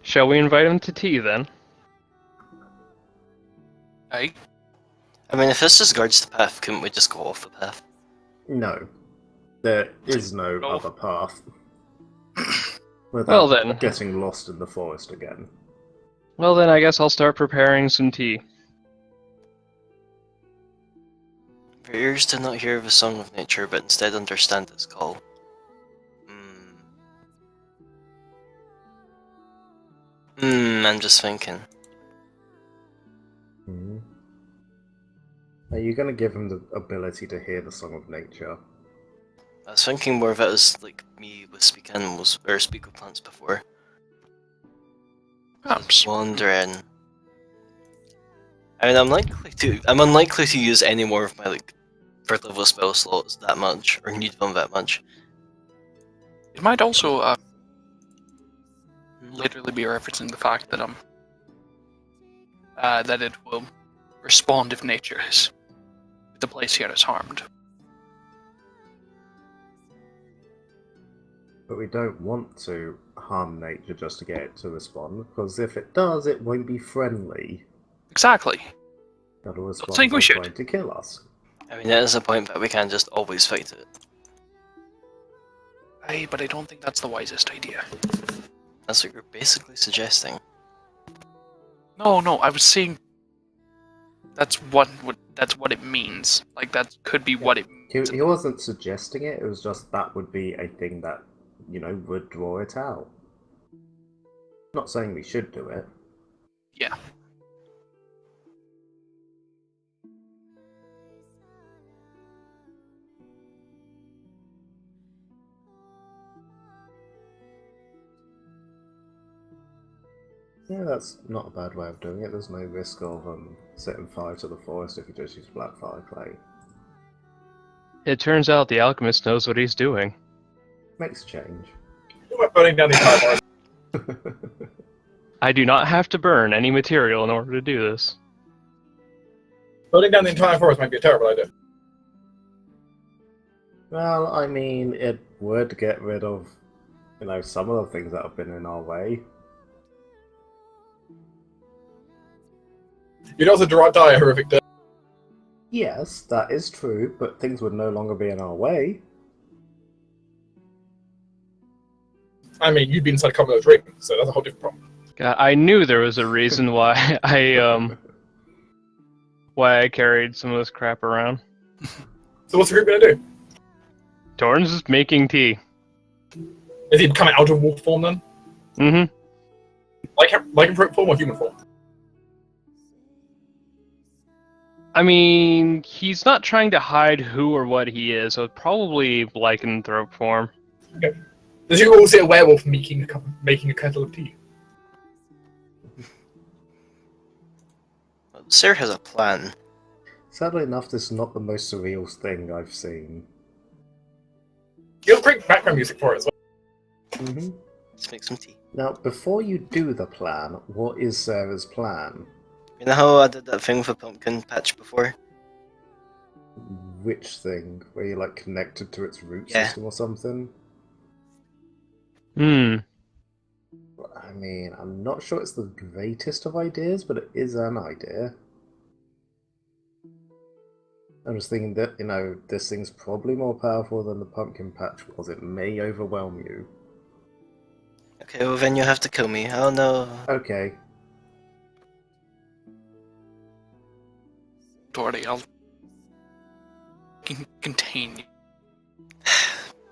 Shall we invite him to tea then? Hey. I mean, if this just guards the path, couldn't we just go off the path? No. There is no No. other path. Without Well then. getting lost in the forest again. Well then, I guess I'll start preparing some tea. For ears to not hear the song of nature, but instead understand its call. I'm just thinking. Are you going to give him the ability to hear the song of nature? I was thinking more of it as like me with speak animals or speak with plants before. Perhaps. Wondering. I mean, I'm unlikely to use any more of my third level spell slots that much, or need them that much. It might also literally be referencing the fact that that it will respond if nature is the place here is harmed. But we don't want to harm nature just to get it to respond, because if it does, it won't be friendly. Exactly. It'll respond think we by should. trying to kill us. I mean, that is a point that we can't just always fight it. But I don't think that's the wisest idea. That's what you're basically suggesting. No, I was saying that's what it means. Like that could be what it means. He wasn't suggesting it, it was just that would be a thing that, would draw it out. Not saying we should do it. Yeah. Yeah, that's not a bad way of doing it. There's no risk of setting fire to the forest if you just use black fire clay. It turns out the alchemist knows what he's doing. Makes change. What about burning down the entire forest? I do not have to burn any material in order to do this. Burning down the entire forest might be a terrible idea. Well, I mean, it would get rid of, some of the things that have been in our way. You'd also die a horrific death. Yes, that is true, but things would no longer be in our way. I mean, you'd be inside a couple of those rings, so that's a whole different problem. God, I knew there was a reason why I carried some of this crap around. So what's the group gonna do? Torrens is making tea. Is he coming out of wolf form then? Mm-hmm. Like in form or human form? I mean, he's not trying to hide who or what he is, so probably lycanthrope form. Okay. Did you all see a werewolf making a kettle of tea? Sir has a plan. Sadly enough, this is not the most surreal thing I've seen. You have great background music for it as well. Mm-hmm. Let's make some tea. Now, before you do the plan, what is Sarah's plan? You know how I did that thing with a pumpkin patch before? Which thing? Where you connected to its root Yeah. system or something? Hmm. I mean, I'm not sure it's the greatest of ideas, but it is an idea. I'm just thinking that, this thing's probably more powerful than the pumpkin patch was. It may overwhelm you. Okay, well then you have to kill me. Oh no. Okay. Doherty, I'll contain you.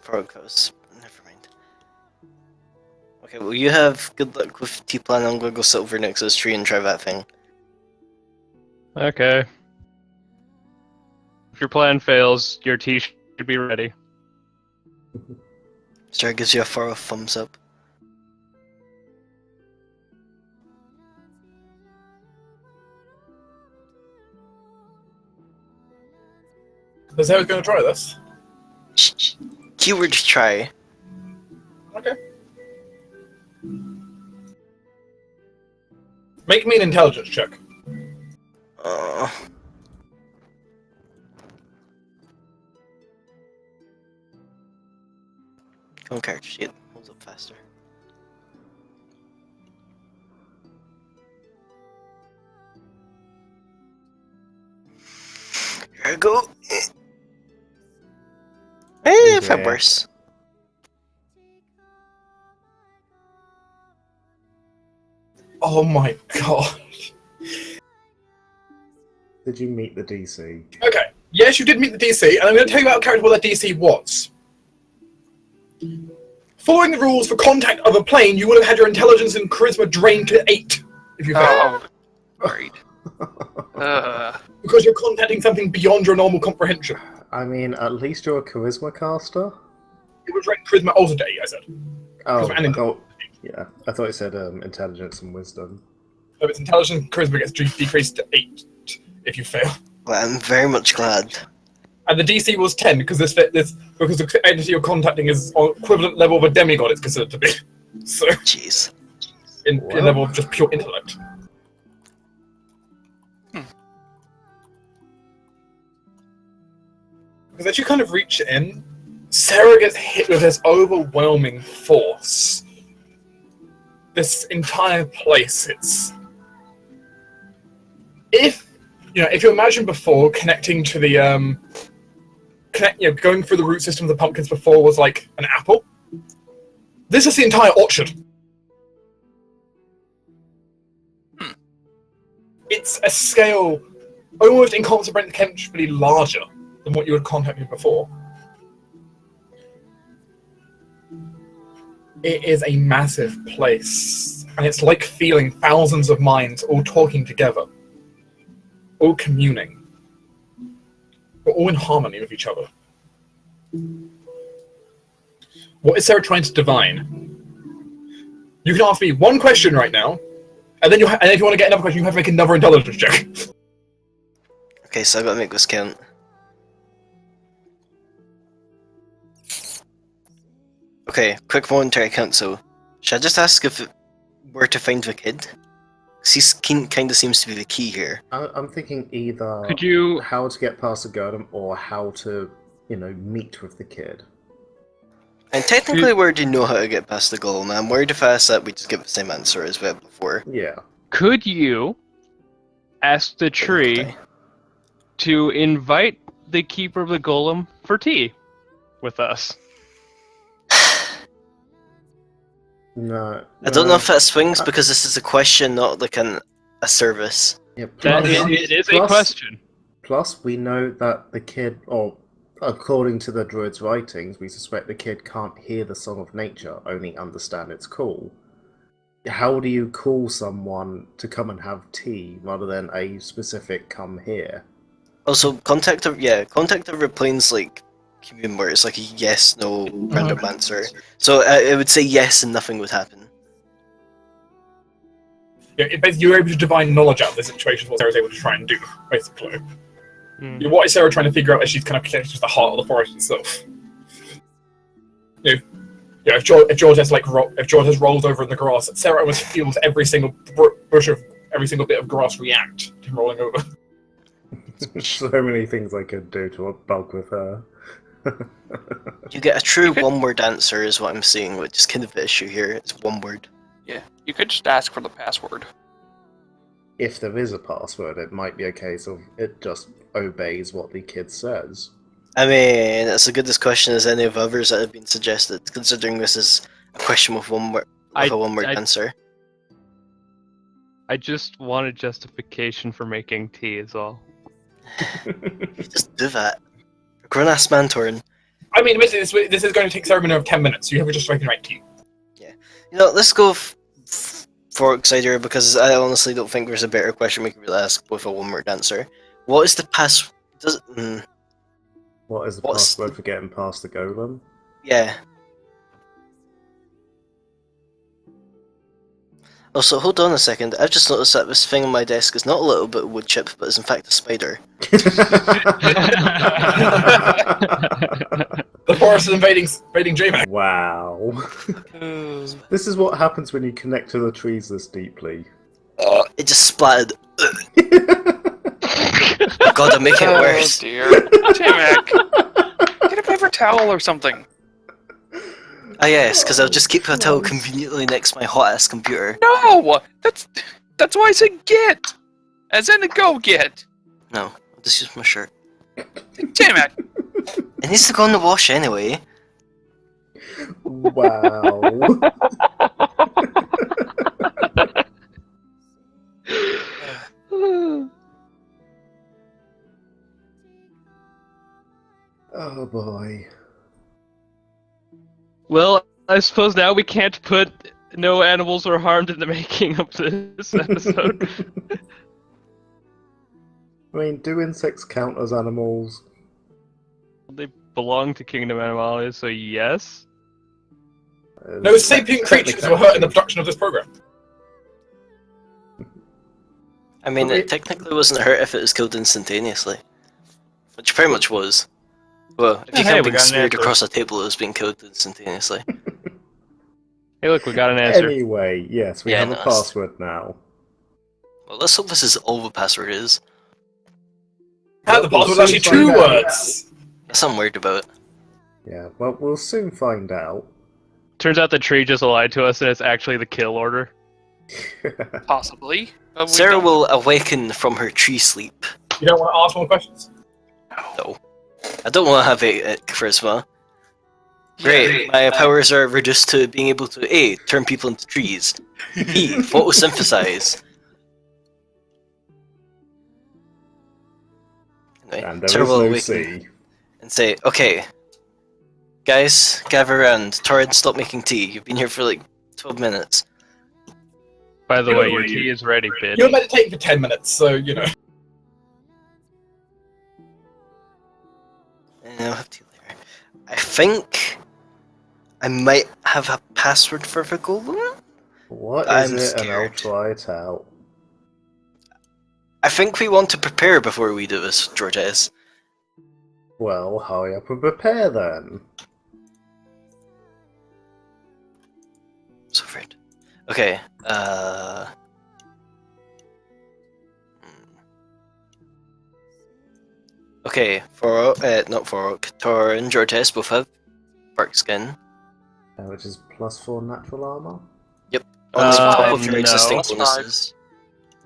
Froghouse. Never mind. Okay, well you have good luck with T-Plan. I'm gonna go sit over next to this tree and try that thing. Okay. If your plan fails, your tea should be ready. Star gives you a far off thumbs up. Is Sarah going to try this? Keyword try. Okay. Make me an intelligence check. Come on, character sheet. Holds up faster. Here I go. I've had worse. Oh my god. Did you meet the DC? Okay, yes, you did meet the DC, and I'm going to tell you out of character what that DC was. Following the rules for contact of a plane, you would have had your intelligence and charisma drained to 8 if you failed. Oh, great. Because you're contacting something beyond your normal comprehension. I mean, at least you're a charisma caster? It would drain charisma also to 8, I said. Oh, Charisma and intelligence. yeah. I thought it said intelligence and wisdom. So its intelligence and charisma gets decreased to 8 if you fail. Well, I'm very much glad. And the DC was 10 because because the entity you're contacting is on equivalent level of a demigod. It's considered to be. So Jeez. in level of just pure intellect. Because as you kind of reach in, Sarah gets hit with this overwhelming force. This entire place, if you imagine before connecting to the going through the root system of the pumpkins before was like an apple. This is the entire orchard. it's a scale almost incomprehensibly larger than what you had contacted before. It is a massive place, and it's like feeling thousands of minds all talking together, all communing, but all in harmony with each other. What is Sarah trying to divine? You can ask me one question right now, and then and if you want to get another question, you have to make another intelligence check. Okay, so I gotta make this count. Okay, quick momentary counsel. Should I just ask if where to find the kid? 'Cause he kind of seems to be the key here. I'm thinking either Could you? how to get past the golem or how to, meet with the kid. And technically, we already know how to get past the golem. I'm worried if I ask that, we just give the same answer as we had before. Yeah. Could you ask the tree Okay. to invite the keeper of the golem for tea with us? No. I don't know if that swings because this is a question, not like a service. Yeah, It is a question. Plus, we know that the kid, or according to the druid's writings, we suspect the kid can't hear the song of nature, only understand its call. How do you call someone to come and have tea rather than a specific "come here"? Also, contact the planes like commune where it's like a yes, no, random answer. So it would say yes and nothing would happen. Yeah, basically, you're able to divine knowledge out of the situation, what Sarah's able to try and do, basically. Yeah, what is Sarah trying to figure out as she's kind of connected to the heart of the forest itself? If George has rolled over in the grass, Sarah almost feels every single bush of every single bit of grass react to him rolling over. So many things I could do to a bug with her. You get a true one-word answer is what I'm seeing, which is kind of the issue here. It's one word. Yeah, you could just ask for the password. If there is a password, it might be a case of it just obeys what the kid says. I mean, it's a good question as any of others that have been suggested, considering this is a question with a one-word answer. I just want a justification for making tea, is all. Just do that. Grunas Mantorn. I mean, basically, this is going to take Sarah a minimum of 10 minutes, so you have to just make the right team. Let's go for Exciter because I honestly don't think there's a better question we can really ask with a one-word answer. What is the pass? What is the What's- password for getting past the golem? Yeah. Also, hold on a second. I've just noticed that this thing on my desk is not a little bit of wood chip, but is in fact a spider. The forest is invading J-Mac. Wow. This is what happens when you connect to the trees this deeply. It just splattered. Oh god, I'm making it worse. Oh dear. J-Mac, get a paper towel or something. Ah yes, because I'll just keep a towel conveniently next to my hot-ass computer. No! That's why I said get! As in a go get! No, I'll just use my shirt. J-Mac! It needs to go in the wash anyway. Wow. Oh boy. Well, I suppose now we can't put no animals were harmed in the making of this episode. I mean, do insects count as animals? They belong to Kingdom Animalis, so yes. No sapient creatures were hurt in the production of this program. I mean, it technically wasn't hurt if it was killed instantaneously. Which pretty much was. Well, if you Hey, can't we being got an smeared answer. across a table, it was being killed instantaneously. Hey, look, we got an answer. Anyway, yes, we Yeah, have a nice. password now. Well, let's hope this is all the password is. And the password was actually 2 words. That's what I'm worried about. Yeah, well, we'll soon find out. Turns out the tree just lied to us and it's actually the kill order. Possibly. But we Sarah don't- will awaken from her tree sleep. You don't want to ask more questions? No. I don't want to have charisma. Great, my powers are reduced to being able to A. Turn people into trees. B. Photosynthesize. Anyway, And there Sir is will no awaken sea. and say, "Okay, guys, gather around. Torrid, stop making tea. You've been here for like 12 minutes." By the way, your tea is ready, bitch. You're meditating for 10 minutes, so, you know. And I'll have tea later. I think I might have a password for the golem. What is I'm it? And I'll scared. try it out. I think we want to prepare before we do this, George S. Well, hurry up and prepare then. So afraid. Okay, Okay, not for Tor and Jortes both have bark skin. Which is +4 natural armor. On top of +5. your existing No. +5. bonuses.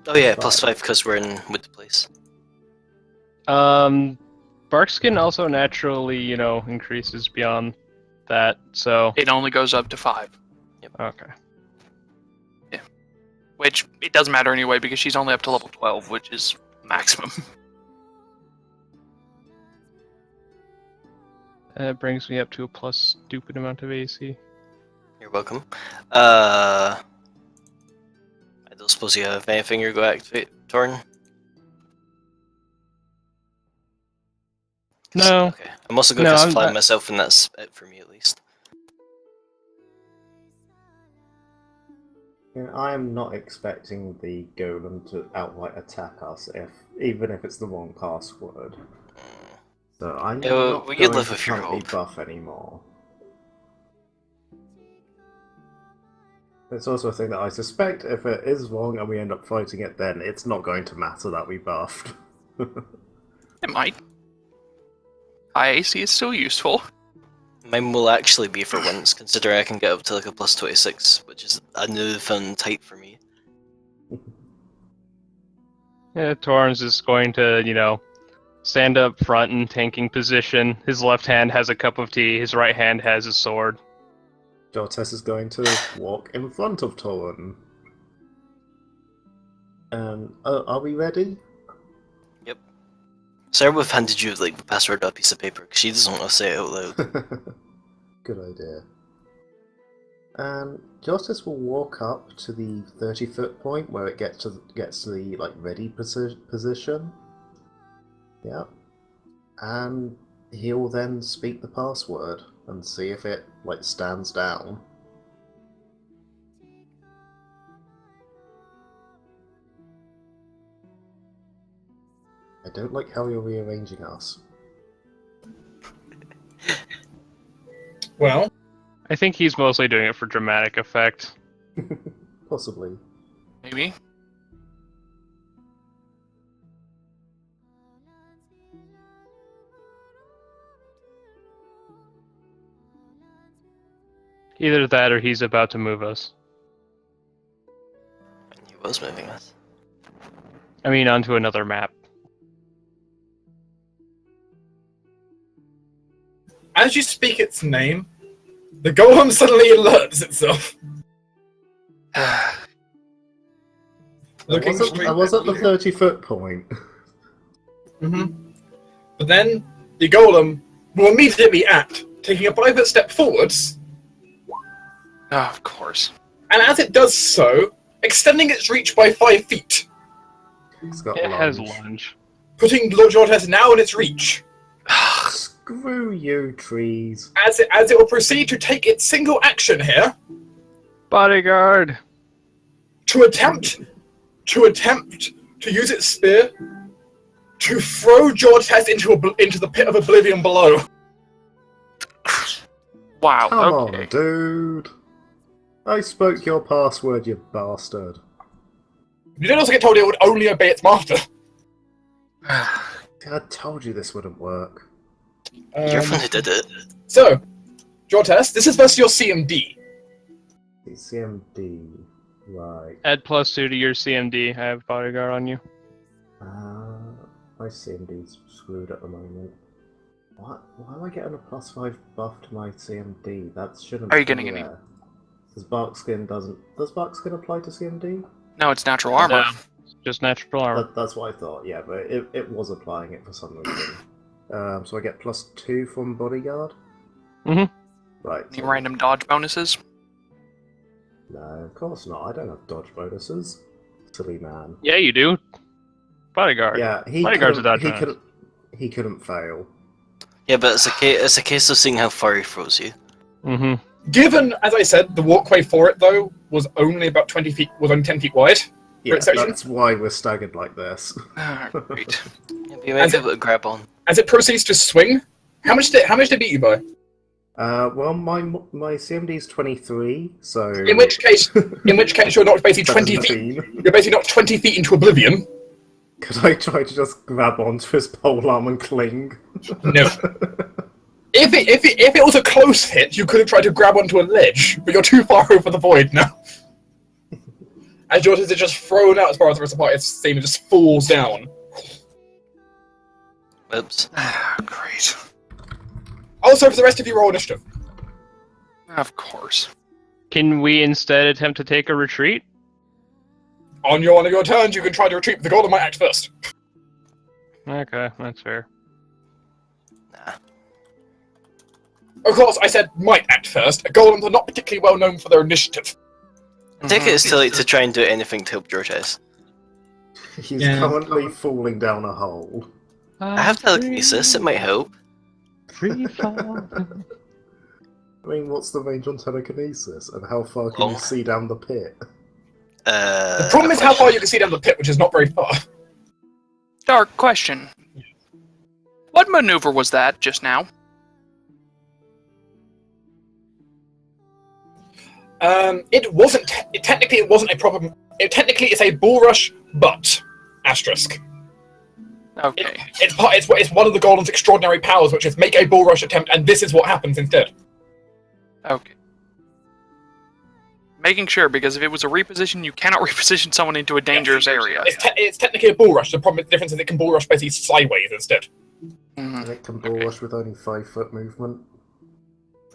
Oh yeah, +5. +5 because we're in with the place. Barkskin also naturally, increases beyond that, so... It only goes up to 5. Okay. Which, it doesn't matter anyway, because she's only up to level 12, which is maximum. That brings me up to a plus stupid amount of AC. You're welcome. I don't suppose you have anything you're going to activate, Torn? No. Okay. I'm also going No, to cast I'm Fly not- myself, and that's it for me at least. I am not expecting the golem to outright attack us, even if it's the wrong password. So I'm Yeah, not we going live to with your currently hope. buff anymore. It's also a thing that I suspect if it is wrong and we end up fighting it, then it's not going to matter that we buffed. It might. High AC is still useful. Mine will actually be for once, considering I can get up to like a +26, which is a newfound height for me. Yeah, Torrens is going to, stand up front in tanking position. His left hand has a cup of tea, his right hand has a sword. Jortes is going to walk in front of Torin. Are we ready? Sarah would have handed you like the password on a piece of paper, because she doesn't want to say it out loud. Good idea. And Justice will walk up to the 30-foot point where it gets to the ready position. Yeah. And he'll then speak the password and see if it stands down. I don't like how you're rearranging us. Well, I think he's mostly doing it for dramatic effect. Possibly. Maybe. Either that or he's about to move us. And he was moving us. I mean, onto another map. as you speak its name, the golem suddenly alerts itself. Looking straight I was at at the you. 30-foot point. But then the golem will immediately act, taking a 5-foot step forwards, Oh, of course. and as it does so, extending its reach by 5 feet, It's got It has lunge. lunge. putting Lord Jortes now in its reach. Screw you, trees. As it will proceed to take its single action here Bodyguard! to attempt to use its spear to throw Jortes into the pit of oblivion below. Wow, Come okay. on, dude. I spoke your password, you bastard. You did also get told it would only obey its master. I told you this wouldn't work. You're the one who did it. So, Jortes, this is versus your CMD. The CMD. Right. Add +2 to your CMD. I have bodyguard on you. My CMD's screwed at the moment. What? Why am I getting a +5 buff to my CMD? That shouldn't Are you be getting any- there. Does Barkskin apply to CMD? No, it's natural armor. No. Just natural armor. That's what I thought, yeah, but it was applying it for some reason. So I get +2 from bodyguard? Mhm. Right. Any random dodge bonuses? No, of course not. I don't have dodge bonuses. Silly man. Yeah, you do. Bodyguard. Yeah, Bodyguard's a dodge bonus. he couldn't fail. Yeah, but it's a case of seeing how far he throws you. Mm-hmm. Given, as I said, the walkway for it though was only about 20 feet, was only 10 feet wide. Yeah, its section. that's why we're staggered like this. Great. Yeah, but you might be able to grab on. As it proceeds to swing, how much did it beat you by? Well, my CMD is 23, so In which case you're not basically 20 feet. 17. You're basically not 20 feet into oblivion. Could I try to just grab onto his polearm and cling? No. If it was a close hit, you could have tried to grab onto a ledge, but you're too far over the void now. As yours is just thrown out as far as the rest of the party, it's same and just falls down. Oops. Great. Also, for the rest of you, roll initiative. Of course. Can we instead attempt to take a retreat? On one of your turns, you can try to retreat, but the golem might act first. Okay, that's fair. Nah. Of course, I said might act first. Golems are not particularly well known for their initiative. I take it it's too late to try and do anything to help Jortes. He's Yeah. currently falling down a hole. I have telekinesis, it might help. Free fall. I mean, what's the range on telekinesis, and how far can you Long. see down the pit? The problem is how far you can see down the pit, which is not very far. Dark question. What maneuver was that just now? It wasn't. Technically, it wasn't a proper. Technically, it's a bull rush, but asterisk. Okay. It's one of the golem's extraordinary powers, which is make a bull rush attempt, and this is what happens instead. Okay. Making sure, because if it was a reposition, you cannot reposition someone into a dangerous area. It's technically a bull rush. The problem, the difference is it can bull rush basically sideways instead. Mhm. And it can bull rush with only 5-foot movement.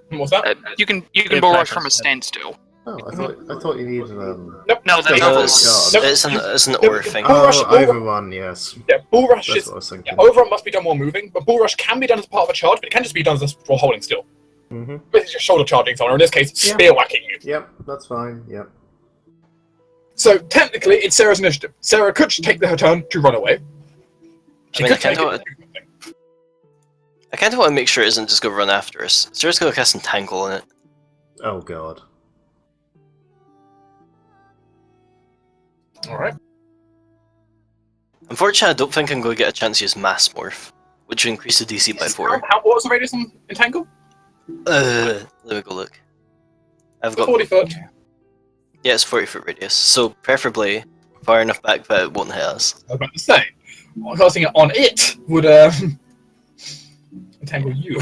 What's that? You can Yeah, bull rush practice. from a standstill. Oh, I thought you needed Nope. No, that's No, not it's an or thing. Bull rush- bull- overrun, yes. Yeah, bull rush That's is. what I was thinking. Yeah, overrun must be done while moving, but bull rush can be done as part of a charge, but it can just be done as while holding still. Mm-hmm. Basically, just shoulder charging someone, or in this case, Yeah. spear whacking you. Yep, that's fine. Yep. So technically, it's Sarah's initiative. Sarah could take her turn to run away. She I mean, could take I it. I kind of want to make sure it isn't just going to run after us. Sarah's going to cast Entangle on it. Oh god. All right. Unfortunately, I don't think I'm going to get a chance to use Mass Morph, which will increase the DC by 4. What was the radius on Entangle? Let me go look. I've got 40 foot. Yeah, it's 40-foot radius, so preferably far enough back that it won't hit us. I was about to say, casting it on it would entangle you.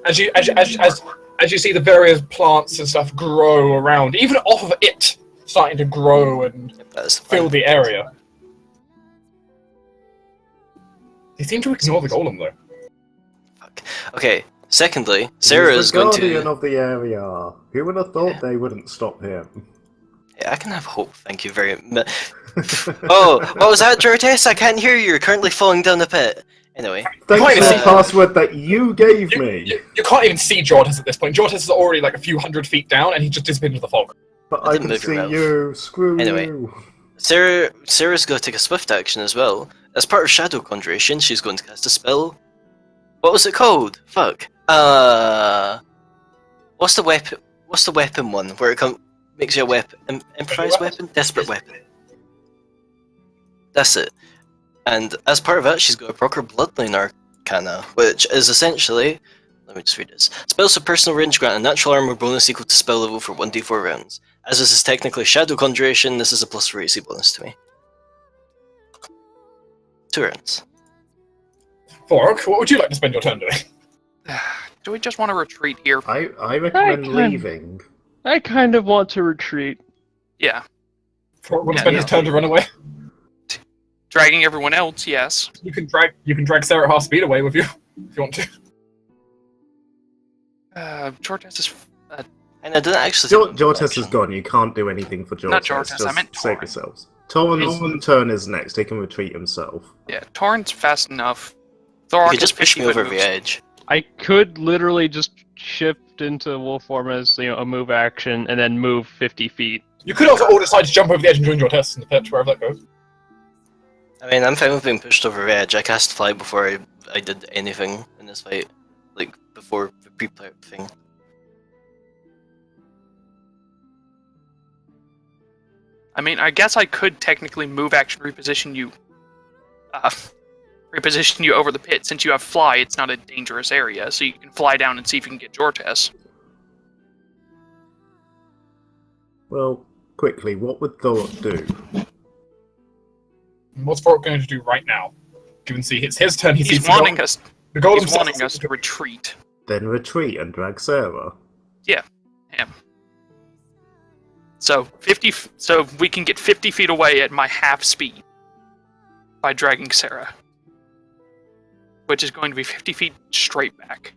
As you see the various plants and stuff grow around, even off of it, starting to grow and That's fill fine. the area. They seem to ignore the golem though. Fuck. Okay. Secondly, He's Sarah the is going guardian to. of the area. Who would have thought they wouldn't stop him? Yeah, I can have hope. Thank you very much. Oh, what was that, Jortes? I can't hear you. You're currently falling down the pit. Anyway. Thanks Can't for the see- password that you gave me. You can't even see Jortis at this point. Jortis is already like a few hundred feet down, and he just disappeared into the fog. But I I didn't can move your see mouth. you. Screw Anyway. you. Sarah's going to take a swift action as well. As part of Shadow Conjuration, she's going to cast a spell. What was it called? Fuck. What's the weapon? What's the weapon one where it makes you a weapon? Improvised weapon? Desperate weapon. That's it. And as part of that, she's got a proper Bloodline Arcana, which is essentially. Let me just read this. Spells of personal range grant a natural armor bonus equal to spell level for 1d4 rounds. As this is technically Shadow Conjuration, this is a +4 AC bonus to me. 2 rounds. Fork, what would you like to spend your turn doing? Do we just want to retreat here? I recommend I can- leaving. I kind of want to retreat. Yeah. Fork want to Yeah, spend yeah. his turn to run away? Dragging everyone else, yes. You can drag Sarah half speed away with you if you want to. Jortes is And I didn't actually think about Jortes action. is gone. You can't do anything for Jortes. Not Jortes, Just I meant save Torrent. yourselves. Torrent's turn is next. He can retreat himself. Yeah, Torrent's fast enough. You Thorak could just push me 50-foot over the moves. edge. I could literally just shift into wolf form as a move action and then move 50 feet. You could also all decide to jump over the edge and join your test in the pit, wherever that goes. I mean, I'm fine with being pushed over the edge. I cast fly before I did anything in this fight. Like, before the pre-play thing. I mean, I guess I could technically move action reposition you over the pit. Since you have fly, it's not a dangerous area, so you can fly down and see if you can get Jortes. Well, quickly, what would Thorpe do? What's Thorpe going to do right now? Given it's his turn, he sees He's wanting us. the golem He's wanting us to retreat. Then retreat and drag Sarah. Yeah, him. So so we can get 50 feet away at my half speed by dragging Sarah, which is going to be 50 feet straight back.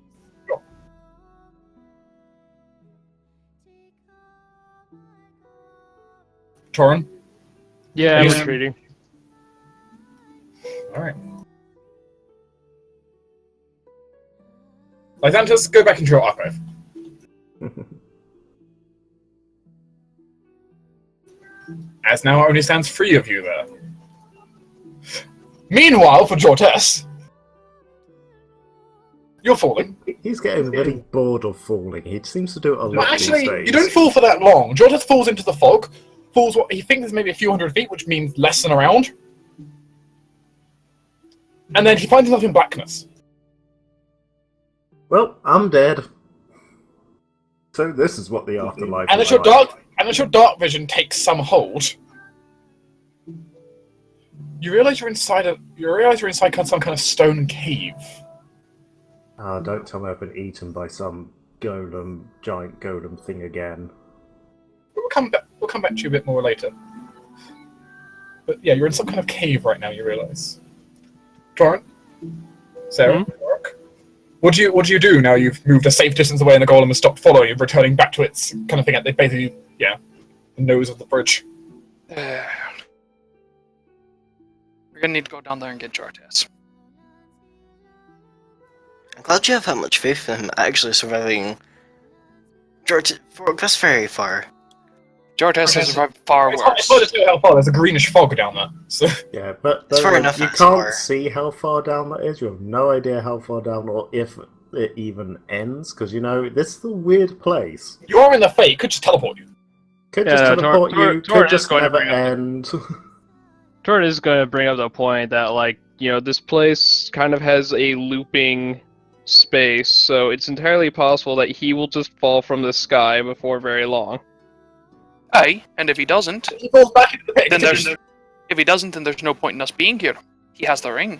Torin? Yeah, I'm Yes. retreating. Alright. Lysanthus, go back into your archive. As now only stands 3 of you there. Meanwhile, for Jortes, you're falling. He's getting really bored of falling. He seems to do it a No, lot actually, these days. you don't fall for that long. Jortes falls into the fog, falls what he thinks is maybe a few hundred feet, which means less than a round. And then he finds himself in blackness. Well, I'm dead. So this is what the afterlife And is as your dark vision takes some hold, you realize you're inside some kind of stone cave. Don't tell me I've been eaten by some giant golem thing again. We'll come back to you a bit more later. But yeah, you're in some kind of cave right now, you realize. Torrent? Sarah? Warwick? What do you do now you've moved a safe distance away and the golem has stopped following you, returning back to its kind of thing at the basically, the nose of the bridge? We're gonna need to go down there and get Jortes. I'm glad you have that much faith in him actually surviving. George, that's very far. Jortes has survived far It's worse. hard to tell how far. There's a greenish fog down there. So Yeah, but It's far like, enough you that's can't far. see how far down that is. You have no idea how far down or if it even ends, because this is a weird place. you are in the fate. It could just teleport you. Could Yeah, just teleport Tor- you, Tor could is just going to never bring up the- end. Torrent is going to bring up the point that, this place kind of has a looping space, so it's entirely possible that he will just fall from the sky before very long. Aye, and if he doesn't, He falls back into the pit. then there's no point in us being here. He has the ring.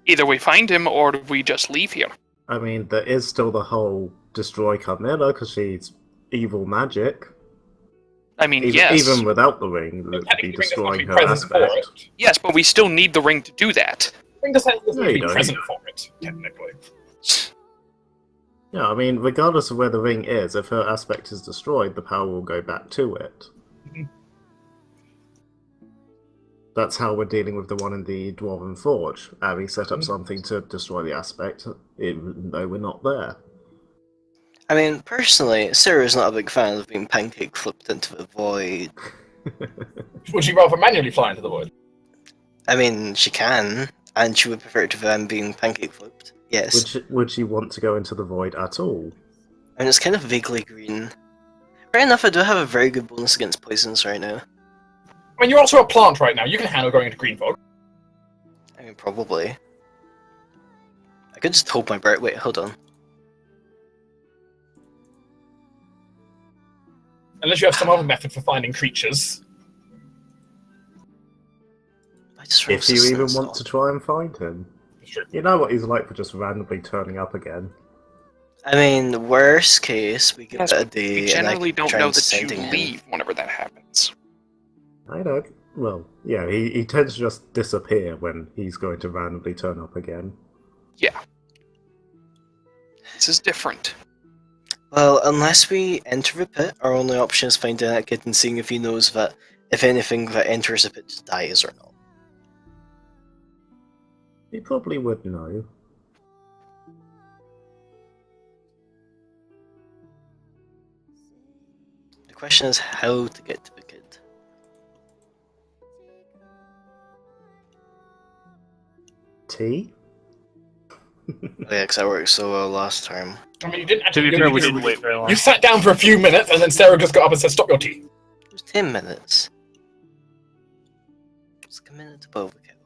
Either we find him or we just leave here. I mean, there is still the whole destroy Carmilla, because she's evil magic. I mean, Even, yes. even without the ring, it would be Technically, the ring doesn't have to destroying be her present for aspect. it. Yes, but we still need the ring to do that. The ring doesn't have No, to you be don't. present for it, technically. Yeah, I mean, regardless of where the ring is, if her aspect is destroyed, the power will go back to it. Mhm. That's how we're dealing with the one in the Dwarven Forge. Eyrie set up something to destroy the aspect, even though we're not there. I mean, personally, Sarah's not a big fan of being pancake flipped into the void. Would you rather manually fly into the void? I mean, she can, and she would prefer to them being pancake flipped. Yes. Would she want to go into the void at all? I mean, it's kind of vaguely green. Fair enough, I do have a very good bonus against poisons right now. I mean, you're also a plant right now. You can handle going into green fog. I mean, probably. I could just hold my breath. Wait, hold on. Unless you have some other method for finding creatures. I just If you even want resistance to try and find him. It's true. You know what he's like for just randomly turning up again. I mean, worst case, we give Yes, it a day. We generally and I don't try know and that you send him. leave whenever that happens. I know. Well, yeah, he tends to just disappear when he's going to randomly turn up again. Yeah. This is different. Well, unless we enter the pit, our only option is finding that kid and seeing if he knows that, if anything that enters the pit just dies or not. He probably would know. The question is how to get to the kid. Tea? Oh, yeah, because that worked so well last time. I mean, you didn't To actually. be fair, we didn't wait very long. You sat down for a few minutes, and then Sarah just got up and said, "Stop your tea." It was 10 minutes. It's like a minute to boil the kettle.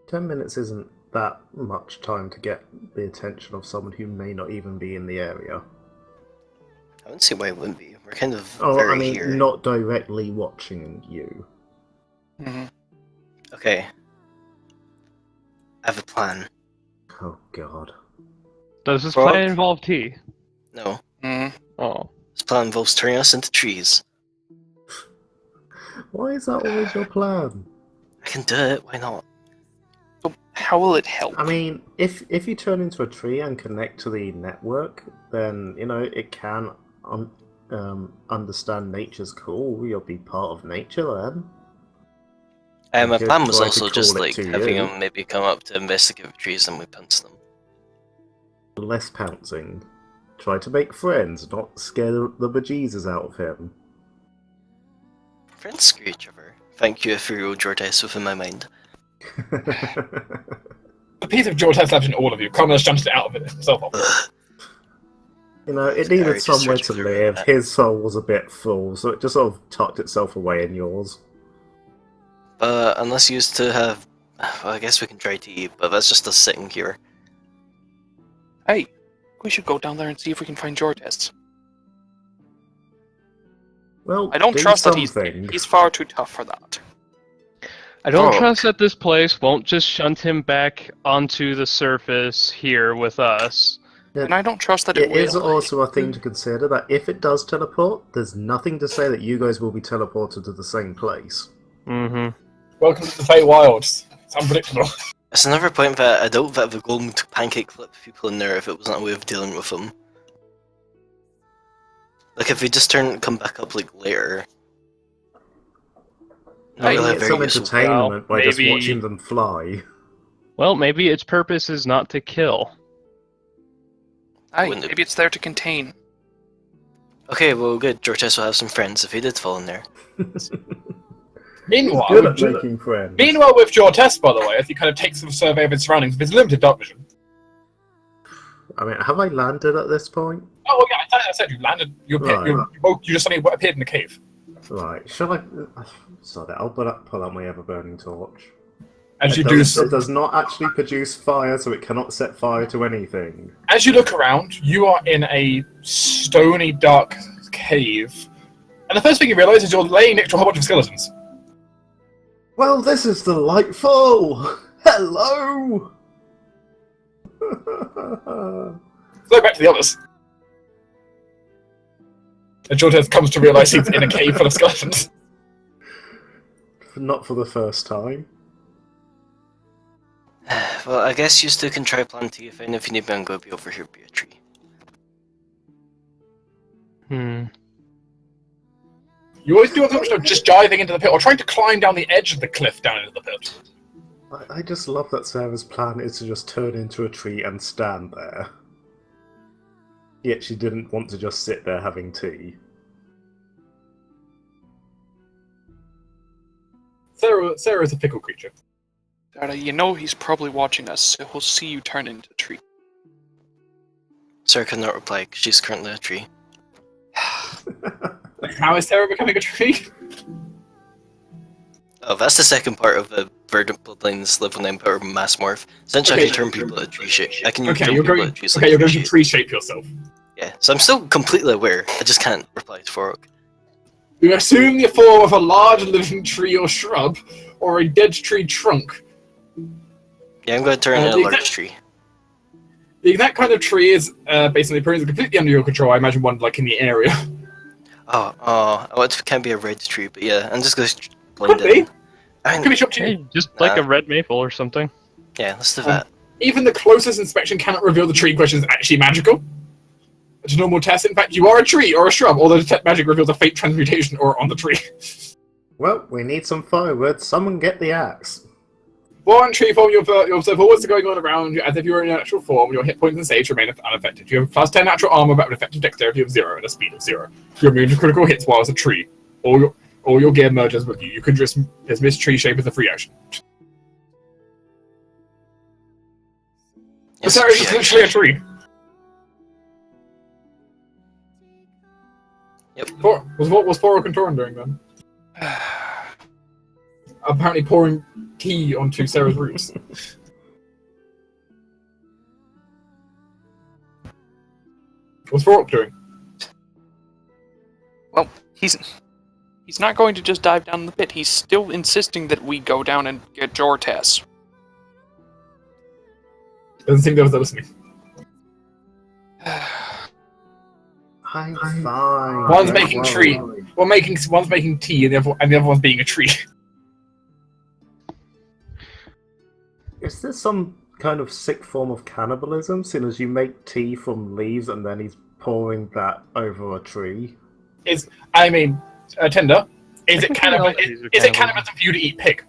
10 minutes isn't that much time to get the attention of someone who may not even be in the area. I wouldn't see why it wouldn't be. We're kind of Oh, very I mean, here. not directly watching you. Mm-hmm. Okay. I have a plan. Oh, God. Does this Frog? plan involve tea? No. Mm-hmm. Oh. This plan involves turning us into trees. Why is that always your plan? I can do it, why not? So how will it help? I mean, if you turn into a tree and connect to the network, then, you know, it can understand nature's call. You'll be part of nature then. My could plan was try to also just call it like to having you. them maybe come up to investigate the trees and we punch them. Less pouncing. Try to make friends, not scare the bejesus out of him. Friends screw each other. Thank you for your Jortes within my mind. The piece of George has left in all of you. Connor just jumped it out of it himself. You know, it Sorry, needed just somewhere search to for live. that. His soul was a bit full, so it just sort of tucked itself away in yours. Unless you used to have... Well, I guess we can try to eat, but that's just us sitting here. Hey, we should go down there and see if we can find Jortes. Well, I don't do trust that something. he's far too tough for that. I don't Oh. trust that this place won't just shunt him back onto the surface here with us. And I don't trust that it It is will. also a thing to consider that if it does teleport, there's nothing to say that you guys will be teleported to the same place. Mm-hmm. Welcome to the Fey Wilds. It's unpredictable. It's another point that I doubt that the golden pancake flip people in there if it wasn't a way of dealing with them. Like if we just come back up like later. Not Hey, really a It's very some useful. entertainment by just maybe- watching them fly. Well, maybe its purpose is not to kill. Hey, Wouldn't it- maybe it's there to contain. Okay, well good. Jortes will have some friends if he did fall in there. Meanwhile, Good at with, making friends. meanwhile, with Jortes, by the way, as he kind of takes some survey of his surroundings with his limited dark vision. I mean, have I landed at this point? Oh, well, yeah, I said you landed. You Right. just suddenly appeared in the cave. Right, shall I... Sorry, I'll pull out my ever-burning torch. As you It do, does not actually produce fire, so it cannot set fire to anything. as you look around, you are in a stony, dark cave, and the first thing you realise is you're laying next to a whole bunch of skeletons. Well, this is delightful! Hello! Go back to the others. And Jortes comes to realise he's in a cave full of skeletons. Not for the first time. Well, I guess you still can try planting if you need me, I'm going to be over here be a tree. You always do have the option of just diving into the pit or trying to climb down the edge of the cliff down into the pit. I just love that Sarah's plan is to just turn into a tree and stand there. Yet she didn't want to just sit there having tea. Sarah is a fickle creature. Dada, you know he's probably watching us, so he'll see you turn into a tree. Sarah could not reply because she's currently a tree. How is Sarah becoming a tree? Oh, that's the second part of the Verdant Bloodlines level 9 power mass morph. Essentially, I Okay. can turn people into tree shape. I can Okay, turn you're people going. into trees Okay, like you're going tree to shape. tree shape yourself. Yeah, so I'm still completely aware. I just can't reply to Forok. You assume the form of a large living tree or shrub, or a dead tree trunk. Yeah, I'm going to turn into a large tree. The exact kind of tree is basically completely under your control. I imagine one like in the area. Oh, it can't be a red tree, but yeah, I'm just going to blend Could be. in. I Could mean, be up to you. Hey, just like a red maple or something. yeah, let's do that. Even the closest inspection cannot reveal the tree question is actually magical. It's a normal test. In fact, you are a tree or a shrub, although detect magic reveals a fate transmutation or on the tree. Well, we need some firewood. Someone get the axe. While in tree form, you observe all that's going on around you as if you were in your natural form. Your hit points and saves remain unaffected. You have plus 10 natural armor, but an effective dexterity of 0 and a speed of 0. You're immune to critical hits while as a tree. All your gear merges with you. You can dismiss tree shape as a free action. Yes, Sorry, it's literally a tree. Yep. What was Poro Contoran doing then? Apparently pouring tea onto Sarah's roots. What's Vorok doing? Well, he's not going to just dive down the pit. He's still insisting that we go down and get Jortas. Doesn't seem they're listening. I'm fine. One's don't making worry. One's making tea, and the other one's being a tree. Is this some kind of sick form of cannibalism, seeing as you make tea from leaves and then he's pouring that over a tree? Tender, is it think cannibalism? all these are Is it cannibalism. cannibalism for you to eat pig?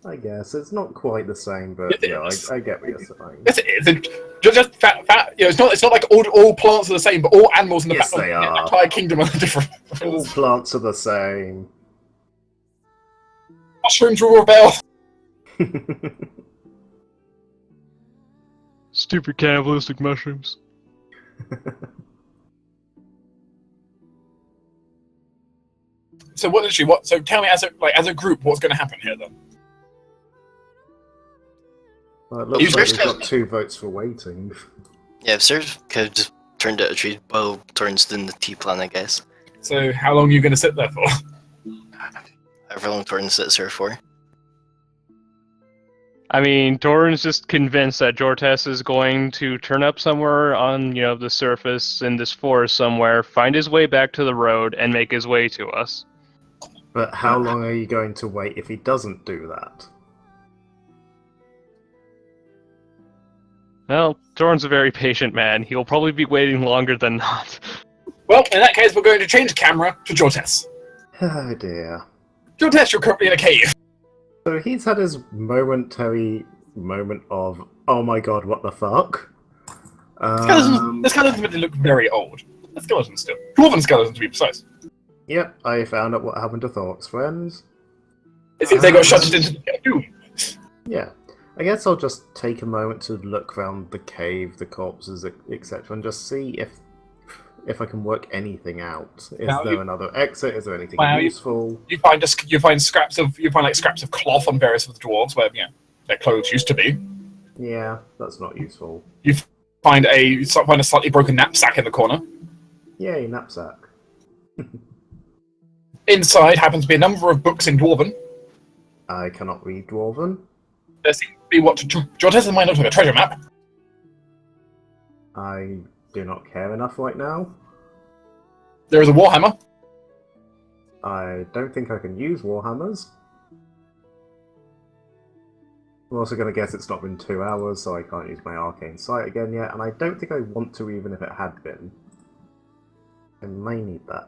I guess it's not quite the same, but It yeah, is. I get what you're saying. Yes, it is. Just fat. You know, it's not like all plants are the same, but all animals in the Yes, they are. entire kingdom are different. All plants are the same. Mushrooms will rebel. Stupid cannibalistic mushrooms. So what? So tell me, as a group, what's going to happen here then? Well, it looks You like first we've have- got 2 votes for waiting. Yeah, if Sarah could have just turned out a tree while Torrance doing the tea plan, I guess. So how long are you going to sit there for? However long Torrance sits here for. I mean, Doran's just convinced that Jortas is going to turn up somewhere on, the surface in this forest somewhere, find his way back to the road, and make his way to us. But how long are you going to wait if he doesn't do that? Well, Doran's a very patient man. He'll probably be waiting longer than not. Well, in that case, we're going to change camera to Jortes. Oh dear. Jortes, you're currently in a cave. So he's had his momentary moment of, oh my god, what the fuck? The skeletons look very old. The skeletons still. Dwarven skeletons, to be precise. Yep, I found out what happened to Thork's friends. It seems they got shunted into the doom. Yeah. I guess I'll just take a moment to look around the cave, the corpses, etc., and just see if I can work anything out. Is Now there you- another exit? Is there anything Wow, you- useful? You find scraps of cloth on various of the dwarves where their clothes used to be. Yeah, that's not useful. Find a slightly broken knapsack in the corner. Yay, knapsack. Inside happens to be a number of books in Dwarven. I cannot read Dwarven. There seems to be what Jortes might look like a treasure map. I do not care enough right now. There is a warhammer. I don't think I can use Warhammers. I'm also going to guess it's not been 2 hours, so I can't use my arcane sight again yet, and I don't think I want to even if it had been. I may need that.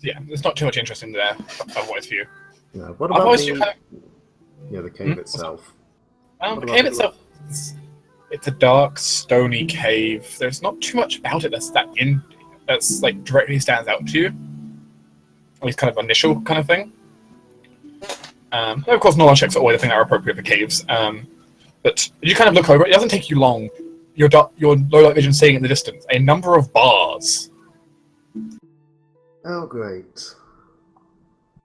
Yeah, there's not too much interest in there otherwise for you. No, what about Otherwise, you the... have Yeah, the cave Hmm? itself. the What cave about itself. It's a dark, stony cave. There's not too much about it that's like directly stands out to you. At least kind of initial kind of thing. Of course, knowledge checks are always a thing that are appropriate for caves. But you kind of look over it. It doesn't take you long. Your low light vision seeing in the distance a number of bars Oh, great.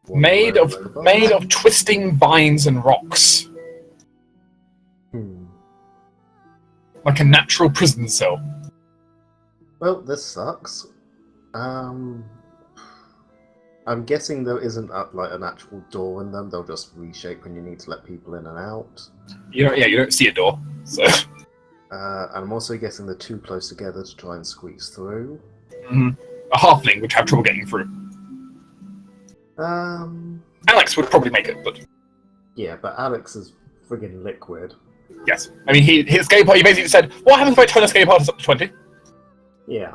made of twisting vines and rocks, Hmm. like a natural prison cell. Well, this sucks. I'm guessing there isn't like an actual door in them. They'll just reshape when you need to let people in and out. You don't see a door. So And I'm also guessing they're too close together to try and squeeze through. a halfling would have trouble getting through. Um, Alex would probably make it, but Yeah, but Alex is friggin' liquid. Yes. I mean, he escape pod. He basically said, "What happens if I turn escape artist up to 20?" Yeah.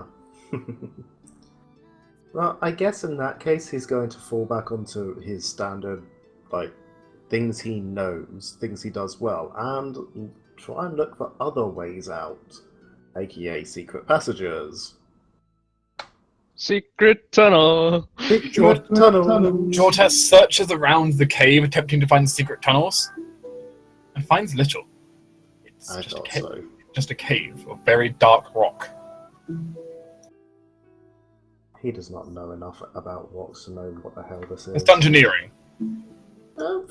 Well, I guess in that case, he's going to fall back onto his standard, like, things he knows, things he does well, and try and look for other ways out, aka secret passages. Secret tunnel. Secret tunnels. Jortes searches around the cave, attempting to find secret tunnels, and finds little. It's I just a thought cave. so. Just a cave of very dark rock. He does not know enough about rocks to know what the hell this is. It's dungeoneering.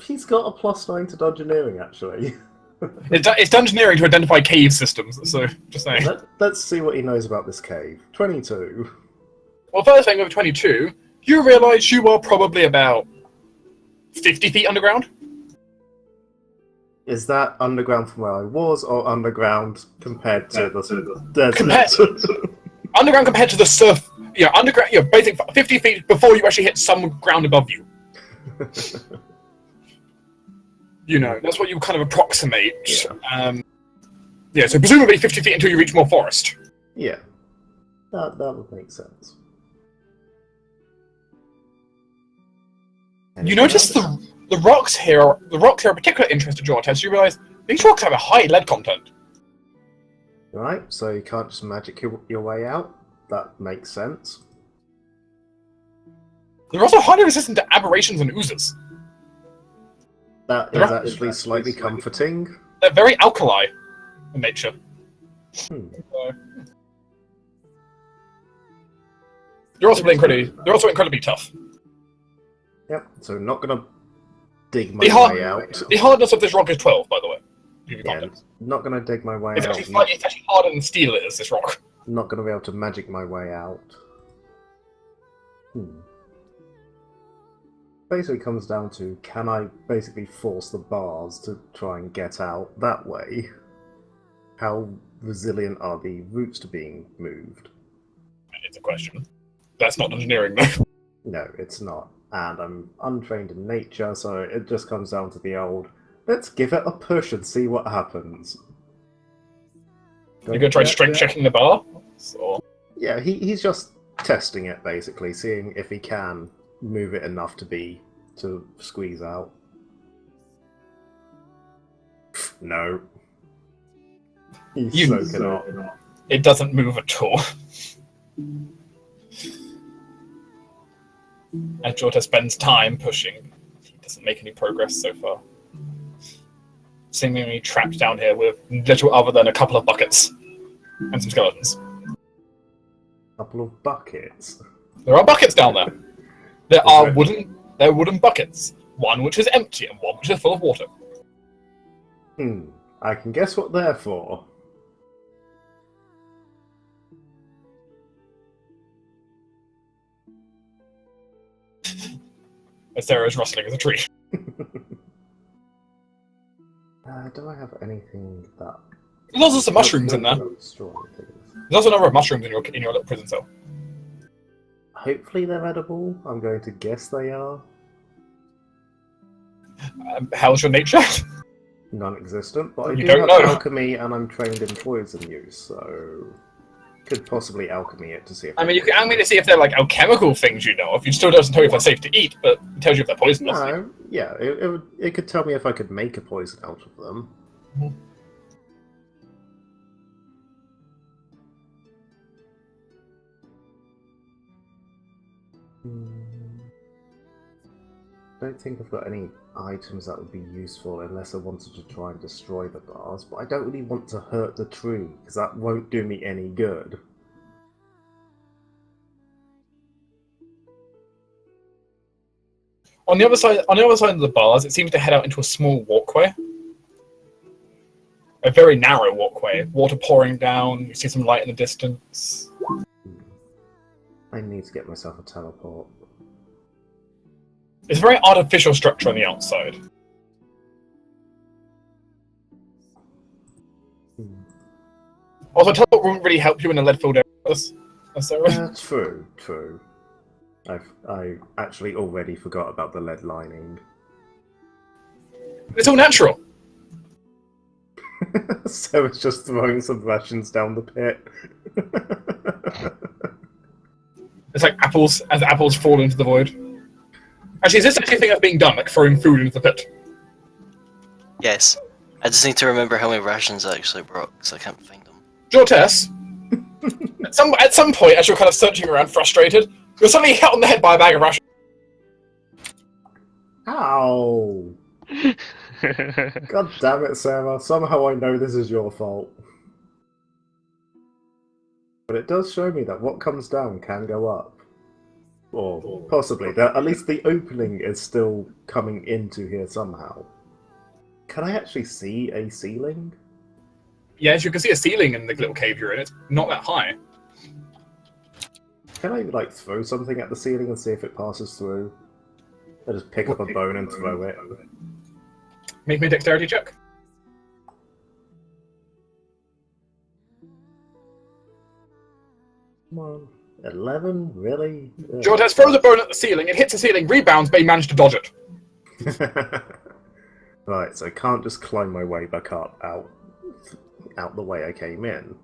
He's got a +9 to dungeoneering, actually. It's dungeoneering to identify cave systems. So, just saying. Let's see what he knows about this cave. 22. Well, first thing with 22, you realise you are probably about 50 feet underground. Is that underground from where I was, or underground compared to the Underground compared to the surf. Yeah, underground. Yeah, basically 50 feet before you actually hit some ground above you. You know, that's what you kind of approximate. Yeah, so presumably 50 feet until you reach more forest. Yeah, that would make sense. You notice the rocks here are of particular interest to Jortes. You realise these rocks have a high lead content. Right, so you can't just magic your way out? That makes sense. They're also highly resistant to aberrations and oozes. That is actually slightly comforting. They're very alkali in nature. They're also incredibly tough. Yep, so not gonna dig my way out. The hardness of this rock is 12, by the way. Yeah, not gonna dig my way It's out. actually harder than steel is, this rock. Not gonna be able to magic my way out. Basically comes down to, can I basically force the bars to try and get out that way? How resilient are the roots to being moved? It's a question. That's not engineering, though. No, it's not. And I'm untrained in nature, so it just comes down to the old, let's give it a push and see what happens. You're going to try strength checking the bar? Or... Yeah, he's just testing it, basically, seeing if he can move it enough to squeeze out. No. He's so cannot. It doesn't move at all. As Jorta spends time pushing, he doesn't make any progress so far. Seemingly trapped down here with little other than a couple of buckets and some skeletons. Couple of buckets? There are buckets down there. They're wooden buckets. One which is empty and one which is full of water. I can guess what they're for. As Sarah is rustling as a tree. Do I have anything that... There's also some mushrooms in there. There's also a number of mushrooms in your little prison cell. Hopefully they're edible. I'm going to guess they are. How's your nature? Non-existent, but I You do don't have know. alchemy and I'm trained in poison use, so... Could possibly alchemy it to see if... I mean, you can alchemy to see if they're like alchemical things you know of. It still doesn't tell you if they're safe to eat, but it tells you if they're poisonous. No, yeah, it could tell me if I could make a poison out of them. I don't think I've got any items that would be useful unless I wanted to try and destroy the bars, but I don't really want to hurt the tree, because that won't do me any good. On the other side of the bars, it seems to head out into a small walkway. A very narrow walkway. Water pouring down, you see some light in the distance. I need to get myself a teleport. It's a very artificial structure on the outside. Also, teleport wouldn't really help you in a lead-filled area, necessarily. True. I actually already forgot about the lead lining. It's all natural. So it's just throwing some rations down the pit. It's like apples, as apples fall into the void. Actually, is this actually a thing that's being done, like throwing food into the pit? Yes. I just need to remember how many rations I actually brought, because I can't find them. Jortes, at some point, as you're kind of searching around frustrated, you're suddenly hit on the head by a bag of rations. Ow! God damn it, Sarah. Somehow I know this is your fault. But it does show me that what comes down can go up. Or possibly. That at least the opening is still coming into here somehow. Can I actually see a ceiling? Yes, you can see a ceiling in the little cave you're in. It's not that high. Can I, like, throw something at the ceiling and see if it passes through? I just pick up a bone and throw it. Make me a dexterity check. Come on. 11? Really? Jortes throws a bone at the ceiling, it hits the ceiling, rebounds, but he managed to dodge it. Right, so I can't just climb my way back up out the way I came in.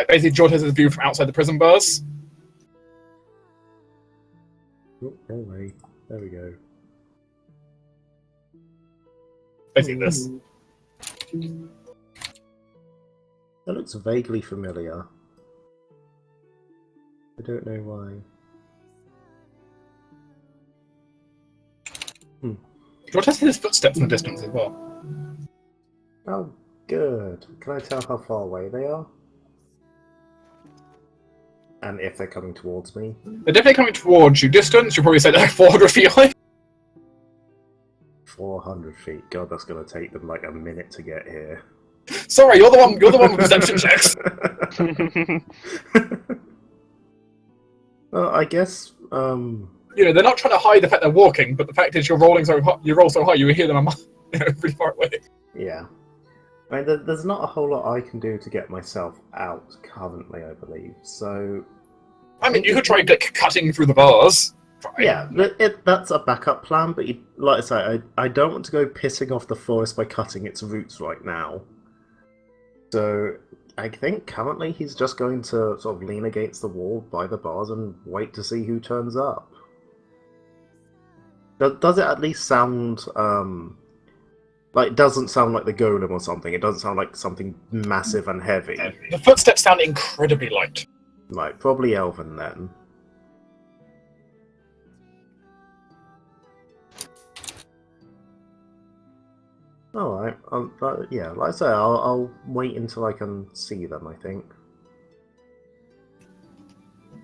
Basically, Jortes' view from outside the prison bars. Oh, no way. There we go. Basically this. That looks vaguely familiar. I don't know why. Jortes hears his footsteps in the distance as well. Oh, good. Can I tell how far away they are? And if they're coming towards me? They're definitely coming towards you. Distance, you'll probably say like 400 feet away. 400 feet. God, that's gonna take them like a minute to get here. Sorry, you're the one with perception checks. Well, I guess, You know, they're not trying to hide the fact they're walking, but the fact is you roll so high, you hear them really far away. yeah. I mean, there's not a whole lot I can do to get myself out currently, I believe, so... I mean, you could try cutting through the bars. Try. Yeah, that's a backup plan, but like I say, I don't want to go pissing off the forest by cutting its roots right now. So, I think currently he's just going to sort of lean against the wall by the bars and wait to see who turns up. Does it at least sound, like, it doesn't sound like the golem or something? It doesn't sound like something massive and heavy. The footsteps sound incredibly light. Right, probably Elven then. Alright, yeah, like I say, I'll wait until I can see them, I think.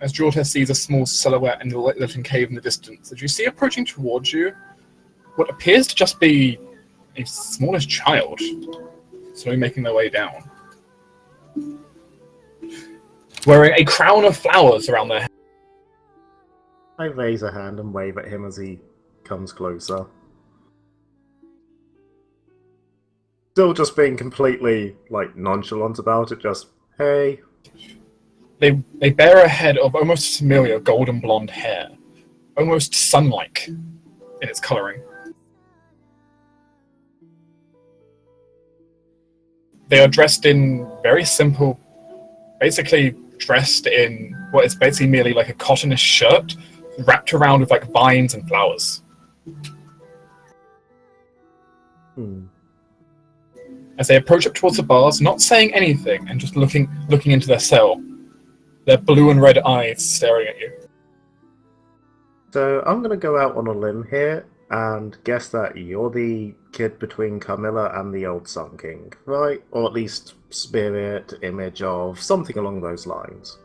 As Jortes sees a small silhouette in the little cave in the distance, as you see approaching towards you, what appears to just be a smallish child, slowly making their way down. Wearing a crown of flowers around their head. I raise a hand and wave at him as he comes closer. Still just being completely, like, nonchalant about it, just, hey. They bear a head of almost familiar golden blonde hair, almost sun-like in its colouring. They are dressed in very simple, basically dressed in what is basically merely like a cottonish shirt, wrapped around with like vines and flowers. As they approach up towards the bars, not saying anything and just looking into their cell, their blue and red eyes staring at you. So I'm going to go out on a limb here and guess that you're the kid between Carmilla and the old Sun King, right? Or at least spirit, image of, something along those lines.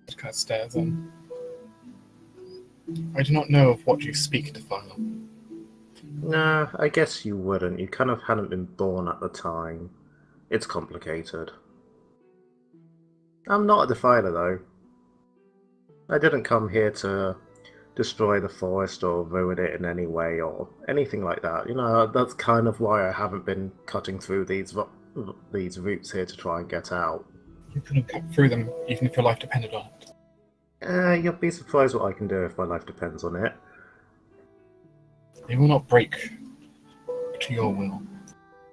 It kind of stares on. I do not know of what you speak, Defile. Nah, I guess you wouldn't. You kind of hadn't been born at the time. It's complicated. I'm not a defiler, though. I didn't come here to destroy the forest or ruin it in any way or anything like that. You know, that's kind of why I haven't been cutting through these roots here to try and get out. You couldn't cut through them even if your life depended on it. You'll be surprised what I can do if my life depends on it. They will not break to your will.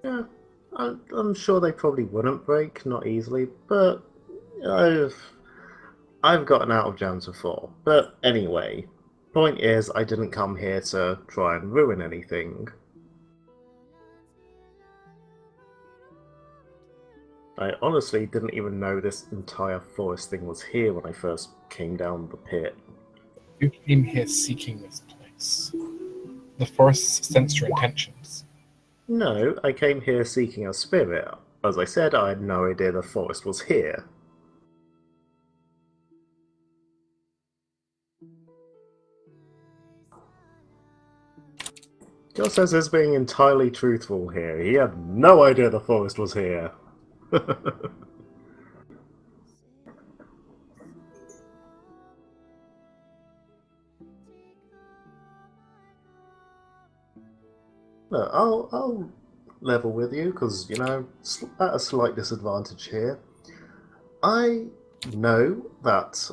Yeah, I'm sure they probably wouldn't break, not easily, but I've gotten out of jams before. But anyway, point is, I didn't come here to try and ruin anything. I honestly didn't even know this entire forest thing was here when I first came down the pit. You came here seeking this place. The forest sensed your intentions. No, I came here seeking a spirit. As I said, I had no idea the forest was here. Joe says he's being entirely truthful here. He had no idea the forest was here. Look, I'll level with you, because, you know, at a slight disadvantage here. I know that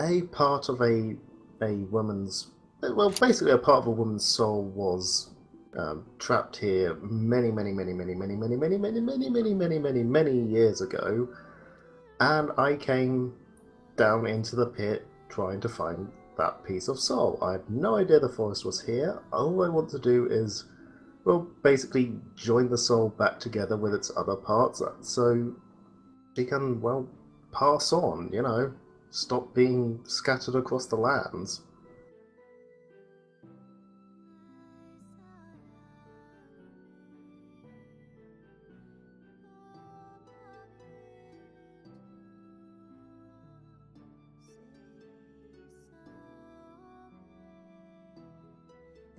a part of a woman's, well, basically a part of a woman's soul was trapped here many years ago, and I came down into the pit trying to find that piece of soul. I had no idea the forest was here. All I want to do is, well, basically join the soul back together with its other parts, so she can, well, pass on, you know, stop being scattered across the lands.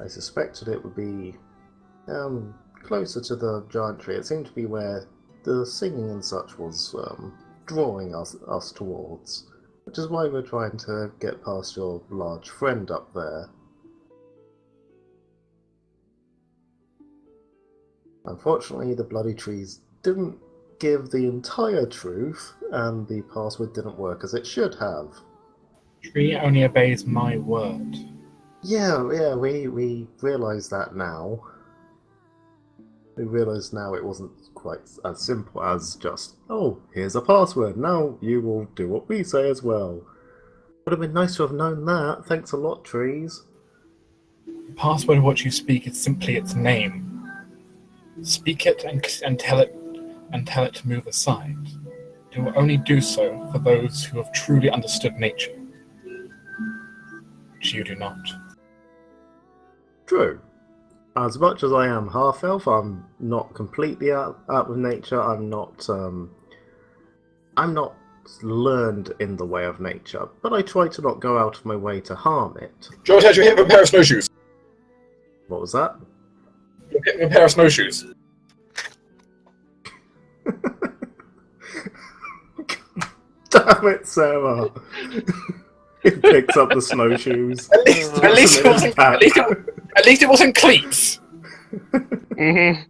I suspected it would be closer to the giant tree. It seemed to be where the singing and such was drawing us towards, which is why we're trying to get past your large friend up there. Unfortunately, the bloody trees didn't give the entire truth, and the password didn't work as it should have. Tree only obeys my word. Yeah, we realise that now. We realise now it wasn't quite as simple as just, oh, here's a password, now you will do what we say as well. Would have been nice to have known that. Thanks a lot, trees. The password of what you speak is simply its name. Speak it and tell it to move aside. It will only do so for those who have truly understood nature, which you do not. True. As much as I am half-elf, I'm not completely out of nature. I'm not learned in the way of nature, but I try to not go out of my way to harm it. George, had you hit a pair of snowshoes? What was that? You're getting a pair of snowshoes. Damn it, Sarah! He picks up the snowshoes. At least it wasn't cleats. Mm-hmm.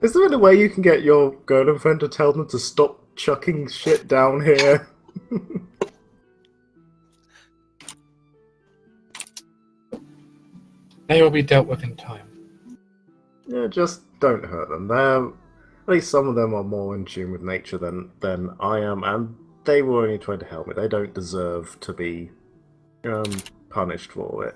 Is there any way you can get your girlfriend to tell them to stop chucking shit down here? They will be dealt with in time. Yeah, just don't hurt them. At least some of them are more in tune with nature than I am, and they were only trying to help me. They don't deserve to be punished for it.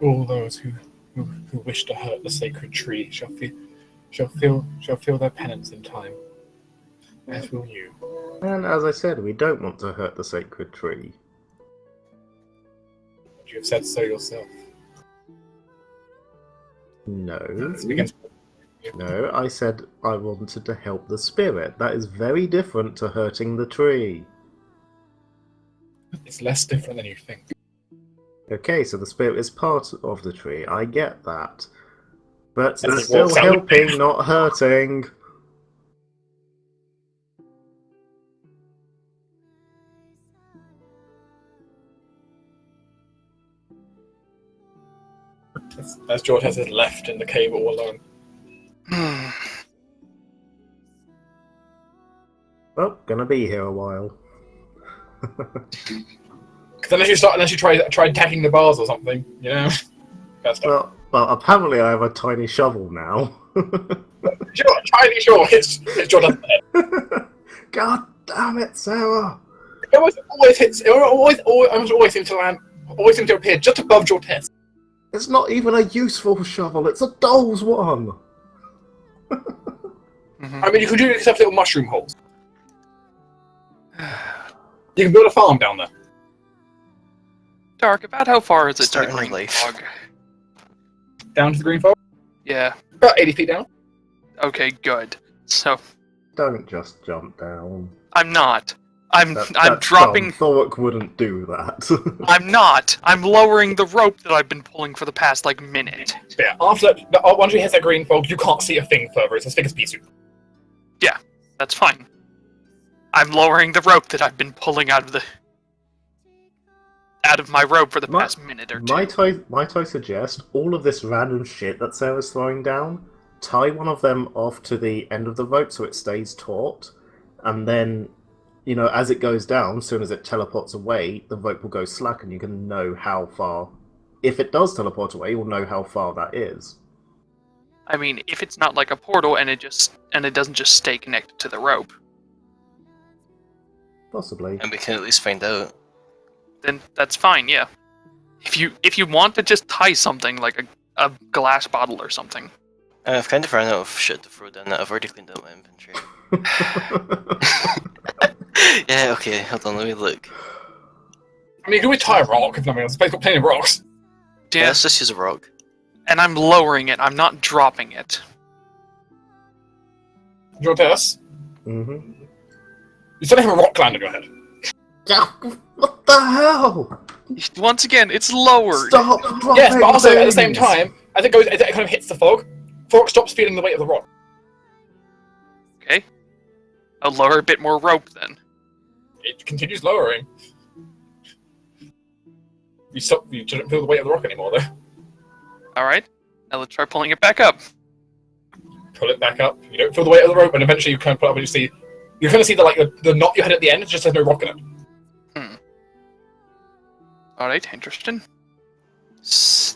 All those who wish to hurt the sacred tree shall feel their penance in time, as will you. And as I said, we don't want to hurt the sacred tree. You have said so yourself. No. It's against- No, I said I wanted to help the spirit. That is very different to hurting the tree. It's less different than you think. Okay, so the spirit is part of the tree. I get that. But As it's it walks still out. helping, not hurting. As George has his left in the cave all alone. Well, gonna be here a while. Because unless you try attacking the bars or something, you know. Well, apparently I have a tiny shovel now. Sure, tiny sure, it's George. God damn it, Sarah! It always seems to land, always seems to appear just above your head. It's not even a useful shovel, it's a doll's one! I mean, you can do it except little mushroom holes. You can build a farm down there. Dark, about how far is it to the Starting green life. fog? Down to the green fog? Yeah. About 80 feet down. Okay, good. So, Don't just jump down. I'm not. I'm That's dropping... dumb. Thorok wouldn't do that. I'm not. I'm lowering the rope that I've been pulling for the past, minute. But yeah, after that, once you hit that green fog, you can't see a thing further. It's as thick as pea soup. Yeah, that's fine. I'm lowering the rope that I've been pulling out of my rope for the past minute or two. Might I suggest all of this random shit that Sarah's throwing down, tie one of them off to the end of the rope so it stays taut, and then, you know, as it goes down, as soon as it teleports away, the rope will go slack and you can know how far. If it does teleport away, you'll know how far that is. I mean, if it's not like a portal and it doesn't just stay connected to the rope, Possibly. And we can at least find out. then that's fine, yeah. If you want to just tie something like a glass bottle or something. I've kind of run out of shit to throw down that. I've already cleaned out my inventory. Yeah, okay, hold on, let me look. I mean, you can always tie a rock if nothing else. This place got plenty of rocks. Yeah, let's just use a rock. And I'm lowering it, I'm not dropping it. Do you want to tell us? Mm-hmm. You still have a rock land on your head. What the hell? Once again, it's lowered. Stop dropping Yes, but also at the same things! time, as it kind of hits the fog, Fork stops feeling the weight of the rock. Okay. I'll lower a bit more rope then. It continues lowering. You don't feel the weight of the rock anymore, though. Alright. Now let's try pulling it back up. Pull it back up. You don't feel the weight of the rope, and eventually you kind of pull it up and you kind of see the knot you had at the end. It just has no rock in it. Alright, interesting.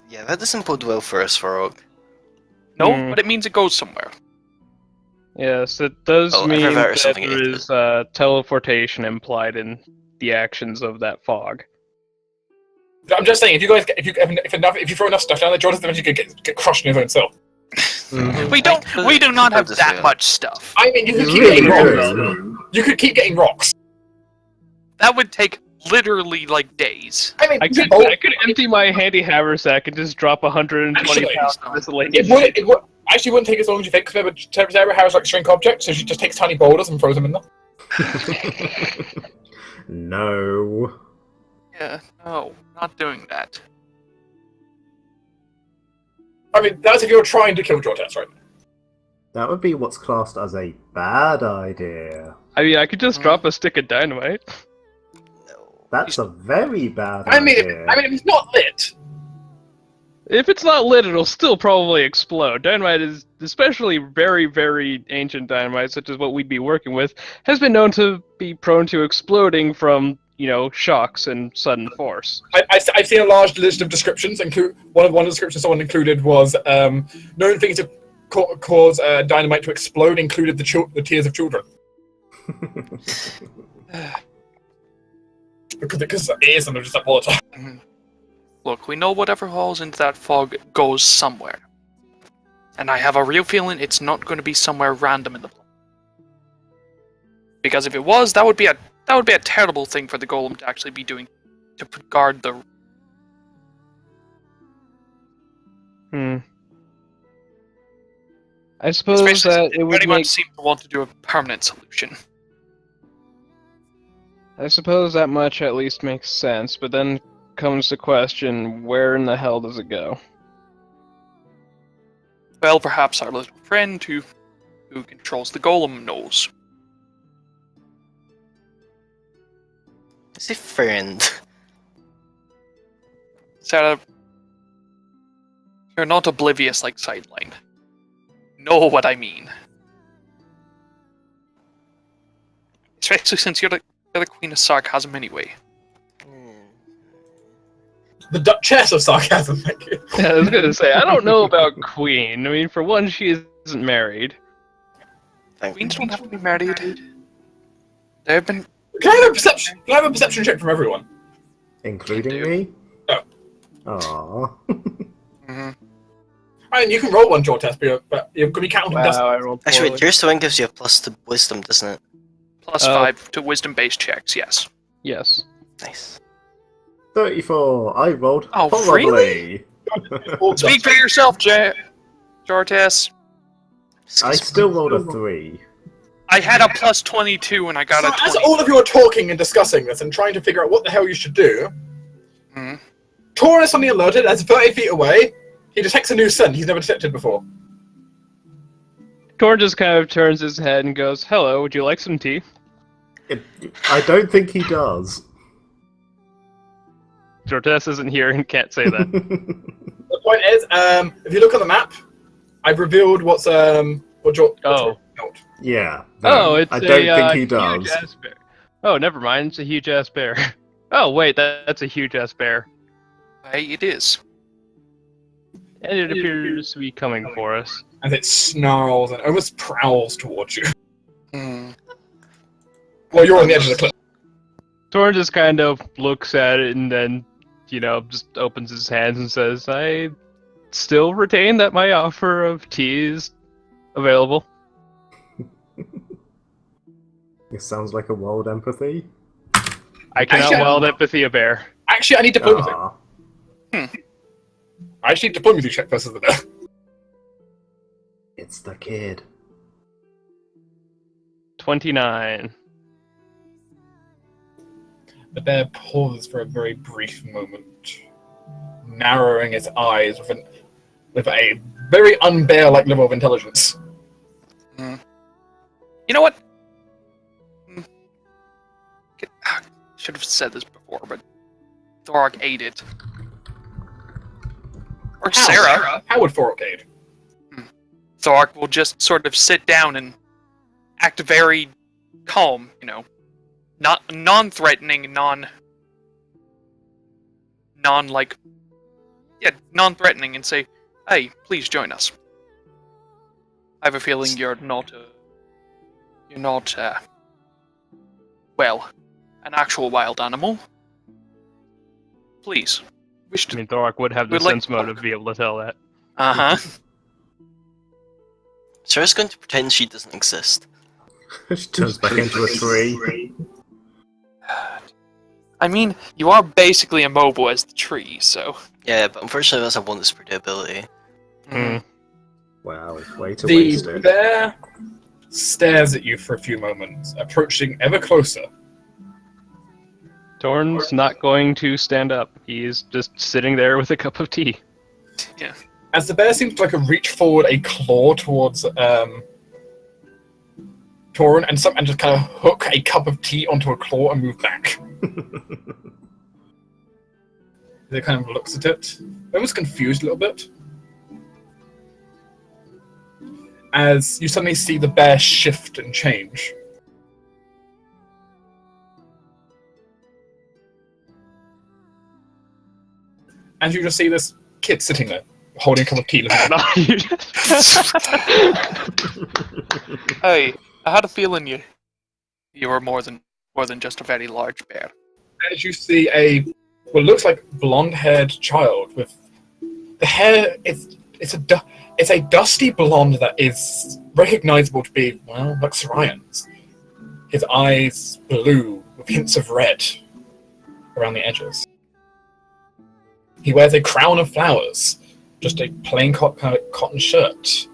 Yeah, that doesn't bode well for us, Farok. No, but it means it goes somewhere. Yes, it does Oh, mean Evervet or that something there it is teleportation implied in the actions of that fog. I'm just saying, if you throw enough stuff down there, Jordan's eventually gonna get crushed in his own self. Mhm. We do not have this that way. much stuff. I mean, you could You keep really getting rocks. do. You could keep getting rocks. That would take literally days. I mean, I could empty my handy haversack and just drop 120 Actually, pounds of miscellaneous. it would actually wouldn't take as long as you think, because Sarah has shrink objects, so she just takes tiny boulders and throws them in there. No. Yeah, no, not doing that. I mean, that's if you're trying to kill Jortes, right? That would be what's classed as a bad idea. I mean, I could just drop a stick of dynamite. That's a very bad I mean, idea. if it's not lit, If it's not lit, it'll still probably explode. Dynamite is, especially very, very ancient dynamite, such as what we'd be working with, has been known to be prone to exploding from, shocks and sudden force. I've seen a large list of descriptions. One of the descriptions someone included was known things to cause dynamite to explode included the tears of children. because it is something just all the time. Look, we know whatever falls into that fog goes somewhere. And I have a real feeling it's not going to be somewhere random in the plane. Because if it was, that would be a terrible thing for the golem to actually be doing to guard the. I suppose Especially that since it they would very make. much seem to want to do a permanent solution. I suppose that much at least makes sense, but then comes the question: where in the hell does it go? Well, perhaps our little friend who controls the golem knows. It's a friend. Sarah, You're not oblivious like Sideline. Know what I mean. Especially since you're the queen of sarcasm anyway. The Duchess of Sarcasm, thank you. Yeah, I was gonna say, I don't know about Queen. I mean, for one, she isn't married. Queens don't have to be married. There have been... Can I have a perception? Can I have a perception check from everyone? Including me? Oh. Aww. Mm-hmm. I mean, you can roll one jaw test, but you're going to be counting dust. I rolled Actually, poorly. yours to win gives you a plus to wisdom, doesn't it? Plus 5 to wisdom-based checks, yes. Yes. Nice. 34. I rolled Oh, horribly. Speak for yourself, Jortes. I still rolled a 3. I had a plus 22 and I got So a 20. as all of you are talking and discussing this and trying to figure out what the hell you should do, Mhm. Torin is suddenly alerted as 30 feet away. He detects a new scent he's never detected before. Torn just kind of turns his head and goes, "Hello, would you like some tea?" I don't think he does. Jortes isn't here and can't say that. The point is, if you look on the map, I've revealed what Oh. Yeah. Oh, it's I don't think he huge does. ass bear. Oh, never mind. It's a huge ass bear. Oh, wait, that's a huge ass bear. Hey, it is. And it appears to be coming for us. As it snarls and almost prowls towards you. Mm. Well, you're on the edge of the cliff. Torn just kind of looks at it and then, just opens his hands and says, "I still retain that my offer of tea is available." It sounds like a wild empathy. I cannot Actually, wild empathy a bear. Actually, I need diplomacy. Ah. I actually need diplomacy check versus the bear. It's the kid. 29. The bear pauses for a very brief moment, narrowing its eyes with a very unbear-like level of intelligence. You know what? Should have said this before, but Thorok ate it. Or Sarah. How would Thorok aid? Thorok will just sort of sit down and act very calm, not non-threatening, non-threatening, and say, "Hey, please join us. I have a feeling you're not an actual wild animal. Please, I mean, Thorak would have the Would like- sense motive to be able to tell that. Uh-huh. Sarah's going to pretend she doesn't exist. She turns back into a tree. I mean, you are basically immobile as the tree, so... Yeah, but unfortunately that's a bonus per day ability. Hmm. Wow, way to waste The it. bear stares at you for a few moments, approaching ever closer. Torn's not going to stand up. He's just sitting there with a cup of tea. As the bear seems to reach forward a claw towards Torin and just kind of hook a cup of tea onto a claw and move back. He kind of looks at it, almost confused a little bit. As you suddenly see the bear shift and change. And you just see this kid sitting there, holding a cup of tea. Looking at Hey, I had a feeling you were more than just a very large bear. as you see what looks like blonde-haired child with the hair. It's a dusty blonde that is recognizable to be like Sorian's. His eyes blue with hints of red around the edges. He wears a crown of flowers, just a plain cotton shirt,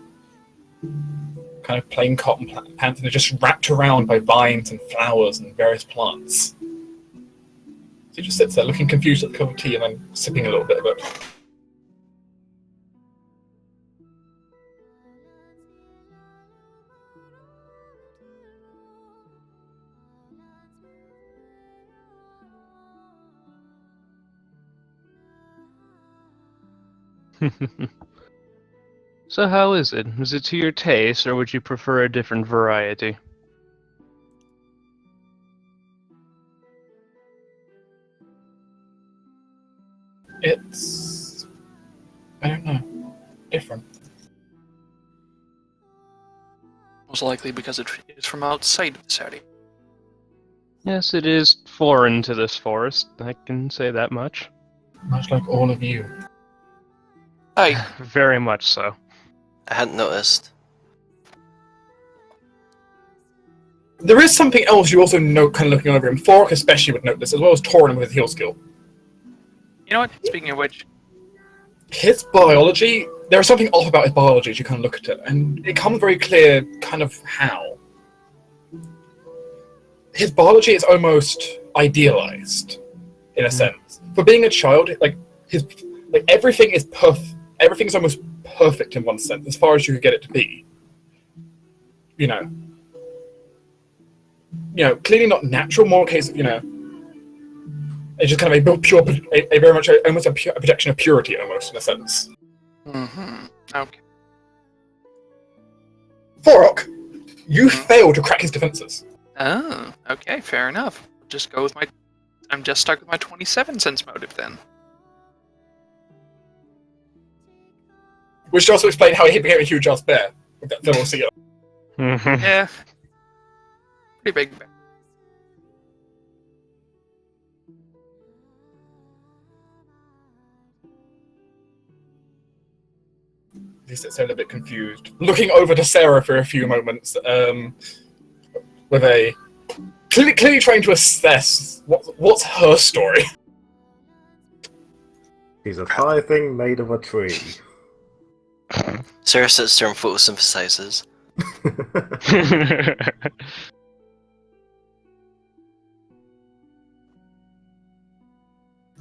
kind of plain cotton pants, and they're just wrapped around by vines and flowers and various plants. So he just sits there looking confused at the cup of tea and then sipping a little bit of it. So how is it? Is it to your taste, or would you prefer a different variety? It's, I don't know, different. Most likely because it is from outside of this area. Yes, it is foreign to this forest. I can say that much. Much like all of you. Aye. Very much so. I hadn't noticed. There is something else you also note kind of looking over him. Fork especially would note this, as well as Torin with his heal skill. You know what? Speaking of which, His biology, there's something off about his biology as you kind of look at it, and it becomes very clear kind of how. His biology is almost idealized, in a sense. For being a child, everything is everything's almost perfect in one sense, as far as you could get it to be. You know, clearly not natural, more a case of, it's just kind of a very much almost a projection of purity, almost, in a sense. mm-hmm. Okay. Forok, you failed to crack his defenses. Oh, okay, fair enough. Just go with I'm just stuck with my 27 sense motive then. Which should also explain how he became a huge ass bear with that little seal. Yeah. Pretty big. He sits there a little bit confused, looking over to Sarah for a few moments, with a clearly trying to assess what's her story. He's a fire thing made of a tree. Sarah sits there and photosynthesizes.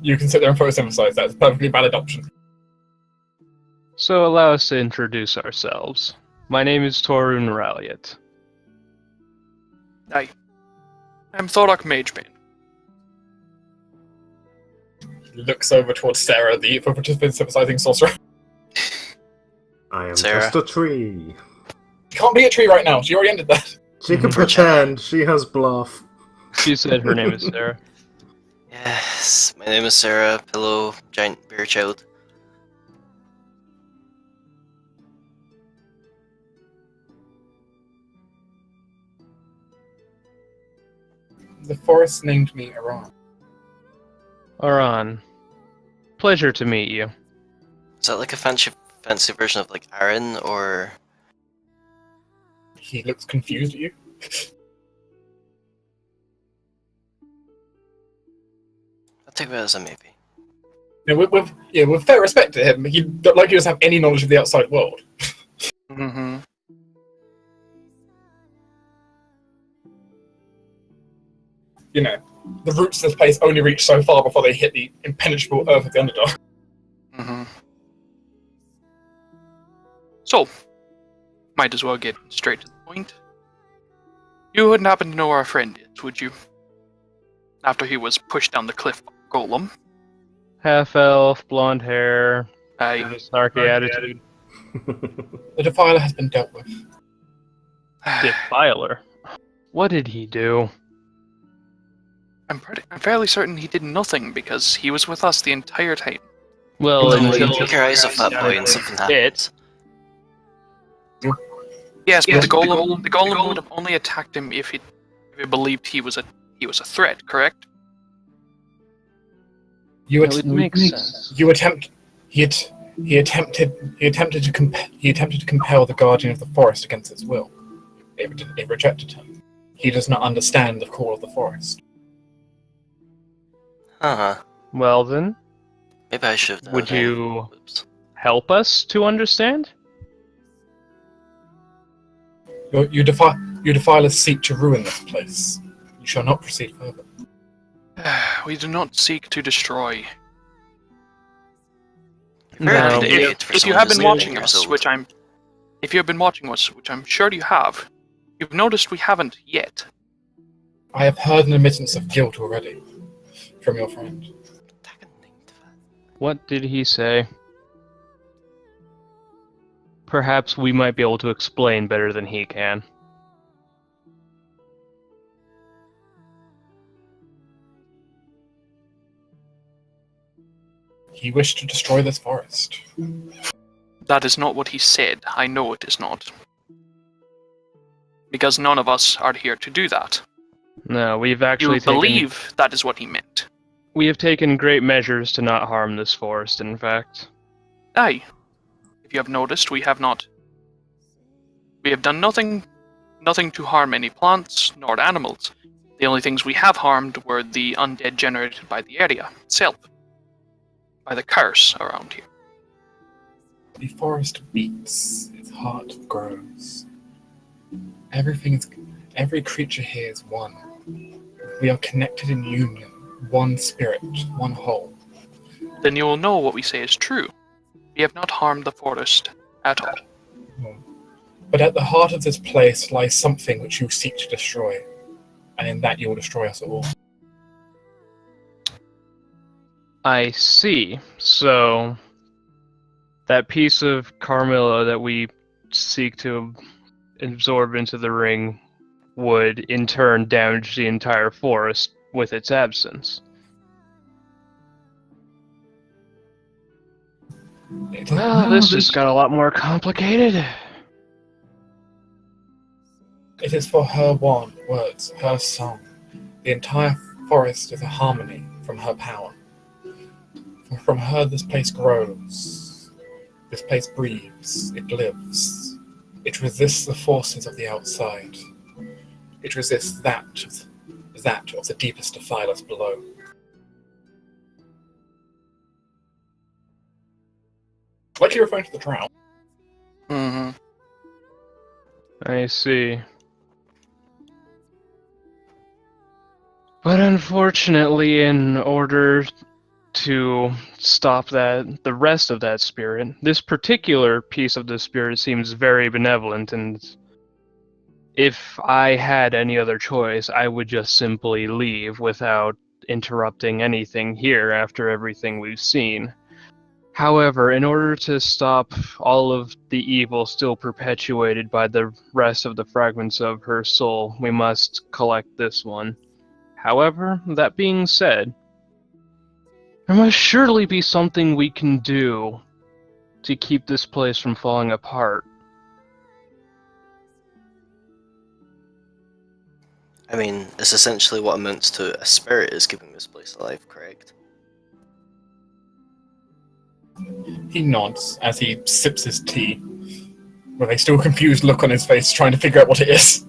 You can sit there and photosynthesize. That's a perfectly valid option. So allow us to introduce ourselves. My name is Torun Ralliot. Aye. I'm Thorok Magebane. He looks over towards Sarah, the photosynthesizing sorcerer. I am Sarah. just a tree. She can't be a tree right now. She already ended that. She can For pretend. She has bluff. She said her name is Sarah. Yes, my name is Sarah, pillow, giant bear child. The forest named me Iran. Aran. Pleasure to meet you. Is that like a fancy version of like Aaron or? He looks confused at you. I'll take that as a maybe. With fair respect to him, he don't like he doesn't have any knowledge of the outside world. Mm-hmm. The roots of this place only reach so far before they hit the impenetrable earth of the Underdark. Mm-hmm. So, might as well get straight to the point. You wouldn't happen to know where our friend is, would you? After he was pushed down the cliff by Golem. Half elf, blonde hair, I snarky attitude. The Defiler has been dealt with. Defiler. What did he do? I'm fairly certain he did nothing because he was with us the entire time. Well, Until until you took your eyes off that boy and something happened. Yes, but the golem would have only attacked him if he believed he was a threat, correct? You That would make sense. He attempted to compel the Guardian of the Forest against its will. It rejected him. He does not understand the call of the forest. Uh-huh. Well then, Maybe I should have. would you Oops. help us to understand? You defilers seek to ruin this place. You shall not proceed further. We do not seek to destroy. Very No. up to date for If you someone have who's been 11 watching years us, old. if you have been watching us, which I'm sure you have, you've noticed we haven't yet. I have heard an admittance of guilt already from your friend. What did he say? perhaps we might be able to explain better than he can. He wished to destroy this forest. That is not what he said. I know it is not. Because none of us are here to do that. No, we've actually You believe that is what he meant. We have taken great measures to not harm this forest, in fact. Aye. If you have noticed, we have not. We have done nothing to harm any plants nor animals. The only things we have harmed were the undead generated by the area itself. By the curse around here. The forest beats, its heart grows. Every creature here is one. We are connected in union, one spirit, one whole. Then you will know what we say is true. We have not harmed the forest at all. But at the heart of this place lies something which you seek to destroy, and in that you will destroy us all. I see. So, that piece of Carmilla that we seek to absorb into the ring would, in turn, damage the entire forest with its absence. Well, this just got a lot more complicated. It is for her words, her song. The entire forest is a harmony from her power. From her, this place grows. This place breathes. It lives. It resists the forces of the outside. It resists that of the deepest defilers below. Like you're referring to the drow. Mm-hmm. I see. But unfortunately, in order to stop the rest of that spirit, this particular piece of the spirit seems very benevolent, and if I had any other choice, I would just simply leave without interrupting anything here after everything we've seen. However, in order to stop all of the evil still perpetuated by the rest of the fragments of her soul, we must collect this one. However, that being said, there must surely be something we can do to keep this place from falling apart. I mean, it's essentially what amounts to a spirit is keeping this place alive, correct? He nods as he sips his tea, with a still confused look on his face, trying to figure out what it is.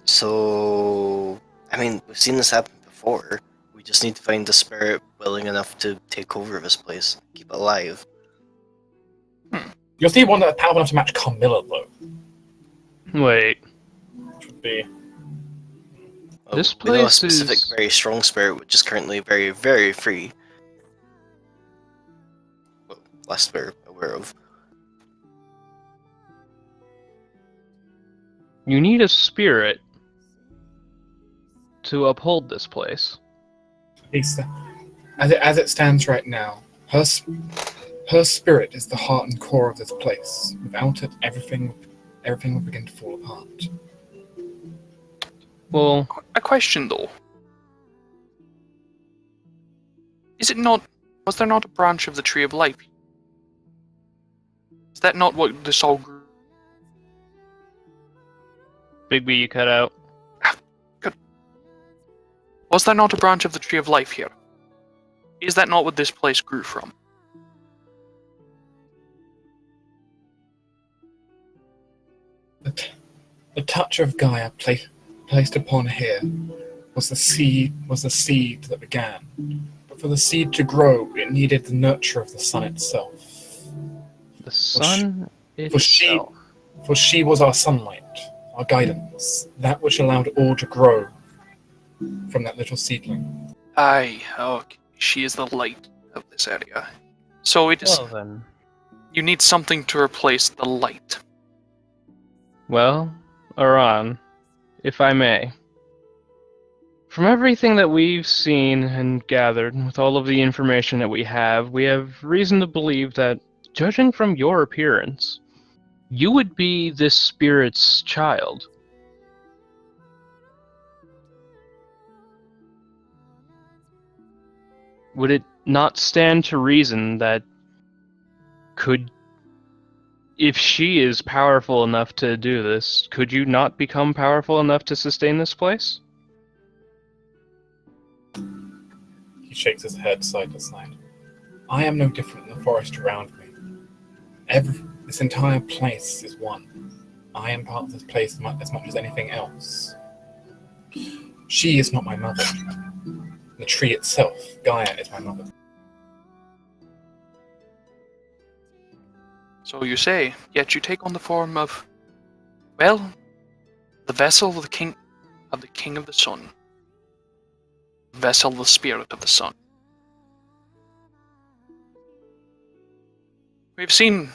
So, I mean, we've seen this happen before. We just need to find a spirit willing enough to take over this place, keep it alive. You'll see one that's powerful enough to match Carmilla, though. Wait, Which would be... Well, This we know a place specific, is- very strong spirit, which is currently very, very free. Well, last we're aware of. you need a spirit to uphold this place. As it stands right now, her spirit is the heart and core of this place. Without it, everything will begin to fall apart. Well, A question though. Was there not a branch of the Tree of Life? Is that not what this all grew? Bigby, you cut out. Was there not a branch of the Tree of Life here? Is that not what this place grew from? The touch of Gaia placed upon here was the seed that began. But for the seed to grow, it needed the nurture of the sun itself. The sun for she- itself. For she was our sunlight, our guidance, that which allowed all to grow from that little seedling. Aye, okay. She is the light of this area. So it is. Well then. You need something to replace the light. Well, Aran, if I may. From everything that we've seen and gathered, with all of the information that we have reason to believe that judging from your appearance, you would be this spirit's child. Would it not stand to reason that if she is powerful enough to do this, could you not become powerful enough to sustain this place? He shakes his head side to side. I am no different than the forest around me. This entire place is one. I am part of this place as much as anything else. She is not my mother. The tree itself, Gaia, is my mother. So you say, yet you take on the form of, well, the vessel of the king of the sun. Vessel of the spirit of the sun. We've seen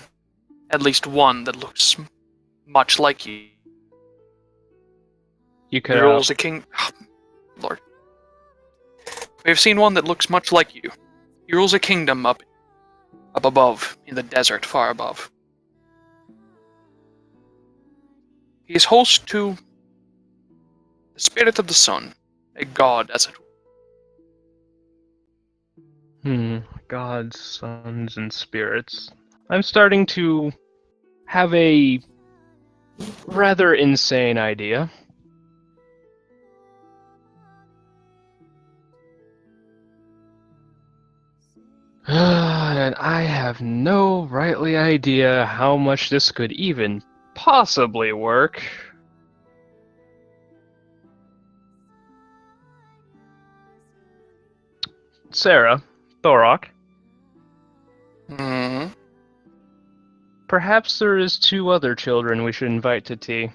at least one that looks much like you. You He could rules a king. Lord. We've seen one that looks much like you. He rules a kingdom up above, in the desert far above. He is host to the spirit of the sun, a god, as it were. Gods, sons, and spirits. I'm starting to have a rather insane idea. And I have no rightly idea how much this could even possibly work. Sarah, Thorok, Hmm. perhaps there is 2 other children we should invite to tea.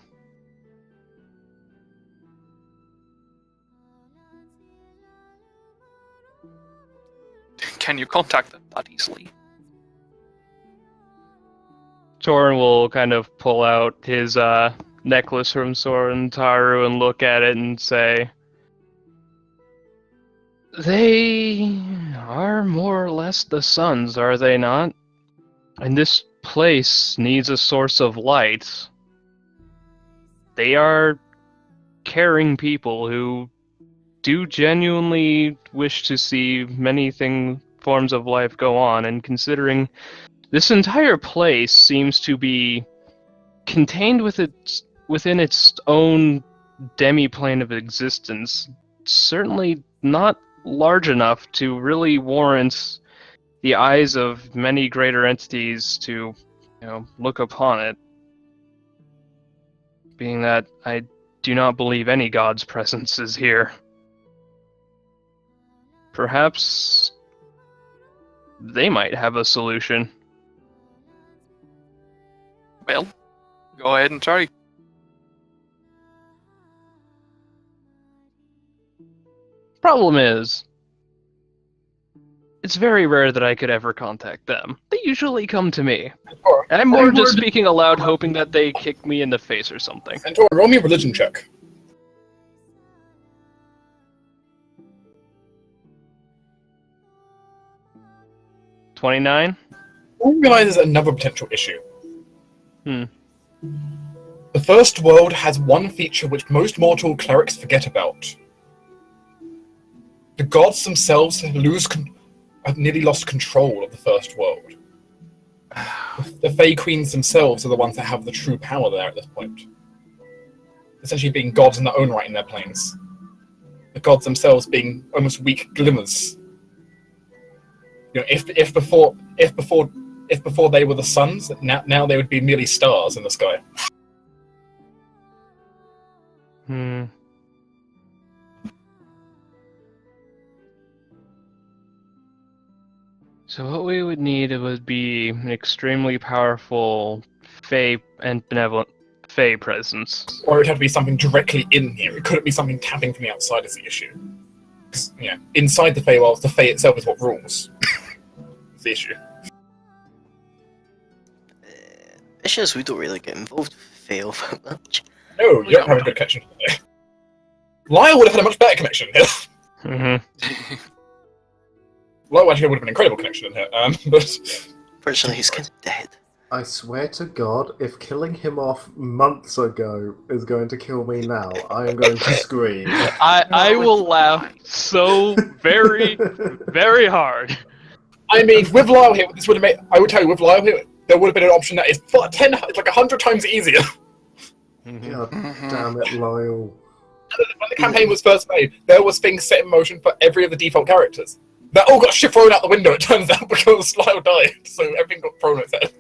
Can you contact them that easily? Torin will kind of pull out his necklace from Soren Taru and look at it and say, they are more or less the suns, are they not? And this place needs a source of light. They are caring people who do genuinely wish to see many forms of life go on, and considering this entire place seems to be contained within its own demi-plane of existence, certainly not large enough to really warrant the eyes of many greater entities to, look upon it. Being that I do not believe any god's presence is here. Perhaps they might have a solution. Well, go ahead and try. Problem is, it's very rare that I could ever contact them. They usually come to me. And I'm more just speaking aloud, hoping that they kick me in the face or something. And roll me a religion check. 29? You realize there's another potential issue. Hmm. The first world has one feature which most mortal clerics forget about. The gods themselves have nearly lost control of the first world. The Fae Queens themselves are the ones that have the true power there at this point. Essentially being gods in their own right in their planes. The gods themselves being almost weak glimmers. If before they were the suns, now they would be merely stars in the sky. Hmm. So what we would need would be an extremely powerful Fae and benevolent Fae presence. Or it would have to be something directly in here. It couldn't be something tapping from the outside is the issue. Inside the Feywild, the Fae itself is what rules. It's the issue. Issue is we don't really get involved with Fae all that much. No, you don't have a good connection. Lyle would have had a much better connection here. Mm-hmm. Lyle actually would have an incredible connection in here. But Unfortunately, he's kind of dead. I swear to God, if killing him off months ago is going to kill me now, I am going to scream. I will laugh so very, very hard. I mean, with Lyle here, this would have made. I would tell you, with Lyle here, there would have been an option that is 10, it's like 100 times easier. God damn it, Lyle. When the campaign was first made, there was things set in motion for every of the default characters. That all got shit thrown out the window, it turns out, because Lyle died, so everything got thrown on its head.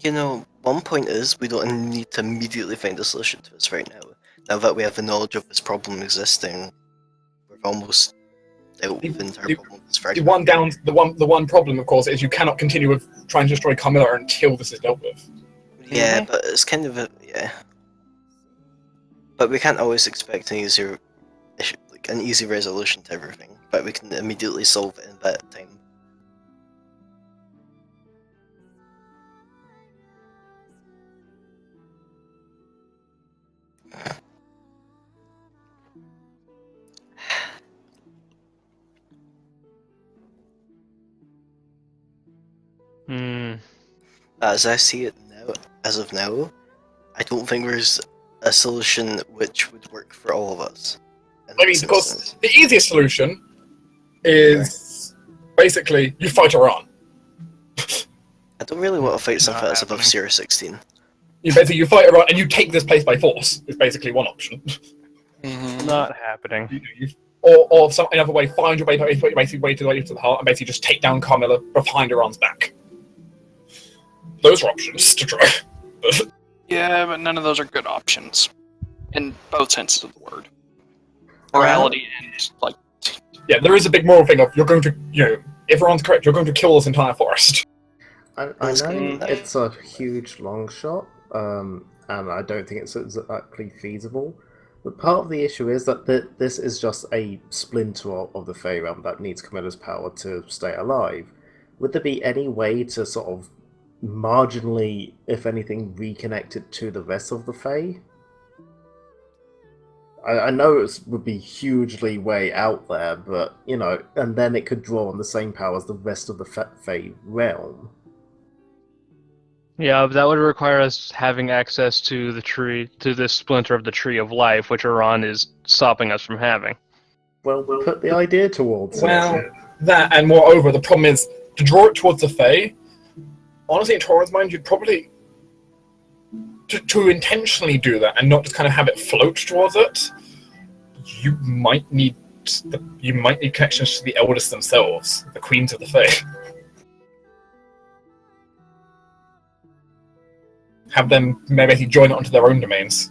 You know, one point is we don't need to immediately find a solution to this right now. Now that we have the knowledge of this problem existing, we've almost dealt with the entire problem. The one problem, of course, is you cannot continue with trying to destroy Carmilla until this is dealt with. Yeah, but it's kind of yeah. But we can't always expect an easy resolution to everything. But we can immediately solve it in that time. As I see it now, as of now, I don't think there's a solution which would work for all of us. I mean, because the easiest solution is basically you fight Iran. I don't really want to fight something that's above 0-16. You fight Iran and you take this place by force. Is basically one option. Not happening. Or some another way, find your way to the heart and basically just take down Carmilla behind Iran's back. Those are options to try. Yeah, but none of those are good options. In both senses of the word. Morality and, like... Yeah, there is a big moral thing of, you're going to, if Iran's correct, you're going to kill this entire forest. I know it's a huge long shot, and I don't think it's exactly feasible. But part of the issue is that this is just a splinter of the Fey realm that needs Camilla's power to stay alive. Would there be any way to sort of marginally, if anything, reconnect it to the rest of the Fey? I know it would be hugely way out there, but, and then it could draw on the same power as the rest of the Fey realm. Yeah, but that would require us having access to the tree, to this splinter of the Tree of Life, which Iran is stopping us from having. Well, put the idea towards it. That, and moreover, the problem is, to draw it towards the Fey, honestly, in Torrent's mind, you'd probably... To intentionally do that and not just kind of have it float towards it, you might need connections to the eldest themselves, the queens of the Fae. Have them maybe join it onto their own domains.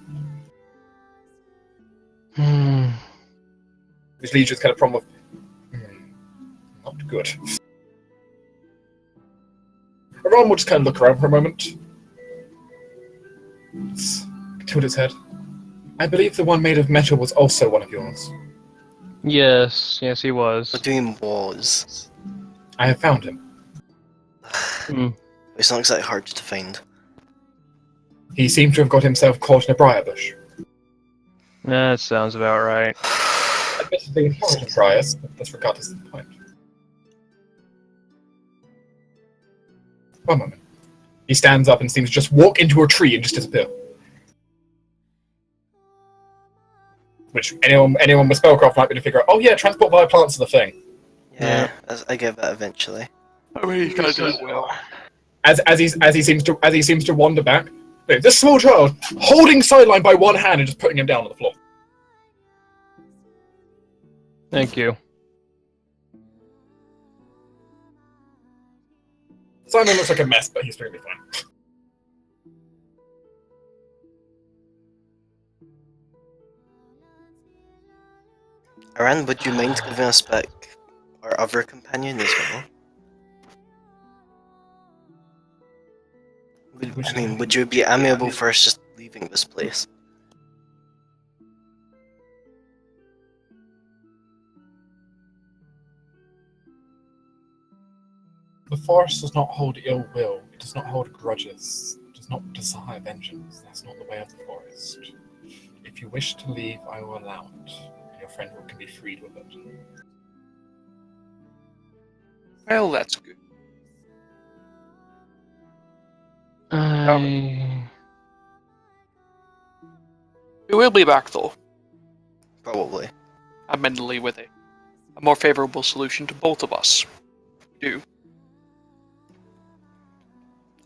Which leads to this kind of problem of not good. Iran will just kind of look around for a moment. Tilt its head. I believe the one made of metal was also one of yours. Yes, he was. What do you mean was? I have found him. It's not exactly hard to find. He seemed to have got himself caught in a briar bush. That sounds about right. Admittedly intelligent briars, but that's regardless of the point. One moment. He stands up and seems to just walk into a tree and just disappear. Which anyone with spellcraft might be able to figure out, oh yeah, transport via plants is the thing. Yeah, I get that eventually. I mean, you can do it well. As he seems to wander back, this small child holding sideline by one hand and just putting him down on the floor. Thank you. Simon looks like a mess, but he's going to be fine. Aran, would you mind giving us back our other companion as well? Would you be amiable for us just leaving this place? The forest does not hold ill will, it does not hold grudges, it does not desire vengeance. That's not the way of the forest. If you wish to leave, I will allow it. Your friend can be freed with it. Well, that's good. We will be back, though, Probably. admittedly with a more favorable solution to both of us. Do.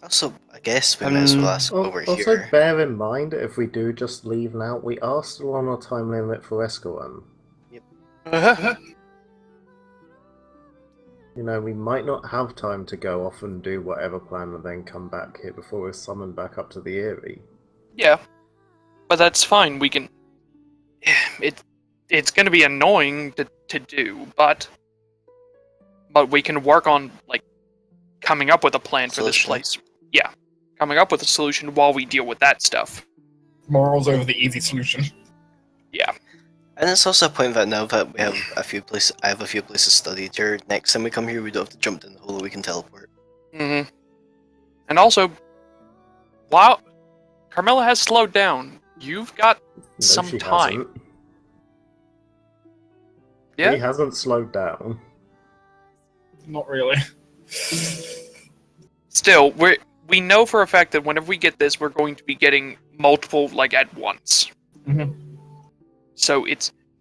Also, I guess we might as well ask while we're Also, here. bear in mind, if we do just leave now, we are still on our time limit for Escalon. You know, we might not have time to go off and do whatever plan and then come back here before we're summoned back up to the Eyrie. Yeah, but that's fine. We can. It's going to be annoying to do, but we can work on coming up with a plan for this place. Yeah, coming up with a solution while we deal with that stuff. Morals over the easy solution. Yeah. And it's also a point that now that we have a few places, I have a few places studied here. Next time we come here, we don't have to jump in the hole. We can teleport. Mm-hmm. And also, wow, Carmilla has slowed down. You've got some she time. Hasn't. Yeah. She hasn't slowed down. Not really. Still, we know for a fact that whenever we get this, we're going to be getting multiple at once. Mm-hmm. So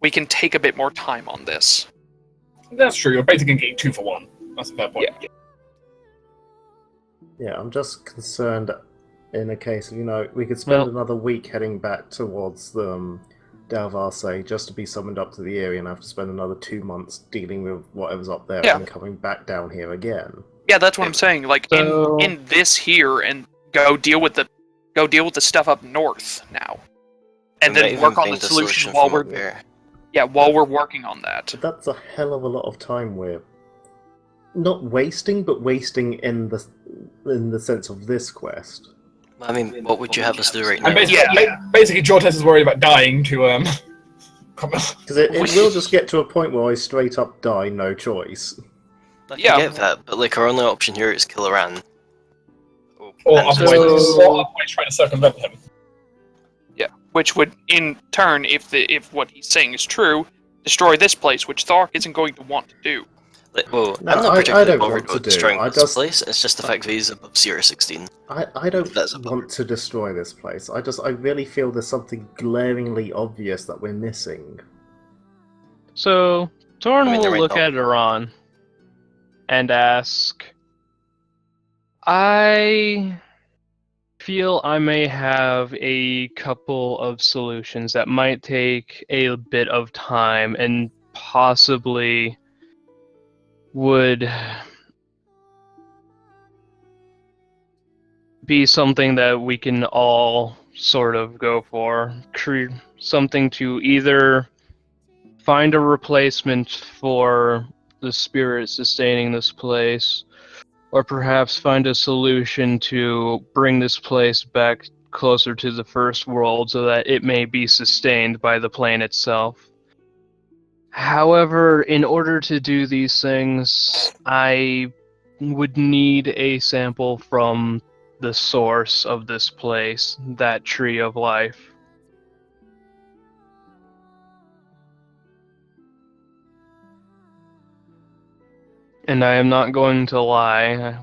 we can take a bit more time on this. That's true. You're basically getting 2 for 1. That's a fair point. Yeah. Yeah, I'm just concerned in a case of, we could spend another week heading back towards Dalvarse just to be summoned up to the area and have to spend another 2 months dealing with whatever's up there and coming back down here again. Yeah, that's what I'm saying. In this here, and go deal with the stuff up north now, and then work on the solution while we're working on that. But that's a hell of a lot of time we're not wasting, but wasting in the sense of this quest. I mean, what would you have us do right now? And basically Jortes is worried about dying to Because it will just get to a point where I straight up die, no choice. I can get that, but our only option here is kill Aran. Or otherwise trying to circumvent him. Yeah, which would in turn, if what he's saying is true, destroy this place, which Thark isn't going to want to do. No, I'm not particularly don't bothered want to with destroying do. this place. It's just the fact that he's above Sierra 16. I don't want to destroy this place. I really feel there's something glaringly obvious that we're missing. So Thorn will there ain't look no- at Iran and ask, I feel I may have a couple of solutions that might take a bit of time and possibly would be something that we can all sort of go for. Something to either find a replacement for the spirit sustaining this place, or perhaps find a solution to bring this place back closer to the first world so that it may be sustained by the plane itself. However, in order to do these things, I would need a sample from the source of this place, that tree of life. And I am not going to lie,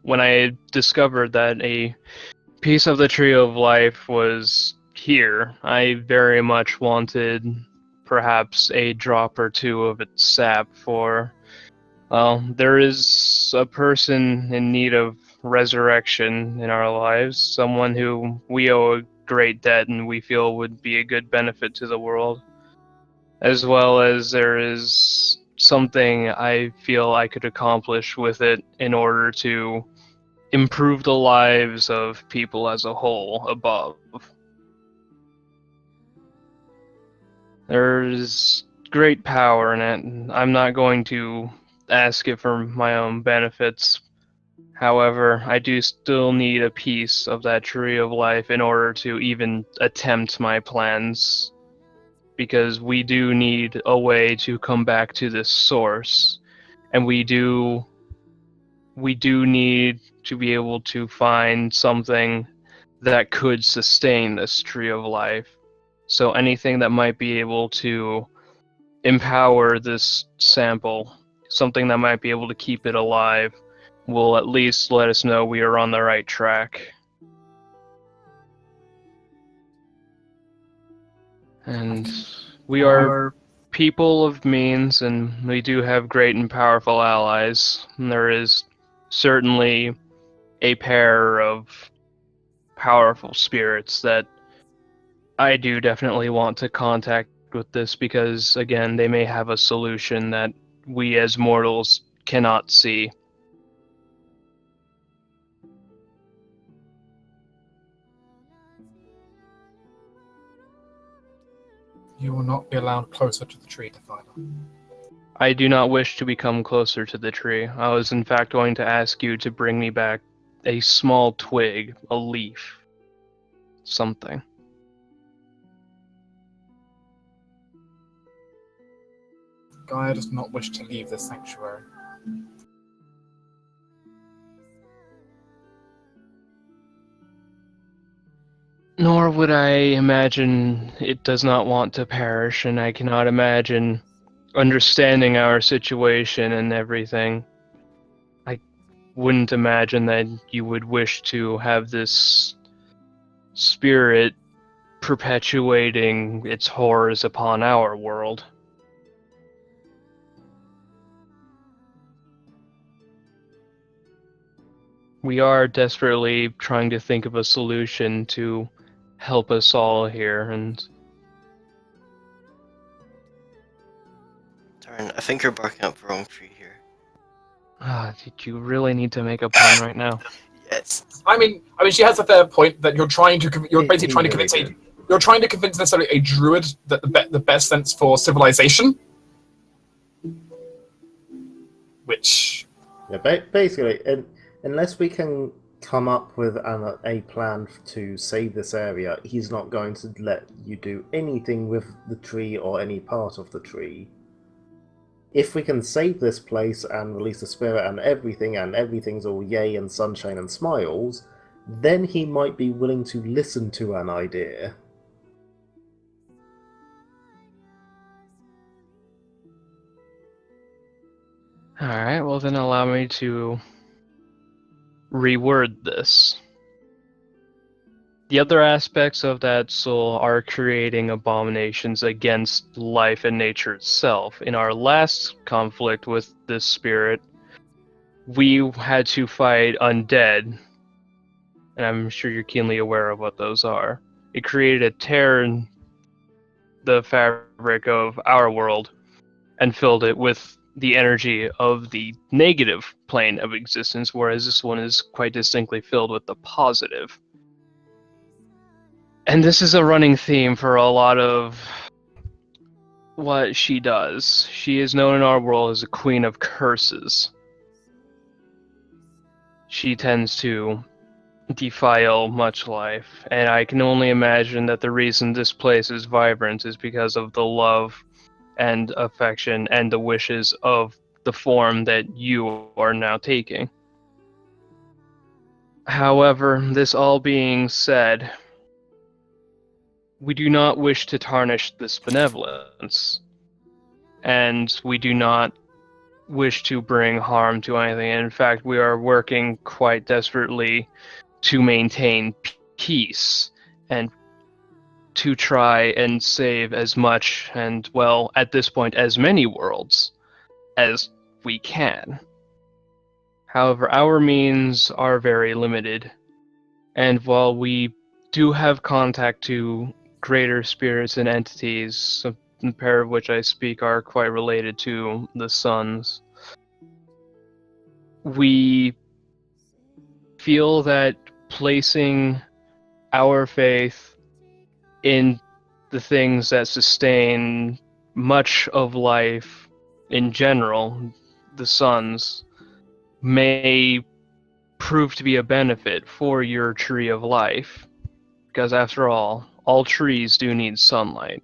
when I discovered that a piece of the tree of life was here, I very much wanted perhaps a drop or two of its sap for, well, there is a person in need of resurrection in our lives, someone who we owe a great debt and we feel would be a good benefit to the world, as well as there is something I feel I could accomplish with it in order to improve the lives of people as a whole above. There's great power in it. I'm not going to ask it for my own benefits. However, I do still need a piece of that tree of life in order to even attempt my plans, because we do need a way to come back to this source, and we do need to be able to find something that could sustain this tree of life. So anything that might be able to empower this sample, something that might be able to keep it alive, will at least let us know we are on the right track. And we are people of means, and we do have great and powerful allies. And there is certainly a pair of powerful spirits that I do definitely want to contact with this because, again, they may have a solution that we as mortals cannot see. You will not be allowed closer to the tree, Defiler. I do not wish to become closer to the tree. I was in fact going to ask you to bring me back a small twig, a leaf, something. Gaia does not wish to leave this sanctuary. Nor would I imagine it does not want to perish, and I cannot imagine understanding our situation and everything. I wouldn't imagine that you would wish to have this spirit perpetuating its horrors upon our world. We are desperately trying to think of a solution to help us all here, and Darn, I think you're barking up the wrong tree here. did you really need to make a pun right now? Yes. I mean, she has a fair point that you're trying to. You're basically He trying to really convince did. you're trying to convince necessarily a druid that the best sense for civilization, which Yeah, basically, unless we can come up with a plan to save this area, he's not going to let you do anything with the tree or any part of the tree. If we can save this place and release the spirit and everything's all yay and sunshine and smiles, then he might be willing to listen to an idea. Alright, well then allow me to reword this. The other aspects of that soul are creating abominations against life and nature itself. In our last conflict with this spirit, we had to fight undead, and I'm sure you're keenly aware of what those are. It created a tear in the fabric of our world and filled it with the energy of the negative plane of existence, whereas this one is quite distinctly filled with the positive. And this is a running theme for a lot of what she does. She is known in our world as a queen of curses. She tends to defile much life, and I can only imagine that the reason this place is vibrant is because of the love and affection and the wishes of the form that you are now taking. However, this all being said, we do not wish to tarnish this benevolence, and we do not wish to bring harm to anything. In fact, we are working quite desperately to maintain peace and to try and save as much and, well, at this point, as many worlds as we can. However, our means are very limited, and while we do have contact to greater spirits and entities, a pair of which I speak are quite related to the suns, we feel that placing our faith in the things that sustain much of life in general, the suns, may prove to be a benefit for your tree of life. Because after all trees do need sunlight.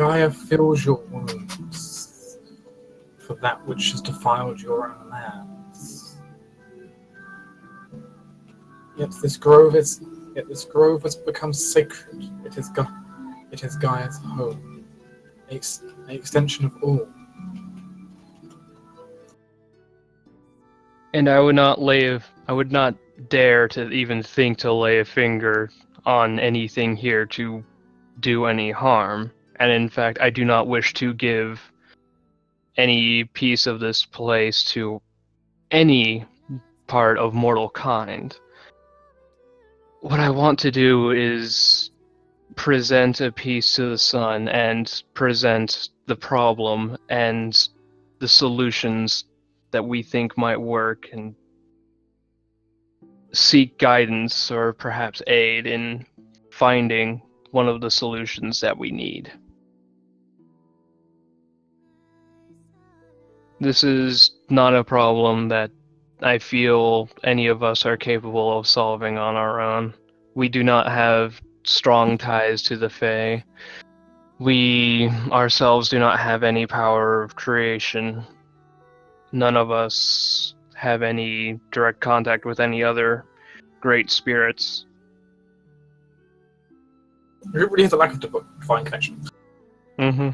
Gaia fills your wounds for that which has defiled your own lands. Yet this grove has become sacred. It is Gaia's home, an extension of all. And I would not dare to even think to lay a finger on anything here to do any harm. And in fact, I do not wish to give any piece of this place to any part of mortal kind. What I want to do is present a piece to the sun and present the problem and the solutions that we think might work, and seek guidance or perhaps aid in finding one of the solutions that we need. This is not a problem that I feel any of us are capable of solving on our own. We do not have strong ties to the Fae. We ourselves do not have any power of creation. None of us have any direct contact with any other great spirits. You really have the lack of divine connection. Mm-hmm.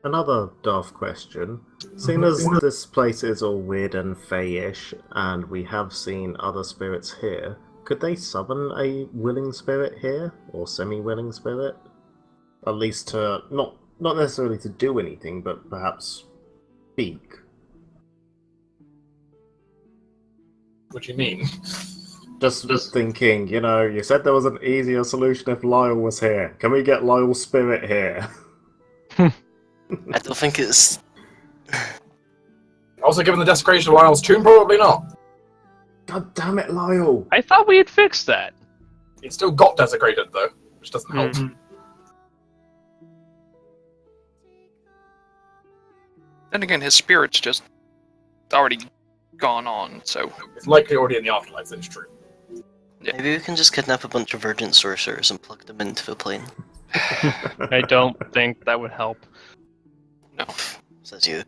Another daft question. Seeing as this place is all weird and fey-ish, and we have seen other spirits here, could they summon a willing spirit here? Or semi-willing spirit? At least to, not necessarily to do anything, but perhaps speak. What do you mean? Just thinking, you said there was an easier solution if Lyle was here. Can we get Lyle's spirit here? I don't think it's... Also, given the desecration of Lyle's tomb, probably not. God damn it, Lyle! I thought we had fixed that. It still got desecrated, though, which doesn't help. Mhm. Then again, his spirit's just already gone on, so... It's likely already in the afterlife, that's true. Yeah. Maybe we can just kidnap a bunch of verdant sorcerers and plug them into the plane. I don't think that would help. No. Says you.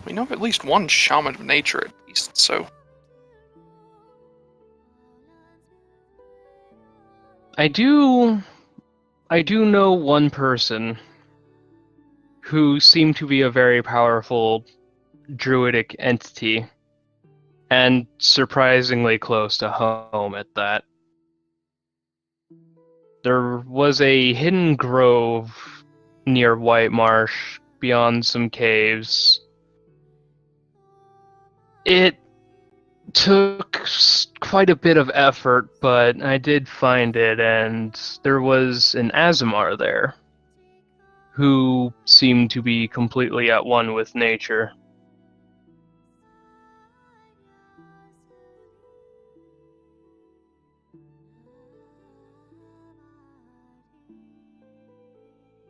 We know of at least one shaman of nature, at least, so... I do know one person who seemed to be a very powerful druidic entity, and surprisingly close to home at that. There was a hidden grove near White Marsh, beyond some caves. It took quite a bit of effort, but I did find it, and there was an Azamar there who seemed to be completely at one with nature.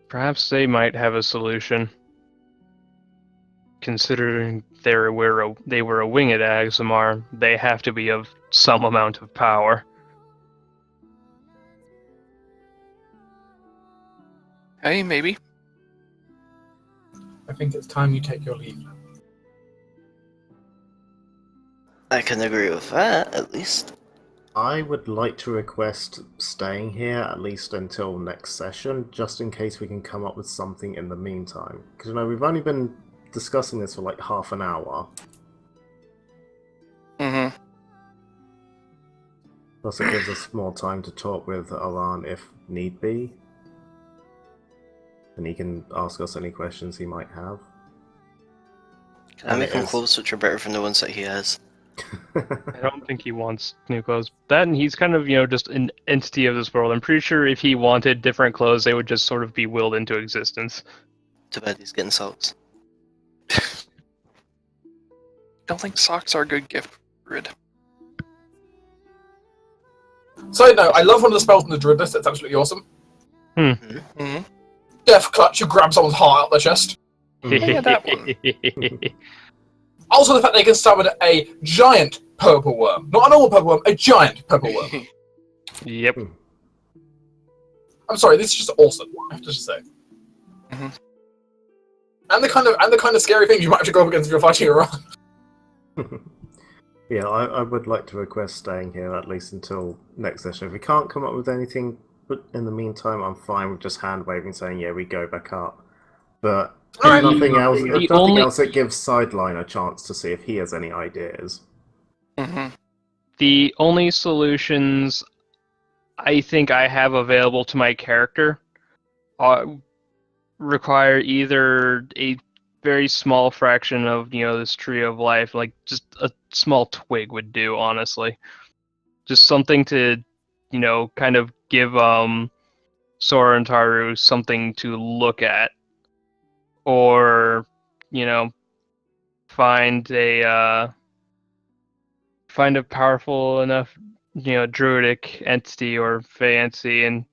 Perhaps they might have a solution. Considering they were a winged Azamar, they have to be of some amount of power. Hey, maybe. I think it's time you take your leave. I can agree with that, at least. I would like to request staying here at least until next session, just in case we can come up with something in the meantime. Because, we've only been discussing this for like half an hour. Mm-hmm. Plus it gives us more time to talk with Alan if need be. And he can ask us any questions he might have. Can I make him clothes which are better than the ones that he has? I don't think he wants new clothes. That, and he's kind of, just an entity of this world. I'm pretty sure if he wanted different clothes, they would just sort of be willed into existence. Too bad he's getting socks. Don't think socks are a good gift, Druid. Side note, I love one of the spells in the Druid list, it's absolutely awesome. Mm-hmm. Death Clutch, you grab someone's heart out their chest. Yeah, that one. Also the fact they can summon a giant purple worm. Not a normal purple worm, a giant purple worm. Yep. I'm sorry, this is just awesome, I have to just say. Mhm. And the kind of scary thing you might have to go up against if you're fighting around. Yeah, I would like to request staying here at least until next session. If we can't come up with anything, but in the meantime, I'm fine with just hand waving, saying yeah, we go back up. But if Alright. nothing else, The only- it gives Sideline a chance to see if he has any ideas. Mhm. The only solutions I think I have available to my character require either a very small fraction of this tree of life, like just a small twig would do, honestly. Just something to kind of give Sora and Taru something to look at, or find a powerful enough druidic entity or fancy and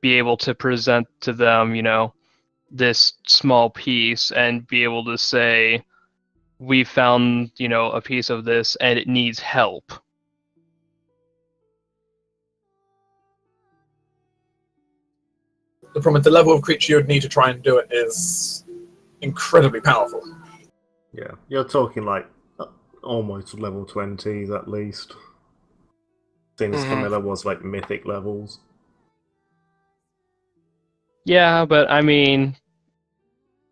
be able to present to them this small piece and be able to say, we found a piece of this and it needs help. The problem is the level of creature you would need to try and do it is incredibly powerful. Yeah, you're talking like almost level 20s at least. Seems Camilla was like mythic levels. Yeah, but I mean,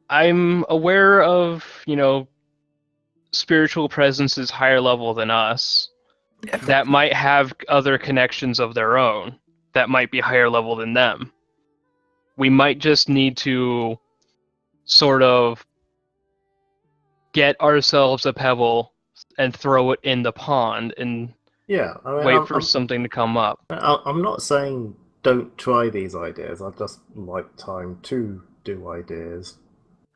I'm aware of spiritual presences higher level than us that might have other connections of their own that might be higher level than them. We might just need to sort of get ourselves a pebble and throw it in the pond and Yeah, I mean, wait for something to come up. I'm not saying don't try these ideas. I'd just like time to do ideas.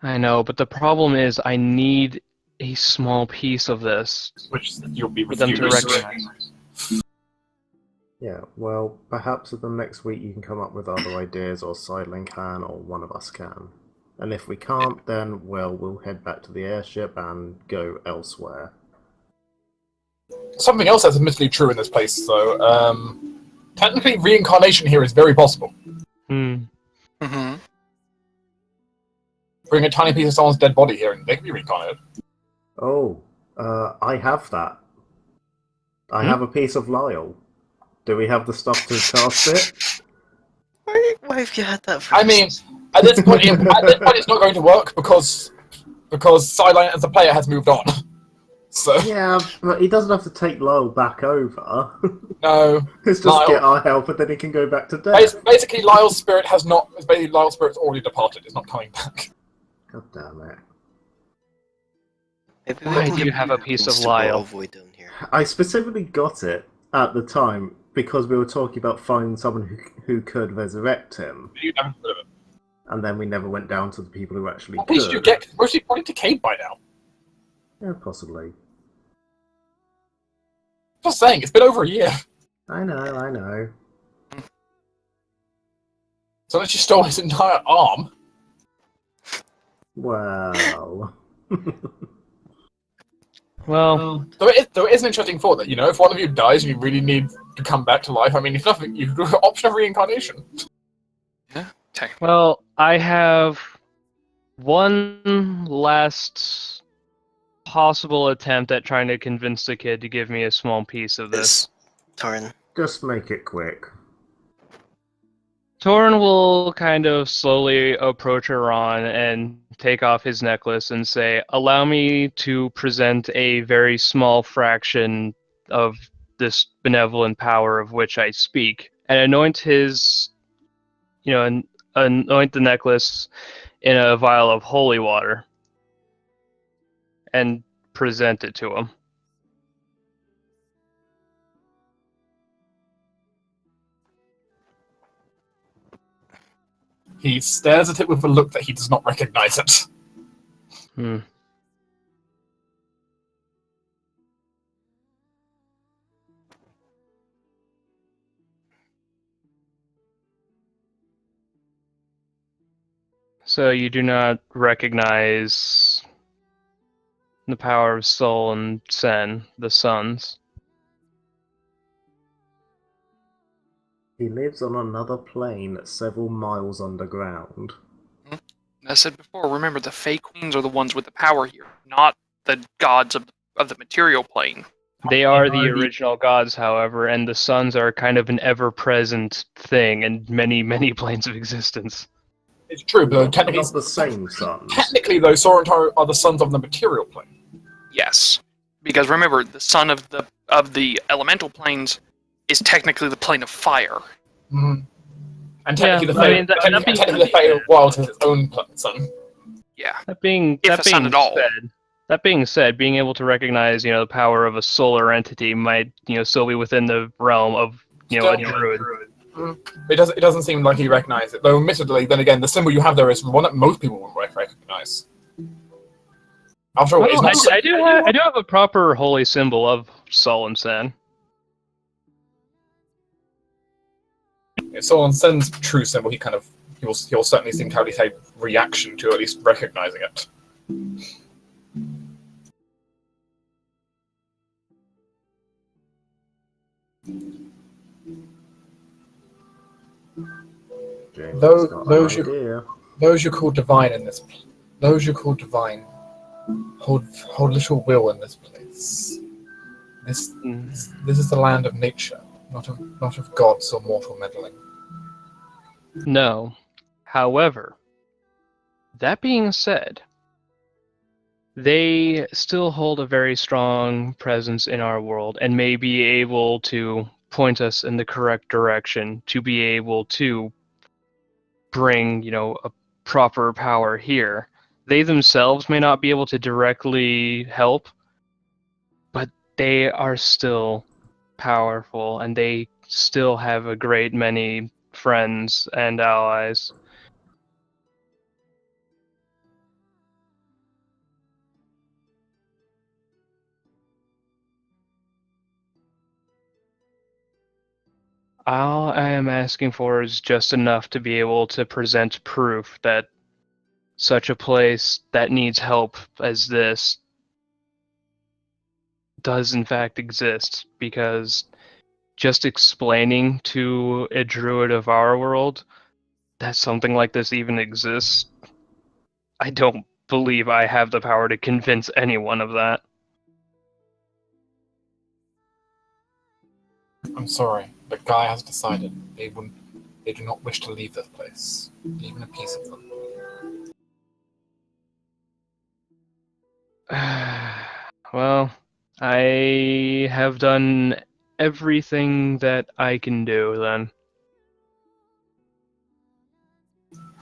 I know, but the problem is I need a small piece of this Which you'll be for them to refused. recognize. Yeah, well, perhaps in the next week you can come up with other ideas, or Sideling can, or one of us can. And if we can't, then, well, we'll head back to the airship and go elsewhere. Something else that's admittedly true in this place, though. Technically, reincarnation here is very possible. Mhm. Bring a tiny piece of someone's dead body here and they can be reincarnated. Oh, I have that. I have a piece of Lyle. Do we have the stuff to cast it? Why have you had that for I mean, at this point, it's not going to work because Sideline as a player has moved on. So Yeah, but he doesn't have to take Lyle back over. no, Let's just Lyle- get our help and then he can go back to death. basically Lyle's spirit has not. Basically, Lyle's spirit's already departed. It's not coming back. God damn it. Maybe we Why can do you get have a piece things of to Lyle? avoid down here. I specifically got it at the time because we were talking about finding someone who could resurrect him, You never heard of it. and then we never went down to the people who actually At least could. you get mostly probably decayed by now. Yeah, possibly. Just saying, it's been over a year. I know. So unless you stole his entire arm. Well... Well, Though it is an interesting thought that, if one of you dies and you really need to come back to life, I mean, if nothing, you could do the option of reincarnation. well, I have one last possible attempt at trying to convince the kid to give me a small piece of this. Torn. Just make it quick. Torn will kind of slowly approach Iran and take off his necklace and say, allow me to present a very small fraction of this benevolent power of which I speak, and anoint his, anoint the necklace in a vial of holy water and present it to him. He stares at it with a look that he does not recognize it. Hmm. So you do not recognize the power of Sol and Sen, the sons. He lives on another plane several miles underground. As I said before, remember the Fey Queens are the ones with the power here, not the gods of the material plane. They are the original gods, however, and the suns are kind of an ever-present thing in many, many planes of existence. It's true, but Not the same suns. technically, though, Sorentar are the sons of the material plane. Yes, because remember, the sun of the elemental planes is technically the plane of fire. Mm-hmm. And technically, Yeah, the Fey World has its own sun. Yeah. That being sun at all. That being said, being able to recognize, the power of a solar entity might, still be within the realm of, a druid. It doesn't seem like he recognized it, though. Admittedly, then again, the symbol you have there is one that most people wouldn't recognize. After all, Well, I do have a proper holy symbol of Sol and Sen. If Solon Sen's true symbol, he'll certainly seem to have a reaction to at least recognizing it. Those you call divine in this, those you call divine, hold little will in this place. This is the land of nature, not of gods or mortal meddling. No. However, that being said, they still hold a very strong presence in our world and may be able to point us in the correct direction to be able to bring, a proper power here. They themselves may not be able to directly help, but they are still powerful and they still have a great many friends and allies. All I am asking for is just enough to be able to present proof that such a place that needs help as this does in fact exist, because just explaining to a druid of our world that something like this even exists, I don't believe I have the power to convince anyone of that. I'm sorry, but Guy has decided they do not wish to leave this place, even a piece of them. Well, I have done everything that I can do then.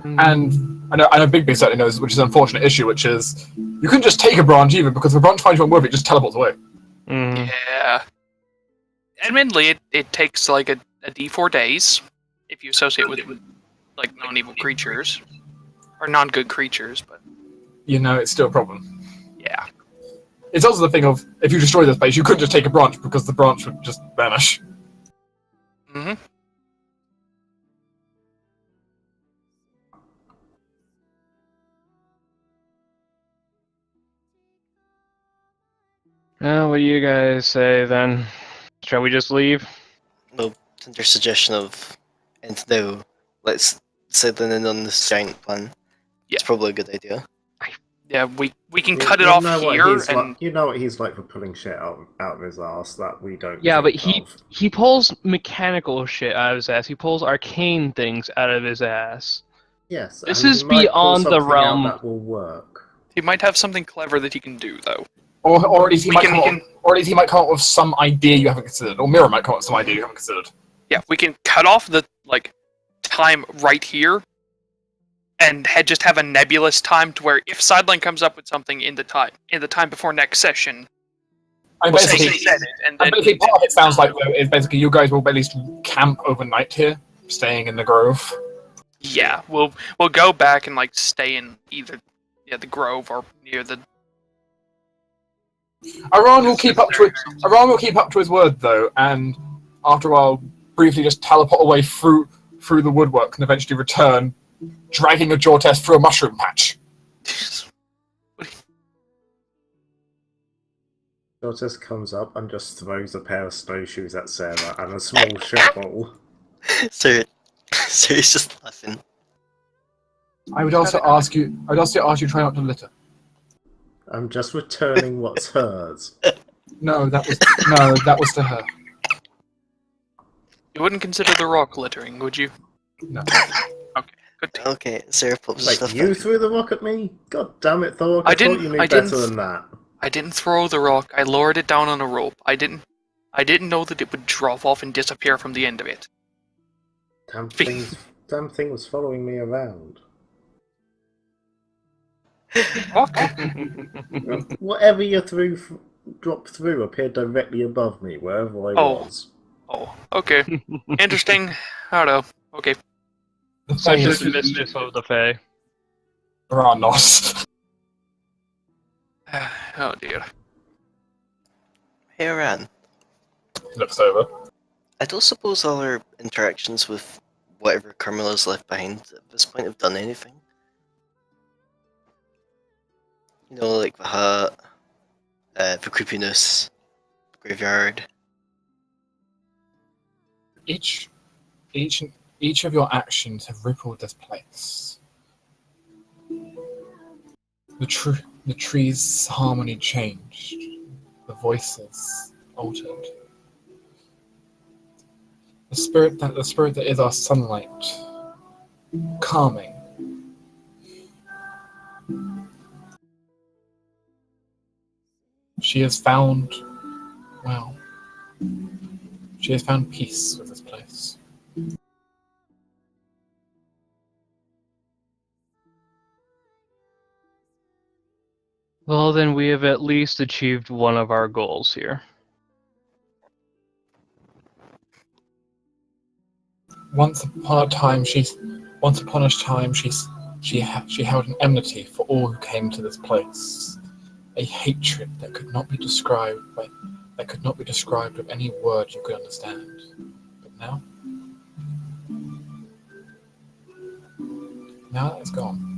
And I know Bigby certainly knows, which is an unfortunate issue, which is you couldn't just take a branch either, because if a branch finds you unworthy, it just teleports away. Yeah. Admittedly, it takes like a D4 days if you associate with like non-evil creatures or non-good creatures, but It's still a problem. yeah. It's also the thing of, if you destroy this place, you couldn't just take a branch, because the branch would just vanish. Mm-hmm. Well, what do you guys say then? Shall we just leave? No, your suggestion of, and now let's settle in on this giant plan. Yeah. It's probably a good idea. Yeah, we can cut it off here, and you know what he's like for pulling shit out of his ass that we don't. Yeah, but think of. he pulls mechanical shit out of his ass. He pulls arcane things out of his ass. Yes, This and is he might pull beyond the something realm. out that will work. he might have something clever that he can do, though. Or at least he might come up with some idea you haven't considered, or Mira might come up with some idea you haven't considered. Yeah, we can cut off the time right here, and just have a nebulous time to where if Sideline comes up with something in the time before next session, we'll say he said it, and then basically part of it sounds like, though, is basically you guys will at least camp overnight here, staying in the grove. yeah, we'll go back and stay in either the grove or near the. Aran will keep up to his word, though, and after a while, briefly just teleport away through the woodwork and eventually return, dragging a Jortes through a mushroom patch. Jortis comes up and just throws a pair of snowshoes at Sarah and a small shovel. Sir, sir, he's just laughing. I would also ask you to try not to litter. I'm just returning what's hers. No, that was to her. You wouldn't consider the rock littering, would you? No. Okay, good. Okay, Sarah pops his Like, stuff you back. threw the rock at me? God damn it, Thor! I I thought didn't- you knew I didn't better th- than that. I didn't throw the rock. I lowered it down on a rope. I didn't know that it would drop off and disappear from the end of it. Damn thing was following me around. Rock? Whatever you dropped through appeared directly above me, wherever I Oh. was. Oh, okay. Interesting. I don't know. Okay. The Such thing is the is, mischief of the Fae. there are not. Oh dear. Hey, Aran. He looks over. I don't suppose all our interactions with whatever Carmela's left behind at this point have done anything. You know, like the hut, the creepiness, the graveyard. Each of your actions have rippled this place. The tree's harmony changed. The voices altered. The spirit that is our sunlight, calming. She has found peace with this place. Well, then we have at least achieved one of our goals here. Once upon a time, she held an enmity for all who came to this place, a hatred that could not be described with any word you could understand. But now that it's gone.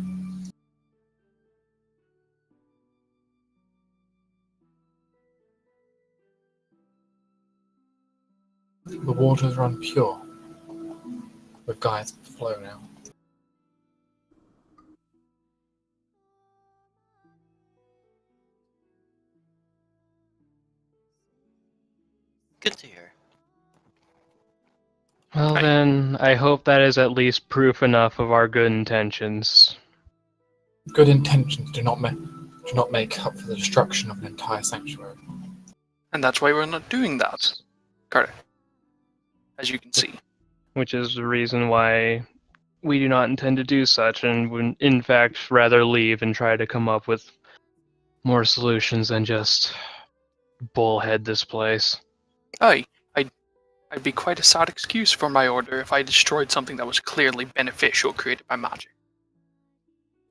The waters run pure, with guides that flow now. Good to hear. Well, Right. then, I hope that is at least proof enough of our good intentions. Good intentions do not make up for the destruction of an entire sanctuary. And that's why we're not doing that. Correct. As you can see. Which is the reason why we do not intend to do such, and would, in fact, rather leave and try to come up with more solutions than just bullhead this place. I'd be quite a sad excuse for my order if I destroyed something that was clearly beneficial created by magic.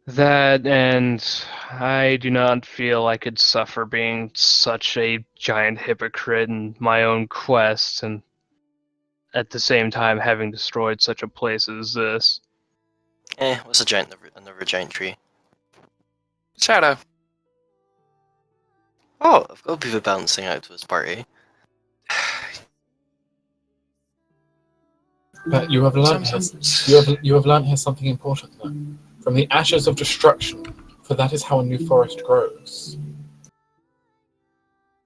That, and I do not feel I could suffer being such a giant hypocrite in my own quest, and at the same time having destroyed such a place as this. What's another giant tree? Sarah, Oh, I've got people bouncing out to this party. But you have learned here something important, though. From the ashes of destruction, for that is how a new forest grows.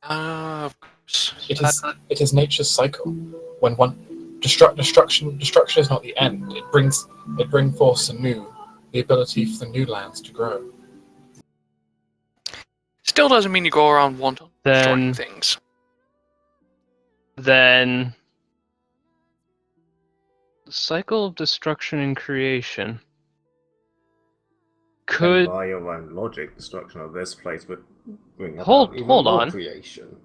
of course. It is nature's cycle. When destruction is not the end. It brings forth the ability for the new lands to grow. Still doesn't mean you go around wanting destroying Then, things. then, the cycle of destruction and creation And could by your own logic, destruction of this place would bring about Hold- even hold more on. creation.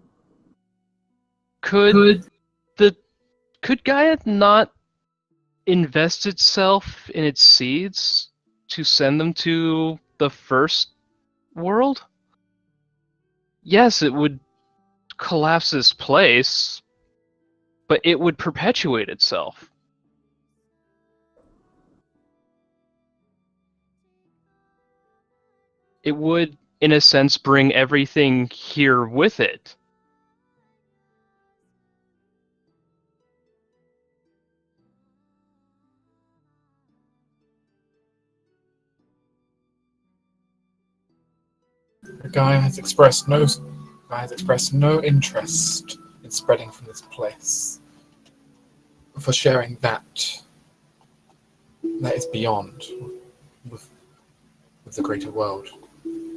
could Gaia not invest itself in its seeds to send them to the first world? Yes, it would collapse this place, but it would perpetuate itself. It would, in a sense, bring everything here with it. Gaia has expressed no interest in spreading from this place. For sharing that is beyond with the greater world.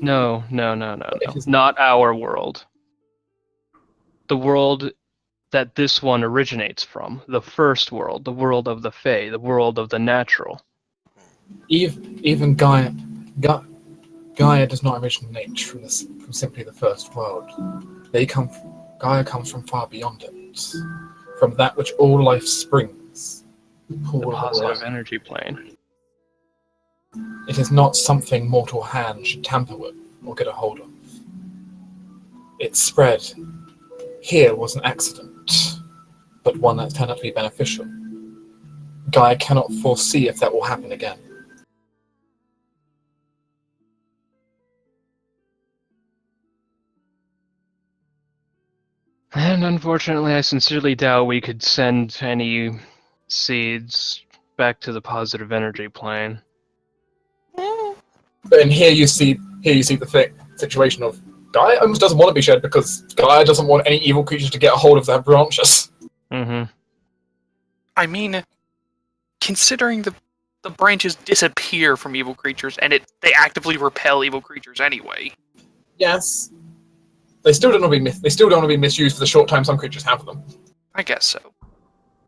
No. It is- Not our world. The world that this one originates from. The first world. The world of the Fae. The world of the natural. Even Gaia does not originate from simply the first world. Gaia comes from far beyond it, from that which all life springs. The positive energy plane. It is not something mortal hands should tamper with or get a hold of. Its spread here was an accident, but one that turned out to be beneficial. Gaia cannot foresee if that will happen again. And unfortunately, I sincerely doubt we could send any seeds back to the positive energy plane. But in here you see the situation of Gaia almost doesn't want to be shed because Gaia doesn't want any evil creatures to get a hold of their branches. Mm-hmm. I mean, considering the branches disappear from evil creatures, and they actively repel evil creatures anyway. Yes. They still don't want to be misused for the short time some creatures have them. I guess so.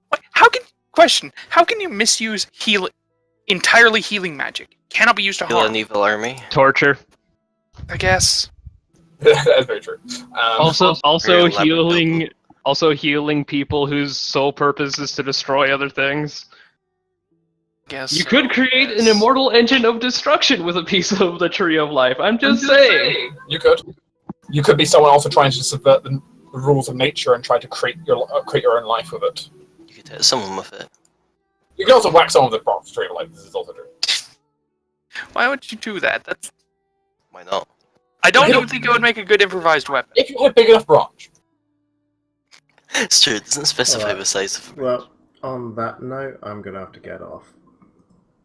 What? How can you misuse entirely healing magic? Cannot be used to Kill harm. an evil army. Torture. I guess. That is very true. Also Very elaborate healing. build. Also healing people whose sole purpose is to destroy other things. Guess You so, could create an yes. immortal engine of destruction with a piece of the Tree of Life. I'm just saying. You could. You could be someone also trying to subvert the rules of nature and try to create your own life with it. You could hit someone with it. You can also whack someone with a box straight like this is also true. Why would you do that? Why not? I don't Hit even him. think it would make a good improvised weapon. If you had a big enough branch. It's true, it doesn't specify Alright. the size of it. Well, on that note, I'm gonna have to get off.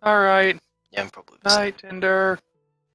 All right. Yeah, I'm probably the same. Night, Tinder.